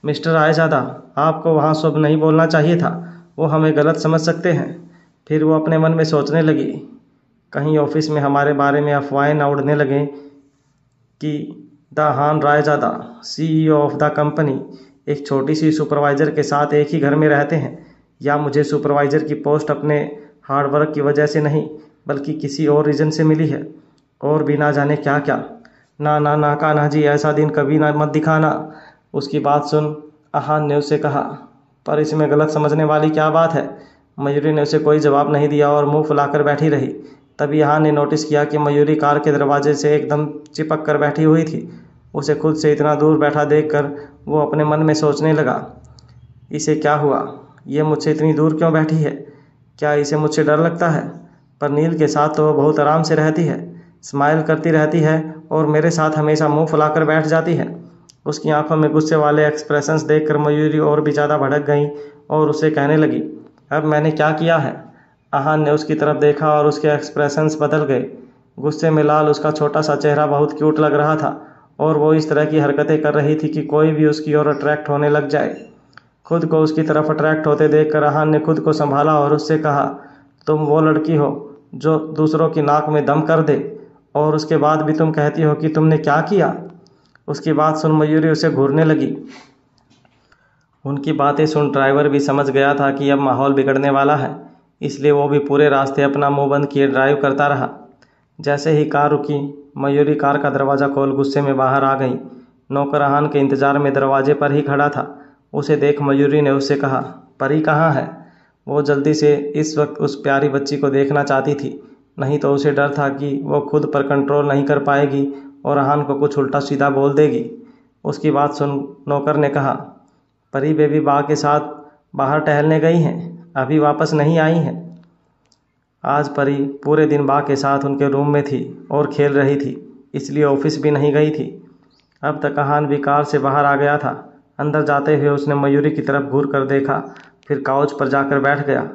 मिस्टर आयजादा, आपको वहाँ शुभ नहीं बोलना चाहिए था, वो हमें गलत समझ सकते हैं। फिर वो अपने मन में सोचने लगी, कहीं ऑफिस में हमारे बारे में अफवाहें न उड़ने लगें कि द हान Raizada, CEO of the company, एक छोटी सी सुपरवाइज़र के साथ एक ही घर में रहते हैं, या मुझे सुपरवाइज़र की पोस्ट अपने हार्डवर्क की वजह से नहीं बल्कि किसी और रीज़न से मिली है, और भी ना जाने क्या क्या। ना ना ना कान्हा जी, ऐसा दिन कभी ना मत दिखाना। उसकी बात सुन आहान ने उससे कहा, पर इसमें गलत समझने वाली क्या बात है? मयूरी ने उसे कोई जवाब नहीं दिया और मुंह फुलाकर बैठी रही। तभी आहान ने नोटिस किया कि मयूरी कार के दरवाजे से एकदम चिपक कर बैठी हुई थी। उसे खुद से इतना दूर बैठा देखकर वो अपने मन में सोचने लगा, इसे क्या हुआ? ये मुझसे इतनी दूर क्यों बैठी है? क्या इसे मुझसे डर लगता है? पर नील के साथ तो वो बहुत आराम से रहती है, स्माइल करती रहती है और मेरे साथ हमेशा मुंह फुलाकर बैठ जाती है। उसकी आंखों में गुस्से वाले एक्सप्रेशंस देखकर मयूरी और भी ज़्यादा भड़क गई और उसे कहने लगी, अब मैंने क्या किया है? आहान ने उसकी तरफ देखा और उसके एक्सप्रेशंस बदल गए। गुस्से में लाल उसका छोटा सा चेहरा बहुत क्यूट लग रहा था और वो इस तरह की हरकतें कर रही थी कि कोई भी उसकी ओर अट्रैक्ट होने लग जाए। खुद को उसकी तरफ अट्रैक्ट होते देखकर आहान ने खुद को संभाला और उससे कहा, तुम वो लड़की हो जो दूसरों की नाक में दम कर दे और उसके बाद भी तुम कहती हो कि तुमने क्या किया? उसकी बात सुन मयूरी उसे घूरने लगी। उनकी बातें सुन ड्राइवर भी समझ गया था कि अब माहौल बिगड़ने वाला है, इसलिए वो भी पूरे रास्ते अपना मुंह बंद किए ड्राइव करता रहा। जैसे ही कार रुकी, मयूरी कार का दरवाज़ा खोल गुस्से में बाहर आ गई। नौकर आहान के इंतज़ार में दरवाजे पर ही खड़ा था। उसे देख मयूरी ने उससे कहा, परी कहाँ है? वो जल्दी से इस वक्त उस प्यारी बच्ची को देखना चाहती थी, नहीं तो उसे डर था कि वो खुद पर कंट्रोल नहीं कर पाएगी और आहान को कुछ उल्टा सीधा बोल देगी। उसकी बात सुन नौकर ने कहा, परी बेबी बा के साथ बाहर टहलने गई हैं, अभी वापस नहीं आई हैं। आज परी पूरे दिन बा के साथ उनके रूम में थी और खेल रही थी, इसलिए ऑफिस भी नहीं गई थी। अब तक आहान भी कार से बाहर आ गया था। अंदर जाते हुए उसने मयूरी की तरफ घूर कर देखा, फिर काउच पर जाकर बैठ गया।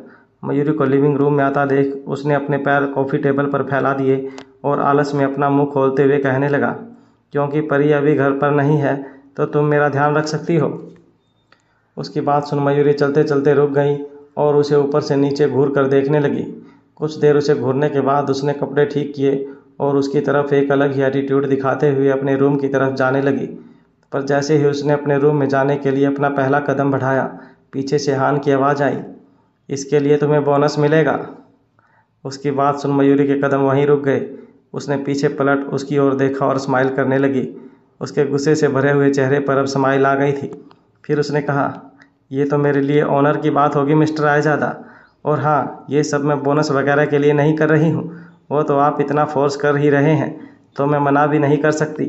मयूरी को लिविंग रूम में आता देख उसने अपने पैर कॉफ़ी टेबल पर फैला दिए और आलस में अपना मुंह खोलते हुए कहने लगा, क्योंकि परी अभी घर पर नहीं है तो तुम मेरा ध्यान रख सकती हो। उसकी बात सुन मयूरी चलते चलते रुक गई और उसे ऊपर से नीचे घूर कर देखने लगी। कुछ देर उसे घूरने के बाद उसने कपड़े ठीक किए और उसकी तरफ एक अलग ही एटीट्यूड दिखाते हुए अपने रूम की तरफ जाने लगी। पर जैसे ही उसने अपने रूम में जाने के लिए अपना पहला कदम बढ़ाया, पीछे से हान की आवाज़ आई, इसके लिए तुम्हें बोनस मिलेगा। उसकी बात सुन मयूरी के कदम वहीं रुक गए। उसने पीछे पलट उसकी ओर देखा और स्माइल करने लगी। उसके गुस्से से भरे हुए चेहरे पर अब स्माइल आ गई थी। फिर उसने कहा, ये तो मेरे लिए ऑनर की बात होगी मिस्टर आयजादा, और हाँ, ये सब मैं बोनस वगैरह के लिए नहीं कर रही हूँ, वो तो आप इतना फोर्स कर ही रहे हैं तो मैं मना भी नहीं कर सकती।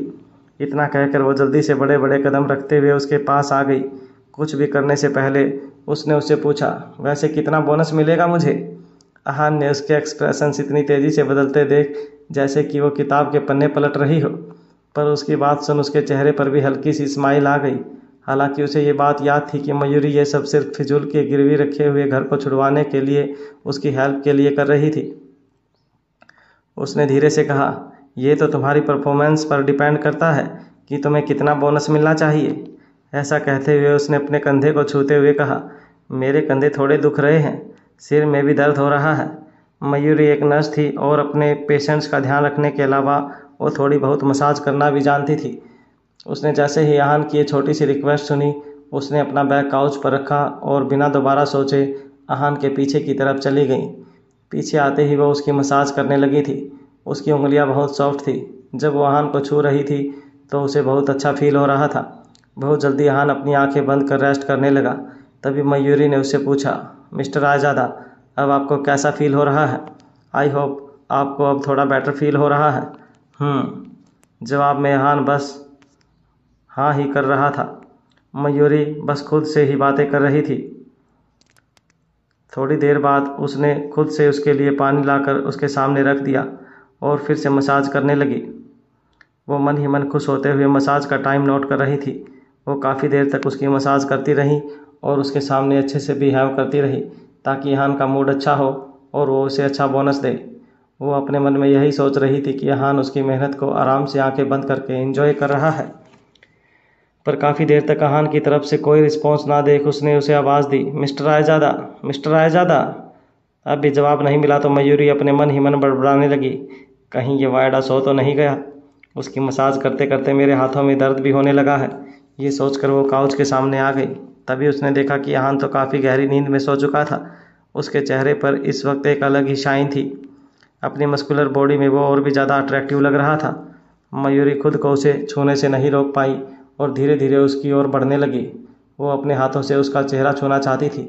इतना कहकर वो जल्दी से बड़े बड़े कदम रखते हुए उसके पास आ गई। कुछ भी करने से पहले उसने उससे पूछा, वैसे कितना बोनस मिलेगा मुझे? आहान ने उसके एक्सप्रेशंस इतनी तेज़ी से बदलते देख जैसे कि वो किताब के पन्ने पलट रही हो। पर उसकी बात सुन उसके चेहरे पर भी हल्की सी स्माइल आ गई। हालांकि उसे ये बात याद थी कि मयूरी ये सब सिर्फ फिजूल के गिरवी रखे हुए घर को छुड़वाने के लिए उसकी हेल्प के लिए कर रही थी। उसने धीरे से कहा, ये तो तुम्हारी परफॉर्मेंस पर डिपेंड करता है कि तुम्हें कितना बोनस मिलना चाहिए। ऐसा कहते हुए उसने अपने कंधे को छूते हुए कहा, मेरे कंधे थोड़े दुख रहे हैं, सिर में भी दर्द हो रहा है। मयूरी एक नर्स थी और अपने पेशेंट्स का ध्यान रखने के अलावा वो थोड़ी बहुत मसाज करना भी जानती थी। उसने जैसे ही आहान की ये छोटी सी रिक्वेस्ट सुनी, उसने अपना बैग काउच पर रखा और बिना दोबारा सोचे आहान के पीछे की तरफ चली गई। पीछे आते ही वो उसकी मसाज करने लगी थी। उसकी उंगलियां बहुत सॉफ्ट थी। जब वो आहान को छू रही थी तो उसे बहुत अच्छा फील हो रहा था। बहुत जल्दी आहान अपनी आंखें बंद कर रेस्ट करने लगा। तभी मयूरी ने उससे पूछा, मिस्टर आजादा, अब आपको कैसा फील हो रहा है? आई होप आपको अब थोड़ा बेटर फील हो रहा है। जवाब में आहान बस हाँ ही कर रहा था। मयूरी बस खुद से ही बातें कर रही थी। थोड़ी देर बाद उसने खुद से उसके लिए पानी लाकर उसके सामने रख दिया और फिर से मसाज करने लगी। वो मन ही मन खुश होते हुए मसाज का टाइम नोट कर रही थी। वो काफ़ी देर तक उसकी मसाज करती रही और उसके सामने अच्छे से बिहेव करती रही ताकि यहान का मूड अच्छा हो और वो उसे अच्छा बोनस दे। वो अपने मन में यही सोच रही थी कि यहान उसकी मेहनत को आराम से आंखें बंद करके एंजॉय कर रहा है। पर काफ़ी देर तक आहान की तरफ से कोई रिस्पॉन्स ना देख उसने उसे आवाज़ दी, मिस्टर आयजादा, मिस्टर आयजादा। अब भी जवाब नहीं मिला तो मयूरी अपने मन ही मन बड़बड़ाने लगी, कहीं ये वायदा सो तो नहीं गया। उसकी मसाज करते करते मेरे हाथों में दर्द भी होने लगा है। ये सोचकर वो काउच के सामने आ गई। तभी उसने देखा कि आहान तो काफ़ी गहरी नींद में सो चुका था। उसके चेहरे पर इस वक्त एक अलग ही शाइन थी। अपनी मस्कुलर बॉडी में वो और भी ज़्यादा अट्रैक्टिव लग रहा था। मयूरी खुद को उसे छूने से नहीं रोक पाई और धीरे धीरे उसकी ओर बढ़ने लगी। वो अपने हाथों से उसका चेहरा छूना चाहती थी,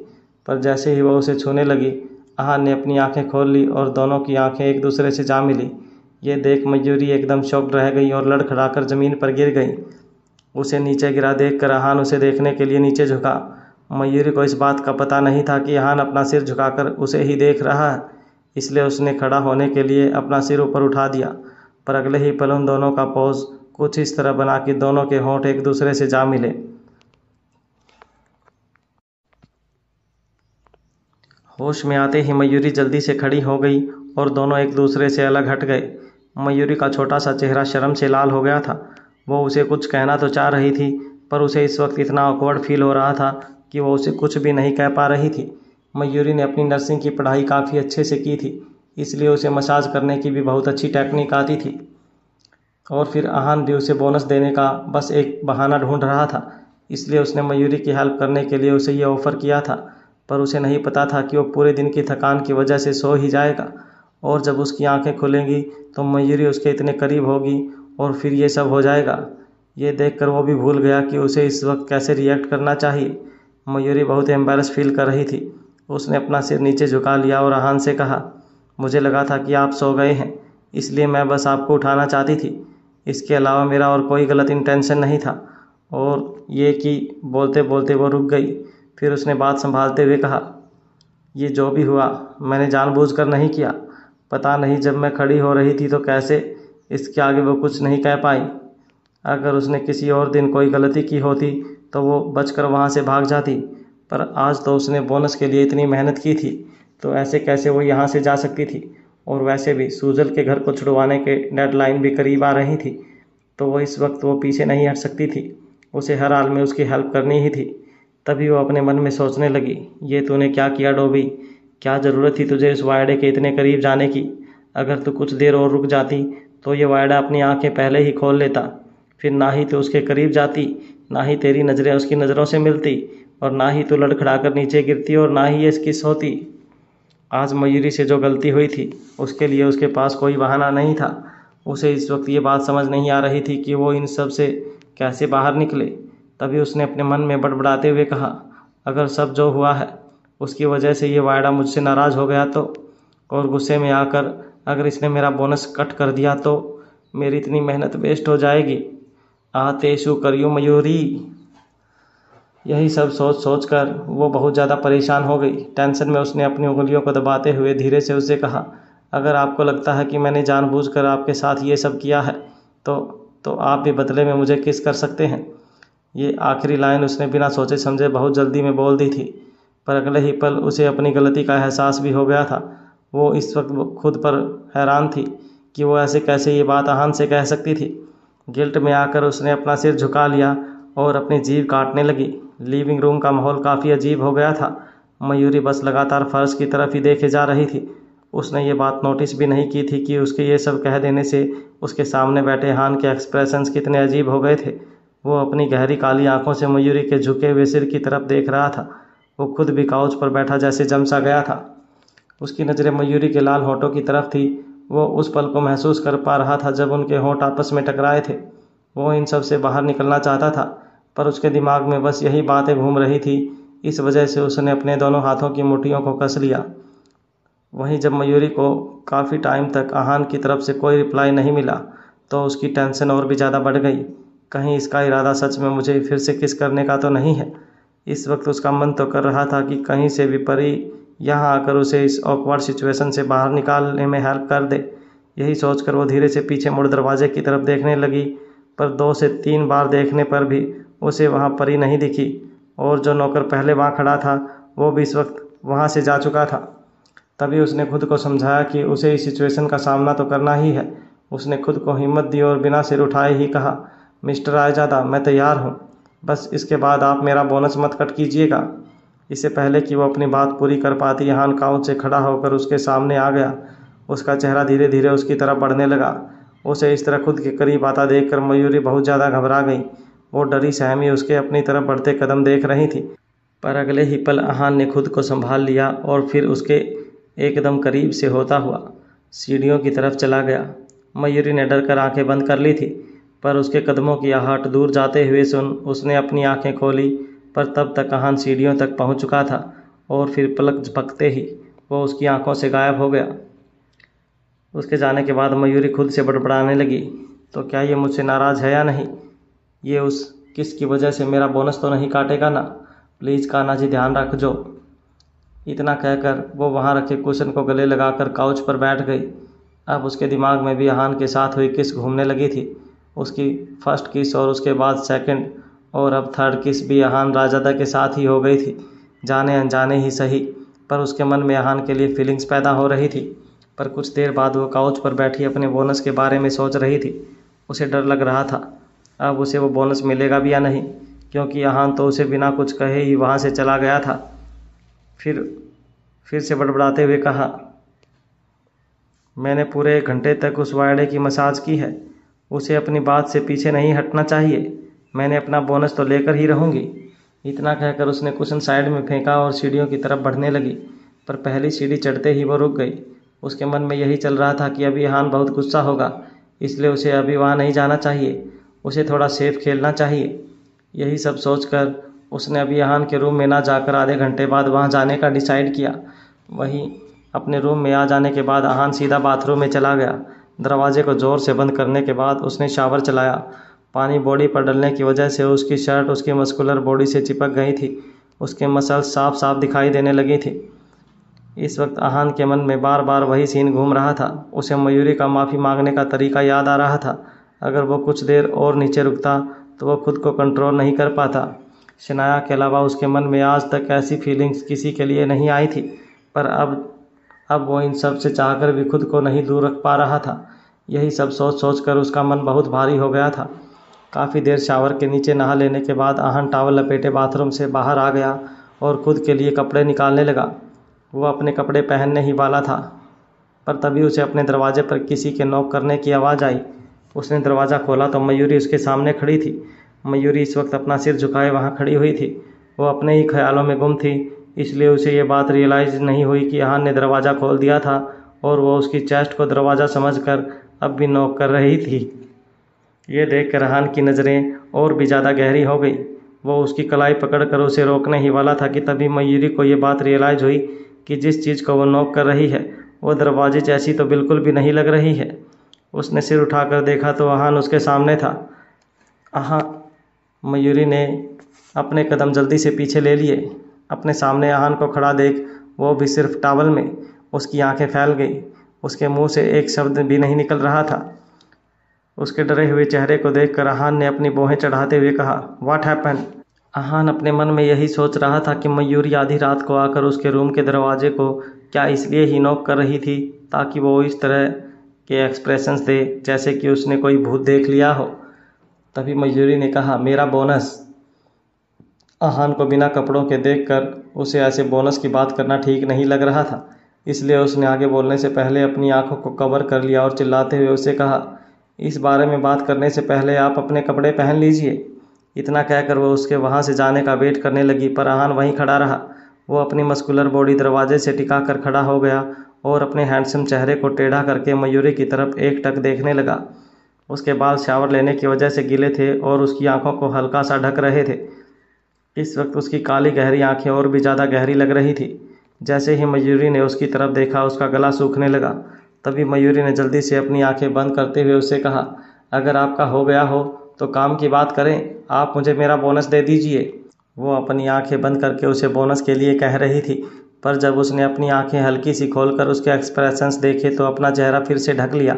पर जैसे ही वो उसे छूने लगी, आहान ने अपनी आंखें खोल ली और दोनों की आंखें एक दूसरे से जा मिली। ये देख मयूरी एकदम शॉक्ड रह गई और लड़खड़ाकर ज़मीन पर गिर गई। उसे नीचे गिरा देखकर आहान उसे देखने के लिए नीचे झुका। मयूरी को इस बात का पता नहीं था कि आहान अपना सिर झुकाकर उसे ही देख रहा है, इसलिए उसने खड़ा होने के लिए अपना सिर ऊपर उठा दिया। पर अगले ही पल उन दोनों का पोज कुछ इस तरह बना कि दोनों के होंठ एक दूसरे से जा मिले। होश में आते ही मयूरी जल्दी से खड़ी हो गई और दोनों एक दूसरे से अलग हट गए। मयूरी का छोटा सा चेहरा शर्म से लाल हो गया था। वो उसे कुछ कहना तो चाह रही थी, पर उसे इस वक्त इतना ऑकवर्ड फील हो रहा था कि वो उसे कुछ भी नहीं कह पा रही थी। मयूरी ने अपनी नर्सिंग की पढ़ाई काफ़ी अच्छे से की थी, इसलिए उसे मसाज करने की भी बहुत अच्छी टेक्निक आती थी। और फिर आहान भी उसे बोनस देने का बस एक बहाना ढूंढ रहा था, इसलिए उसने मयूरी की हेल्प करने के लिए उसे ये ऑफ़र किया था। पर उसे नहीं पता था कि वो पूरे दिन की थकान की वजह से सो ही जाएगा और जब उसकी आंखें खुलेंगी तो मयूरी उसके इतने करीब होगी और फिर ये सब हो जाएगा। ये देखकर वो भी भूल गया कि उसे इस वक्त कैसे रिएक्ट करना चाहिए। मयूरी बहुत एम्बैरस फील कर रही थी। उसने अपना सिर नीचे झुका लिया और आहान से कहा, मुझे लगा था कि आप सो गए हैं, इसलिए मैं बस आपको उठाना चाहती थी। इसके अलावा मेरा और कोई गलत इंटेंशन नहीं था। और ये कि बोलते बोलते वो रुक गई। फिर उसने बात संभालते हुए कहा, ये जो भी हुआ मैंने जानबूझकर नहीं किया। पता नहीं जब मैं खड़ी हो रही थी तो कैसे इसके आगे वो कुछ नहीं कह पाई। अगर उसने किसी और दिन कोई गलती की होती तो वो बचकर वहाँ से भाग जाती, पर आज तो उसने बोनस के लिए इतनी मेहनत की थी, तो ऐसे कैसे वो यहाँ से जा सकती थी। और वैसे भी सूजल के घर को छुड़वाने के डेडलाइन भी करीब आ रही थी, तो वो इस वक्त वो पीछे नहीं हट सकती थी। उसे हर हाल में उसकी हेल्प करनी ही थी। तभी वो अपने मन में सोचने लगी, ये तूने क्या किया डोबी? क्या ज़रूरत थी तुझे इस वायडे के इतने करीब जाने की? अगर तू कुछ देर और रुक जाती तो ये वायडा अपनी आंखें पहले ही खोल लेता। फिर ना ही तो उसके करीब जाती, ना ही तेरी नज़रें उसकी नज़रों से मिलती, और ना ही तो लड़खड़ाकर नीचे गिरती, और ना ही ये किस होती। आज मयूरी से जो गलती हुई थी उसके लिए उसके पास कोई बहाना नहीं था। उसे इस वक्त ये बात समझ नहीं आ रही थी कि वो इन सब से कैसे बाहर निकले। तभी उसने अपने मन में बड़बड़ाते हुए कहा, अगर सब जो हुआ है उसकी वजह से ये वायदा मुझसे नाराज़ हो गया तो, और गुस्से में आकर अगर इसने मेरा बोनस कट कर दिया तो मेरी इतनी मेहनत वेस्ट हो जाएगी। तेशु करियो मयूरी। यही सब सोच सोच कर वो बहुत ज़्यादा परेशान हो गई। टेंशन में उसने अपनी उंगलियों को दबाते हुए धीरे से उससे कहा, अगर आपको लगता है कि मैंने जानबूझकर आपके साथ ये सब किया है तो आप भी बदले में मुझे किस कर सकते हैं। ये आखिरी लाइन उसने बिना सोचे समझे बहुत जल्दी में बोल दी थी, पर अगले ही पल उसे अपनी गलती का एहसास भी हो गया था। वो इस वक्त खुद पर हैरान थी कि वो ऐसे कैसे ये बात आहान से कह सकती थी। गिल्ट में आकर उसने अपना सिर झुका लिया और अपनी जीभ काटने लगी। लिविंग रूम का माहौल काफ़ी अजीब हो गया था। मयूरी बस लगातार फर्श की तरफ ही देखे जा रही थी। उसने ये बात नोटिस भी नहीं की थी कि उसके ये सब कह देने से उसके सामने बैठे हान के एक्सप्रेशंस कितने अजीब हो गए थे। वो अपनी गहरी काली आंखों से मयूरी के झुके हुए सिर की तरफ देख रहा था। वो खुद भी काउच पर बैठा जैसे जम सा गया था। उसकी नज़रें मयूरी के लाल होठों की तरफ थी। वो उस पल को महसूस कर पा रहा था जब उनके होंठ आपस में टकराए थे। वो इन सब से बाहर निकलना चाहता था, पर उसके दिमाग में बस यही बातें घूम रही थी। इस वजह से उसने अपने दोनों हाथों की मुट्ठियों को कस लिया। वहीं जब मयूरी को काफ़ी टाइम तक आहान की तरफ से कोई रिप्लाई नहीं मिला तो उसकी टेंशन और भी ज़्यादा बढ़ गई। कहीं इसका इरादा सच में मुझे फिर से किस करने का तो नहीं है। इस वक्त उसका मन तो कर रहा था कि कहीं से भी परी यहाँ आकर उसे इस ऑकवर्ड सिचुएशन से बाहर निकालने में हेल्प कर दे। यही सोचकर वो धीरे से पीछे मुड़ दरवाजे की तरफ देखने लगी, पर 2 से 3 बार देखने पर भी उसे वहाँ परी नहीं दिखी और जो नौकर पहले वहाँ खड़ा था वो भी इस वक्त वहाँ से जा चुका था। तभी उसने खुद को समझाया कि उसे इस सिचुएशन का सामना तो करना ही है। उसने खुद को हिम्मत दी और बिना सिर उठाए ही कहा, मिस्टर आयजादा, मैं तैयार हूँ, बस इसके बाद आप मेरा बोनस मत कट कीजिएगा। इससे पहले कि वो अपनी बात पूरी कर पाती हान काउंट से खड़ा होकर उसके सामने आ गया। उसका चेहरा धीरे धीरे उसकी तरफ बढ़ने लगा। उसे इस तरह खुद के करीब आता देखकर मयूरी बहुत ज़्यादा घबरा गई। वो डरी सहमी उसके अपनी तरफ बढ़ते कदम देख रही थी, पर अगले ही पल आहान ने खुद को संभाल लिया और फिर उसके एकदम करीब से होता हुआ सीढ़ियों की तरफ चला गया। मयूरी ने डर कर आँखें बंद कर ली थी, पर उसके कदमों की आहट दूर जाते हुए सुन उसने अपनी आँखें खोली, पर तब तक आहान सीढ़ियों तक पहुँच चुका था और फिर पलक झपकते ही वो उसकी आंखों से गायब हो गया। उसके जाने के बाद मयूरी खुद से बड़बड़ाने लगी, तो क्या ये मुझसे नाराज़ है या नहीं? ये उस किसकी वजह से मेरा बोनस तो नहीं काटेगा ना? प्लीज़ कान्हा जी ध्यान रख जो। इतना कहकर वो वहाँ रखे कुशन को गले लगाकर काउच पर बैठ गई। अब उसके दिमाग में भी आहान के साथ हुई किस घूमने लगी थी। उसकी फर्स्ट किस और उसके बाद सेकंड और अब थर्ड किस भी आहान राजादा के साथ ही हो गई थी। जाने अनजाने ही सही, पर उसके मन में आहान के लिए फीलिंग्स पैदा हो रही थी। पर कुछ देर बाद वो काउच पर बैठी अपने बोनस के बारे में सोच रही थी। उसे डर लग रहा था अब उसे वो बोनस मिलेगा भी या नहीं, क्योंकि आहान तो उसे बिना कुछ कहे ही वहाँ से चला गया था। फिर से बड़बड़ाते हुए कहा, मैंने पूरे 1 घंटे तक उस वायड़े की मसाज की है। उसे अपनी बात से पीछे नहीं हटना चाहिए। मैंने अपना बोनस तो लेकर ही रहूँगी। इतना कहकर उसने कुशन साइड में फेंका और सीढ़ियों की तरफ बढ़ने लगी, पर पहली सीढ़ी चढ़ते ही वो रुक गई। उसके मन में यही चल रहा था कि अभी आहान बहुत गुस्सा होगा, इसलिए उसे अभी वहाँ नहीं जाना चाहिए। उसे थोड़ा सेफ खेलना चाहिए। यही सब सोचकर उसने अभी आहान के रूम में ना जाकर आधे घंटे बाद वहाँ जाने का डिसाइड किया। वहीं अपने रूम में आ जाने के बाद आहान सीधा बाथरूम में चला गया। दरवाजे को ज़ोर से बंद करने के बाद उसने शावर चलाया। पानी बॉडी पर डलने की वजह से उसकी शर्ट उसकी मस्कुलर बॉडी से चिपक गई थी। उसके मसल्स साफ साफ दिखाई देने लगी थी। इस वक्त आहान के मन में बार बार वही सीन घूम रहा था। उसे मयूरी का माफ़ी मांगने का तरीका याद आ रहा था। अगर वो कुछ देर और नीचे रुकता तो वो खुद को कंट्रोल नहीं कर पाता। शनाया के अलावा उसके मन में आज तक ऐसी फीलिंग्स किसी के लिए नहीं आई थी, पर अब वो इन सब से चाहकर भी खुद को नहीं दूर रख पा रहा था। यही सब सोच सोच कर उसका मन बहुत भारी हो गया था। काफ़ी देर शावर के नीचे नहा लेने के बाद आहान टॉवल लपेटे बाथरूम से बाहर आ गया और खुद के लिए कपड़े निकालने लगा। वो अपने कपड़े पहनने ही वाला था, पर तभी उसे अपने दरवाजे पर किसी के नॉक करने की आवाज़ आई। उसने दरवाज़ा खोला तो मयूरी उसके सामने खड़ी थी। मयूरी इस वक्त अपना सिर झुकाए वहाँ खड़ी हुई थी। वो अपने ही ख्यालों में गुम थी, इसलिए उसे ये बात रियलाइज़ नहीं हुई कि आहान ने दरवाज़ा खोल दिया था और वो उसकी चेस्ट को दरवाज़ा समझकर अब भी नॉक कर रही थी। ये देखकर आहान की नज़रें और भी ज़्यादा गहरी हो गई। वो उसकी कलाई पकड़कर उसे रोकने ही वाला था कि तभी मयूरी को ये बात रियलाइज़ हुई कि जिस चीज़ को वो नॉक कर रही है वो दरवाजे जैसी तो बिल्कुल भी नहीं लग रही है। उसने सिर उठाकर देखा तो आहान उसके सामने था। मयूरी ने अपने कदम जल्दी से पीछे ले लिए। अपने सामने आहान को खड़ा देख वो भी सिर्फ टॉवल में उसकी आंखें फैल गई। उसके मुंह से एक शब्द भी नहीं निकल रहा था। उसके डरे हुए चेहरे को देखकर अहान ने अपनी भौहें चढ़ाते हुए कहा, व्हाट हैपेंड? अहान अपने मन में यही सोच रहा था कि मयूरी आधी रात को आकर उसके रूम के दरवाजे को क्या इसलिए ही नॉक कर रही थी ताकि वो इस तरह के एक्सप्रेशंस दे जैसे कि उसने कोई भूत देख लिया हो। तभी मयूरी ने कहा, मेरा बोनस। अहान को बिना कपड़ों के देखकर उसे ऐसे बोनस की बात करना ठीक नहीं लग रहा था, इसलिए उसने आगे बोलने से पहले अपनी आंखों को कवर कर लिया और चिल्लाते हुए उसे कहा, इस बारे में बात करने से पहले आप अपने कपड़े पहन लीजिए। इतना कहकर वो उसके वहाँ से जाने का वेट करने लगी, पर अहान वहीं खड़ा रहा। वो अपनी मस्कुलर बॉडी दरवाजे से टिका कर खड़ा हो गया और अपने हैंडसम चेहरे को टेढ़ा करके मयूरी की तरफ एकटक देखने लगा। उसके बाल शावर लेने की वजह से गीले थे और उसकी आंखों को हल्का सा ढक रहे थे। इस वक्त उसकी काली गहरी आंखें और भी ज़्यादा गहरी लग रही थी। जैसे ही मयूरी ने उसकी तरफ देखा उसका गला सूखने लगा। तभी मयूरी ने जल्दी से अपनी आंखें बंद करते हुए उससे कहा, अगर आपका हो गया हो तो काम की बात करें, आप मुझे मेरा बोनस दे दीजिए। वो अपनी आंखें बंद करके उसे बोनस के लिए कह रही थी, पर जब उसने अपनी आंखें हल्की सी खोलकर उसके एक्सप्रेशंस देखे तो अपना चेहरा फिर से ढक लिया।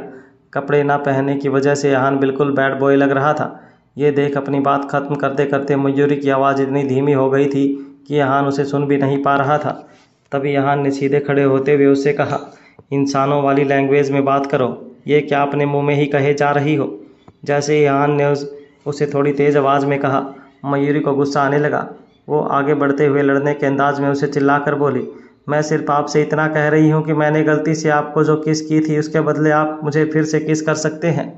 कपड़े ना पहनने की वजह से अहान बिल्कुल बैड बॉय लग रहा था। ये देख अपनी बात खत्म करते करते मयूरी की आवाज़ इतनी धीमी हो गई थी कि अहान उसे सुन भी नहीं पा रहा था। तभी अहान ने सीधे खड़े होते हुए उससे कहा, इंसानों वाली लैंग्वेज में बात करो, ये क्या अपने मुंह में ही कहे जा रही हो? जैसे ही अहान ने उसे थोड़ी तेज़ आवाज़ में कहा, मयूरी को गुस्सा आने लगा। वो आगे बढ़ते हुए लड़ने के अंदाज में उसे चिल्लाकर बोली, मैं सिर्फ आपसे इतना कह रही हूँ कि मैंने गलती से आपको जो किस की थी उसके बदले आप मुझे फिर से किस कर सकते हैं,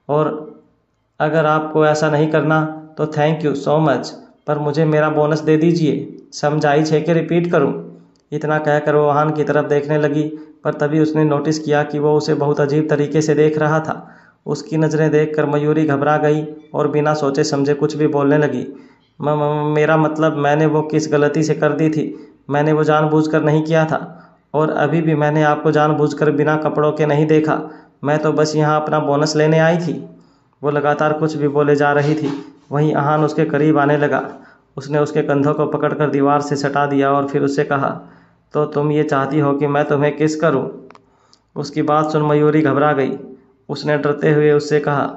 और अगर आपको ऐसा नहीं करना तो थैंक यू सो मच, पर मुझे मेरा बोनस दे दीजिए। समझाई छे कि रिपीट करूं? इतना कहकर वो अहान की तरफ देखने लगी, पर तभी उसने नोटिस किया कि वो उसे बहुत अजीब तरीके से देख रहा था। उसकी नज़रें देखकर मयूरी घबरा गई और बिना सोचे समझे कुछ भी बोलने लगी। मेरा मतलब मैंने वो किस गलती से कर दी थी, मैंने वो जानबूझकर नहीं किया था, और अभी भी मैंने आपको जानबूझकर बिना कपड़ों के नहीं देखा, मैं तो बस यहाँ अपना बोनस लेने आई थी। वो लगातार कुछ भी बोले जा रही थी। वहीं अहान उसके करीब आने लगा। उसने उसके कंधों को पकड़कर दीवार से सटा दिया और फिर उससे कहा, तो तुम ये चाहती हो कि मैं तुम्हें किस करूं? उसकी बात सुन मयूरी घबरा गई। उसने डरते हुए उससे कहा,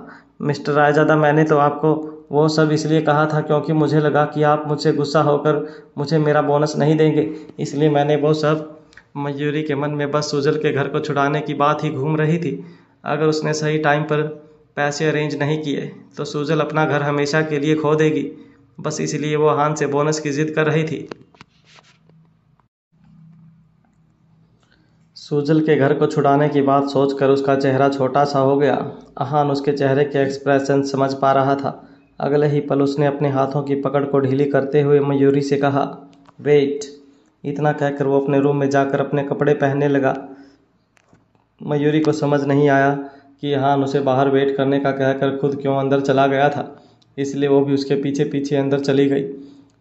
मिस्टर रायजादा, मैंने तो आपको वो सब इसलिए कहा था क्योंकि मुझे लगा कि आप मुझसे गुस्सा होकर मुझे मेरा बोनस नहीं देंगे, इसलिए मैंने वो सब। मयूरी के मन में बस सुजल के घर को छुड़ाने की बात ही घूम रही थी। अगर उसने सही टाइम पर पैसे अरेंज नहीं किए तो सुजल अपना घर हमेशा के लिए खो देगी। बस इसलिए वो अहान से बोनस की जिद कर रही थी। सुजल के घर को छुड़ाने की बात सोचकर उसका चेहरा छोटा सा हो गया। अहान उसके चेहरे के एक्सप्रेशन समझ पा रहा था। अगले ही पल उसने अपने हाथों की पकड़ को ढीली करते हुए मयूरी से कहा, वेट। इतना कहकर वो अपने रूम में जाकर अपने कपड़े पहनने लगा। मयूरी को समझ नहीं आया कि अहान उसे बाहर वेट करने का कहकर खुद क्यों अंदर चला गया था, इसलिए वो भी उसके पीछे पीछे अंदर चली गई।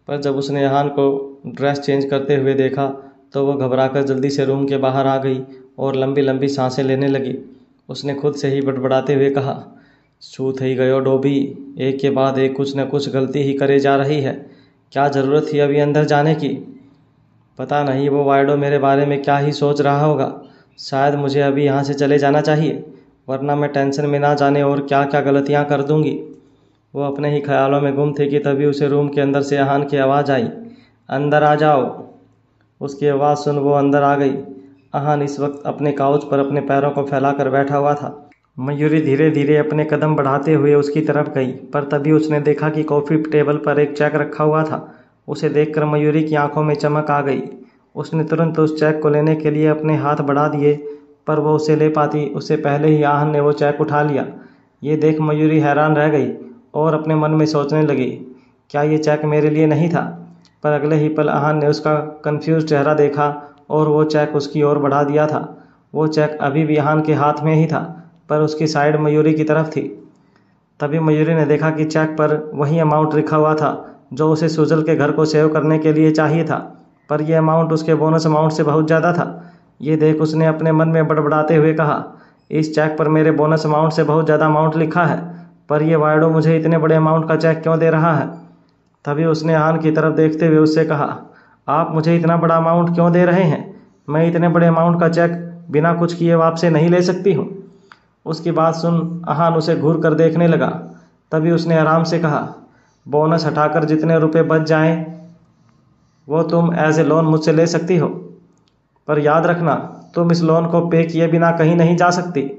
पर जब उसने अहान को ड्रेस चेंज करते हुए देखा तो वो घबराकर जल्दी से रूम के बाहर आ गई और लंबी लंबी सांसें लेने लगी। उसने खुद से ही बड़बड़ाते हुए कहा, छू थई गयो डोबी, एक के बाद एक कुछ न कुछ गलती ही करे जा रही है। क्या ज़रूरत थी अभी अंदर जाने की? पता नहीं वो वाइडो मेरे बारे में क्या ही सोच रहा होगा। शायद मुझे अभी यहाँ से चले जाना चाहिए, वरना मैं टेंशन में ना जाने और क्या क्या गलतियाँ कर दूँगी। वो अपने ही ख्यालों में गुम थे कि तभी उसे रूम के अंदर से अहान की आवाज़ आई, अंदर आ जाओ। उसकी आवाज़ सुन वो अंदर आ गई। अहान इस वक्त अपने काउच पर अपने पैरों को फैलाकर बैठा हुआ था। मयूरी धीरे धीरे अपने कदम बढ़ाते हुए उसकी तरफ गई, पर तभी उसने देखा कि कॉफ़ी टेबल पर एक चेक रखा हुआ था। उसे देखकर मयूरी की आंखों में चमक आ गई। उसने तुरंत उस चेक को लेने के लिए अपने हाथ बढ़ा दिए, पर वो उसे ले पाती उससे पहले ही अहान ने वो चेक उठा लिया। ये देख मयूरी हैरान रह गई और अपने मन में सोचने लगी, क्या ये चेक मेरे लिए नहीं था? पर अगले ही पल अहान ने उसका कंफ्यूज चेहरा देखा और वो चेक उसकी ओर बढ़ा दिया था। वो चेक अभी भी अहान के हाथ में ही था, पर उसकी साइड मयूरी की तरफ थी। तभी मयूरी ने देखा कि चेक पर वही अमाउंट लिखा हुआ था जो उसे सुजल के घर को सेव करने के लिए चाहिए था, पर यह अमाउंट उसके बोनस अमाउंट से बहुत ज़्यादा था। ये देख उसने अपने मन में बड़बड़ाते हुए कहा, इस चेक पर मेरे बोनस अमाउंट से बहुत ज़्यादा अमाउंट लिखा है, पर यह वाइडो मुझे इतने बड़े अमाउंट का चेक क्यों दे रहा है? तभी उसने अहान की तरफ देखते हुए उससे कहा, आप मुझे इतना बड़ा अमाउंट क्यों दे रहे हैं? मैं इतने बड़े अमाउंट का चेक बिना कुछ किए वो आपसे नहीं ले सकती हूँ। उसकी बात सुन अहान उसे घूर कर देखने लगा। तभी उसने आराम से कहा, बोनस हटाकर जितने रुपए बच जाएं वो तुम एज ए लोन मुझसे ले सकती हो, पर याद रखना तुम इस लोन को पे किए बिना कहीं नहीं जा सकती।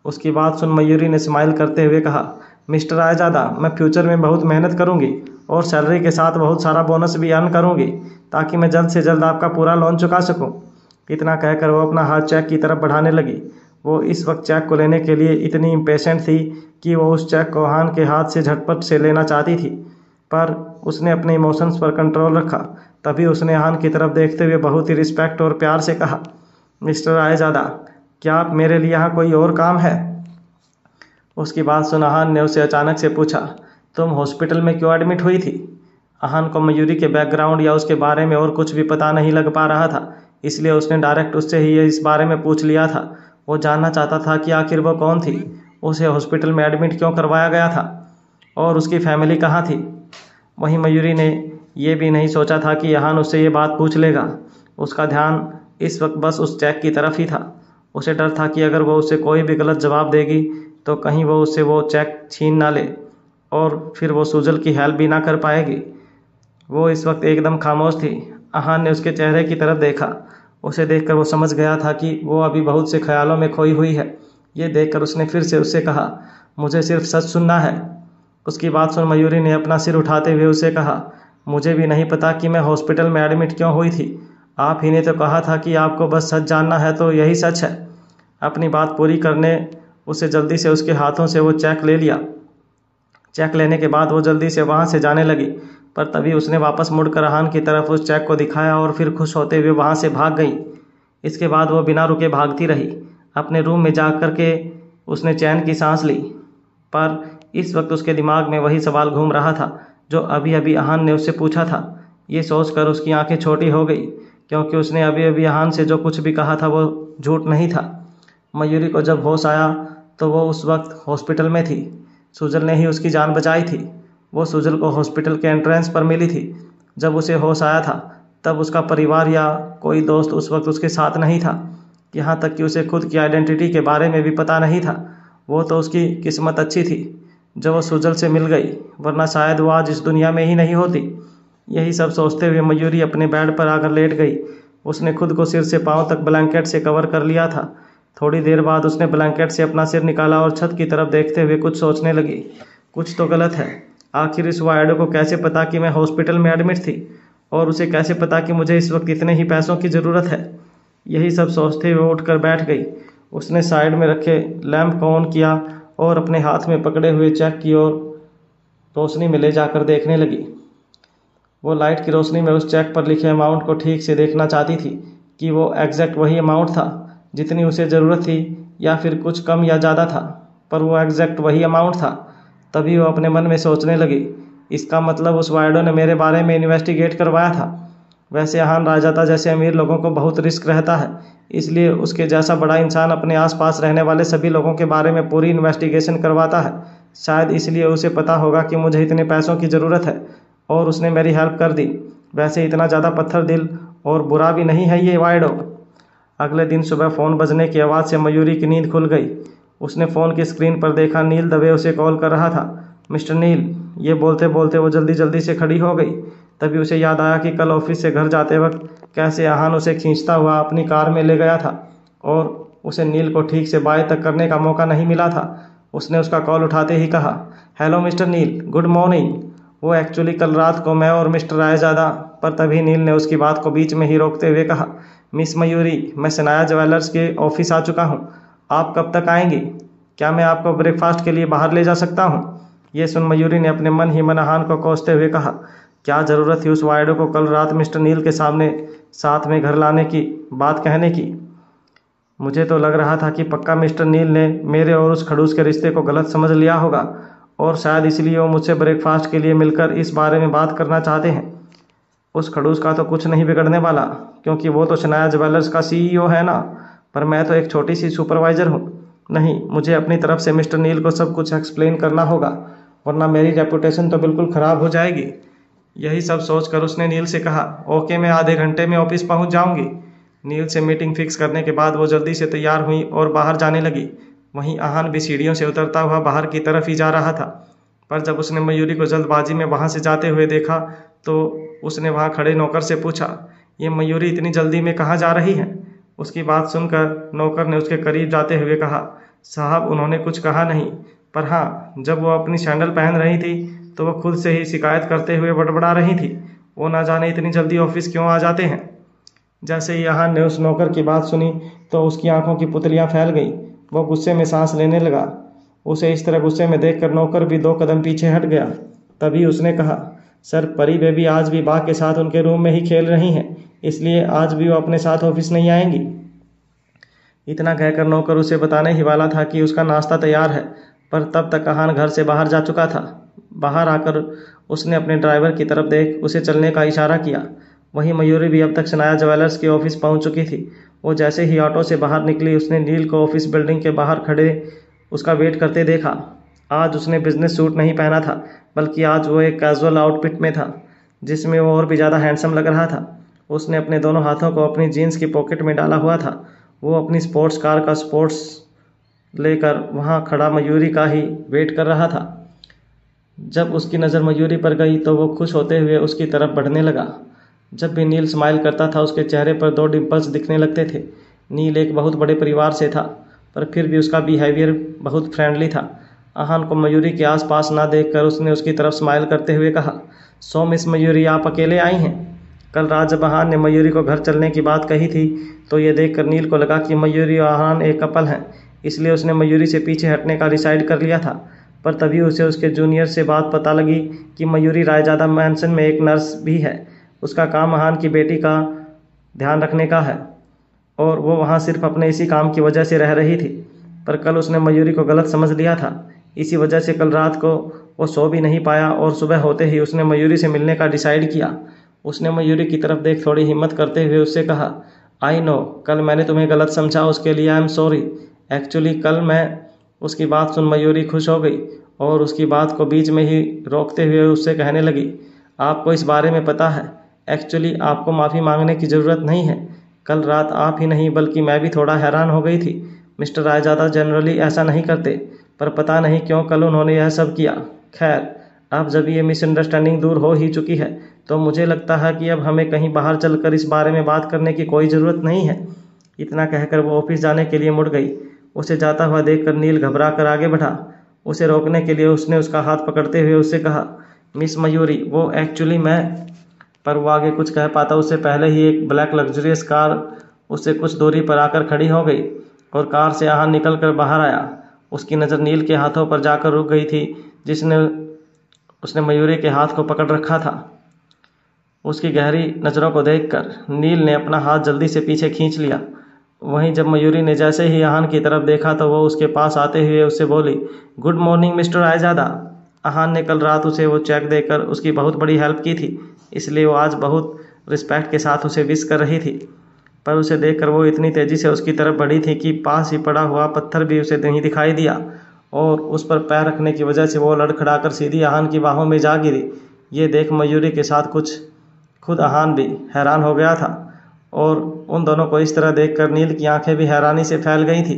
उसकी बात सुन मयूरी ने स्माइल करते हुए कहा, मिस्टर आयजादा, मैं फ्यूचर में बहुत मेहनत करूंगी और सैलरी के साथ बहुत सारा बोनस भी अर्न करूंगी ताकि मैं जल्द से जल्द आपका पूरा लोन चुका सकूं। इतना कहकर वो अपना हाथ चेक की तरफ बढ़ाने लगी। वो इस वक्त चेक को लेने के लिए इतनी इम्पेशेंट थी कि वो उस चेक को अहान के हाथ से झटपट से लेना चाहती थी, पर उसने अपने इमोशंस पर कंट्रोल रखा। तभी उसने अहान की तरफ देखते हुए बहुत ही रिस्पेक्ट और प्यार से कहा, मिस्टर आयजादा, क्या आप मेरे लिए यहाँ कोई और काम है? उसकी बात सुन अहान ने उसे अचानक से पूछा, तुम हॉस्पिटल में क्यों एडमिट हुई थी? अहान को मयूरी के बैकग्राउंड या उसके बारे में और कुछ भी पता नहीं लग पा रहा था, इसलिए उसने डायरेक्ट उससे ही इस बारे में पूछ लिया था। वो जानना चाहता था कि आखिर वो कौन थी, उसे हॉस्पिटल में एडमिट क्यों करवाया गया था और उसकी फैमिली कहाँ थी। वहीं मयूरी ने यह भी नहीं सोचा था कि अहान उससे ये बात पूछ लेगा। उसका ध्यान इस वक्त बस उस चेक की तरफ ही था। उसे डर था कि अगर वो उससे कोई भी गलत जवाब देगी तो कहीं वो उससे वो चेक छीन ना ले और फिर वो सुजल की हेल्प भी ना कर पाएगी। वो इस वक्त एकदम खामोश थी। अहान ने उसके चेहरे की तरफ देखा। उसे देखकर वो समझ गया था कि वो अभी बहुत से ख्यालों में खोई हुई है। ये देखकर उसने फिर से उससे कहा, मुझे सिर्फ सच सुनना है। उसकी बात सुन मयूरी ने अपना सिर उठाते हुए उसे कहा, मुझे भी नहीं पता कि मैं हॉस्पिटल में एडमिट क्यों हुई थी। आप ही ने तो कहा था कि आपको बस सच जानना है, तो यही सच है। अपनी बात पूरी करने उसे जल्दी से उसके हाथों से वो चेक ले लिया। चेक लेने के बाद वो जल्दी से वहाँ से जाने लगी, पर तभी उसने वापस मुड़कर अहान की तरफ उस चेक को दिखाया और फिर खुश होते हुए वहाँ से भाग गई। इसके बाद वो बिना रुके भागती रही। अपने रूम में जा कर के उसने चैन की सांस ली, पर इस वक्त उसके दिमाग में वही सवाल घूम रहा था जो अभी अभी अहान ने उससे पूछा था। ये सोचकर उसकी आंखें छोटी हो गई, क्योंकि उसने अभी अभी अहान से जो कुछ भी कहा था वो झूठ नहीं था। मयूरी को जब होश आया तो वो उस वक्त हॉस्पिटल में थी। सुजल ने ही उसकी जान बचाई थी। वो सुजल को हॉस्पिटल के एंट्रेंस पर मिली थी। जब उसे होश आया था तब उसका परिवार या कोई दोस्त उस वक्त उसके साथ नहीं था। यहाँ तक कि उसे खुद की आइडेंटिटी के बारे में भी पता नहीं था। वो तो उसकी किस्मत अच्छी थी जो वो सुजल से मिल गई, वरना शायद वो आज इस दुनिया में ही नहीं होती। यही सब सोचते हुए मयूरी अपने बेड पर आकर लेट गई। उसने खुद को सिर से पांव तक ब्लैंकेट से कवर कर लिया था। थोड़ी देर बाद उसने ब्लैंकेट से अपना सिर निकाला और छत की तरफ देखते हुए कुछ सोचने लगी। कुछ तो गलत है। आखिर इस वायडो को कैसे पता कि मैं हॉस्पिटल में एडमिट थी, और उसे कैसे पता कि मुझे इस वक्त इतने ही पैसों की ज़रूरत है। यही सब सोचते हुए उठकर बैठ गई। उसने साइड में रखे लैंप को ऑन किया और अपने हाथ में पकड़े हुए चेक की ओर रोशनी में ले जाकर देखने लगी। वो लाइट की रोशनी में उस चेक पर लिखे अमाउंट को ठीक से देखना चाहती थी कि वो एग्जैक्ट वही अमाउंट था जितनी उसे ज़रूरत थी या फिर कुछ कम या ज़्यादा था, पर वो एग्जैक्ट वही अमाउंट था। तभी वो अपने मन में सोचने लगी, इसका मतलब उस वायडो ने मेरे बारे में इन्वेस्टिगेट करवाया था। वैसे अहान राजाता जैसे अमीर लोगों को बहुत रिस्क रहता है, इसलिए उसके जैसा बड़ा इंसान अपने आसपास रहने वाले सभी लोगों के बारे में पूरी इन्वेस्टिगेशन करवाता है। शायद इसलिए उसे पता होगा कि मुझे इतने पैसों की ज़रूरत है और उसने मेरी हेल्प कर दी। वैसे इतना ज़्यादा पत्थर दिल और बुरा भी नहीं है ये वायडो। अगले दिन सुबह फ़ोन बजने की आवाज़ से मयूरी की नींद खुल गई। उसने फ़ोन की स्क्रीन पर देखा नील दवे उसे कॉल कर रहा था। मिस्टर नील, ये बोलते बोलते वो जल्दी जल्दी से खड़ी हो गई। तभी उसे याद आया कि कल ऑफिस से घर जाते वक्त कैसे अहान उसे खींचता हुआ अपनी कार में ले गया था और उसे नील को ठीक से बाय तक करने का मौका नहीं मिला था। उसने उसका कॉल उठाते ही कहा, हेलो मिस्टर नील, गुड मॉर्निंग। वो एक्चुअली कल रात को मैं और मिस्टर रायजादा, पर तभी नील ने उसकी बात को बीच में ही रोकते हुए कहा, मिस मयूरी, मैं सनाया ज्वेलर्स के ऑफिस आ चुका हूँ। आप कब तक आएंगी? क्या मैं आपको ब्रेकफास्ट के लिए बाहर ले जा सकता हूँ? ये सुन मयूरी ने अपने मन ही मन अहान को कोसते हुए कहा, क्या ज़रूरत थी उस वायडो को कल रात मिस्टर नील के सामने साथ में घर लाने की बात कहने की? मुझे तो लग रहा था कि पक्का मिस्टर नील ने मेरे और उस खड़ूस के रिश्ते को गलत समझ लिया होगा और शायद इसलिए वो मुझसे ब्रेकफास्ट के लिए मिलकर इस बारे में बात करना चाहते हैं। उस खड़ूस का तो कुछ नहीं बिगड़ने वाला, क्योंकि वो तो सनाया ज्वेलर्स का CEO है ना, पर मैं तो एक छोटी सी सुपरवाइज़र हूँ। नहीं, मुझे अपनी तरफ से मिस्टर नील को सब कुछ एक्सप्लेन करना होगा, वरना मेरी रेपुटेशन तो बिल्कुल ख़राब हो जाएगी। यही सब सोचकर उसने नील से कहा, ओके, मैं आधे घंटे में ऑफिस पहुँच जाऊँगी। नील से मीटिंग फिक्स करने के बाद वो जल्दी से तैयार हुई और बाहर जाने लगी। वहीं आहान भी सीढ़ियों से उतरता हुआ बाहर की तरफ ही जा रहा था, पर जब उसने मयूरी को जल्दबाजी में वहाँ से जाते हुए देखा तो उसने वहाँ खड़े नौकर से पूछा, ये मयूरी इतनी जल्दी में कहाँ जा रही है? उसकी बात सुनकर नौकर ने उसके करीब जाते हुए कहा, साहब उन्होंने कुछ कहा नहीं, पर हाँ जब वो अपनी सैंडल पहन रही थी तो वो खुद से ही शिकायत करते हुए बड़बड़ा रही थी। वो ना जाने इतनी जल्दी ऑफिस क्यों आ जाते हैं। जैसे ही आहान ने उस नौकर की बात सुनी तो उसकी आंखों की पुतलियां फैल गई। वो गुस्से में सांस लेने लगा। उसे इस तरह गुस्से में देखकर नौकर भी 2 कदम पीछे हट गया। तभी उसने कहा, सर परी बेबी आज भी बा के साथ उनके रूम में ही खेल रही हैं, इसलिए आज भी वो अपने साथ ऑफिस नहीं आएंगी। इतना कहकर नौकर उसे बताने ही वाला था कि उसका नाश्ता तैयार है, पर तब तक आहान घर से बाहर जा चुका था। बाहर आकर उसने अपने ड्राइवर की तरफ देख उसे चलने का इशारा किया। वहीं मयूरी भी अब तक सनाया ज्वेलर्स के ऑफिस पहुंच चुकी थी। वो जैसे ही ऑटो से बाहर निकली उसने नील को ऑफिस बिल्डिंग के बाहर खड़े उसका वेट करते देखा। आज उसने बिजनेस सूट नहीं पहना था, बल्कि आज वो एक कैजुअल आउटफिट में था, जिसमें वो और भी ज़्यादा हैंडसम लग रहा था। उसने अपने दोनों हाथों को अपनी जीन्स की पॉकेट में डाला हुआ था। वो अपनी स्पोर्ट्स कार का स्पोर्ट्स लेकर वहाँ खड़ा मयूरी का ही वेट कर रहा था। जब उसकी नज़र मयूरी पर गई तो वो खुश होते हुए उसकी तरफ बढ़ने लगा। जब भी नील स्माइल करता था उसके चेहरे पर 2 डिम्पल्स दिखने लगते थे। नील एक बहुत बड़े परिवार से था, पर फिर भी उसका बिहेवियर बहुत फ्रेंडली था। आहान को मयूरी के आसपास ना देखकर उसने उसकी तरफ स्माइल करते हुए कहा, सो मिस मयूरी आप अकेले आई हैं? कल रात जब आहान ने मयूरी को घर चलने की बात कही थी तो ये देखकर नील को लगा कि मयूरी और आहान एक कपल हैं, इसलिए उसने मयूरी से पीछे हटने का डिसाइड कर लिया था। पर तभी उसे उसके जूनियर से बात पता लगी कि मयूरी रायजादा मैंसन में एक नर्स भी है। उसका काम आहान की बेटी का ध्यान रखने का है और वो वहाँ सिर्फ अपने इसी काम की वजह से रह रही थी। पर कल उसने मयूरी को गलत समझ लिया था। इसी वजह से कल रात को वो सो भी नहीं पाया और सुबह होते ही उसने मयूरी से मिलने का डिसाइड किया। उसने मयूरी की तरफ देख थोड़ी हिम्मत करते हुए उससे कहा, आई नो कल मैंने तुम्हें गलत समझा, उसके लिए आई एम सॉरी। एक्चुअली कल मैं उसकी बात सुन मयूरी खुश हो गई और उसकी बात को बीच में ही रोकते हुए उससे कहने लगी, आपको इस बारे में पता है, एक्चुअली आपको माफ़ी मांगने की ज़रूरत नहीं है। कल रात आप ही नहीं बल्कि मैं भी थोड़ा हैरान हो गई थी। मिस्टर रायजादा जनरली ऐसा नहीं करते, पर पता नहीं क्यों कल उन्होंने यह सब किया। खैर अब जब ये मिसअंडरस्टैंडिंग दूर हो ही चुकी है तो मुझे लगता है कि अब हमें कहीं बाहर चलकर इस बारे में बात करने की कोई ज़रूरत नहीं है। इतना कहकर वो ऑफिस जाने के लिए मुड़ गई। उसे जाता हुआ देखकर नील घबरा कर आगे बढ़ा। उसे रोकने के लिए उसने उसका हाथ पकड़ते हुए उससे कहा, मिस मयूरी वो एक्चुअली मैं। पर वो आगे कुछ कह पाता उससे पहले ही एक ब्लैक लग्जरियस कार उससे कुछ दूरी पर आकर खड़ी हो गई और कार से आहान निकल कर बाहर आया। उसकी नज़र नील के हाथों पर जाकर रुक गई थी, जिसने उसने मयूरी के हाथ को पकड़ रखा था। उसकी गहरी नज़रों को देखकर नील ने अपना हाथ जल्दी से पीछे खींच लिया। वहीं जब मयूरी ने जैसे ही आहान की तरफ देखा तो वो उसके पास आते हुए उससे बोली, गुड मॉर्निंग मिस्टर रायजादा। आहान ने कल रात उसे वो चेक देकर उसकी बहुत बड़ी हेल्प की थी, इसलिए वो आज बहुत रिस्पेक्ट के साथ उसे विश कर रही थी। पर उसे देखकर वो इतनी तेज़ी से उसकी तरफ बढ़ी थी कि पास ही पड़ा हुआ पत्थर भी उसे नहीं दिखाई दिया और उस पर पैर रखने की वजह से वो लड़खड़ाकर सीधी आहान की बाहों में जा गिरी। ये देख मयूरी के साथ कुछ खुद आहान भी हैरान हो गया था और उन दोनों को इस तरह देखकर नील की आंखें भी हैरानी से फैल गई थी।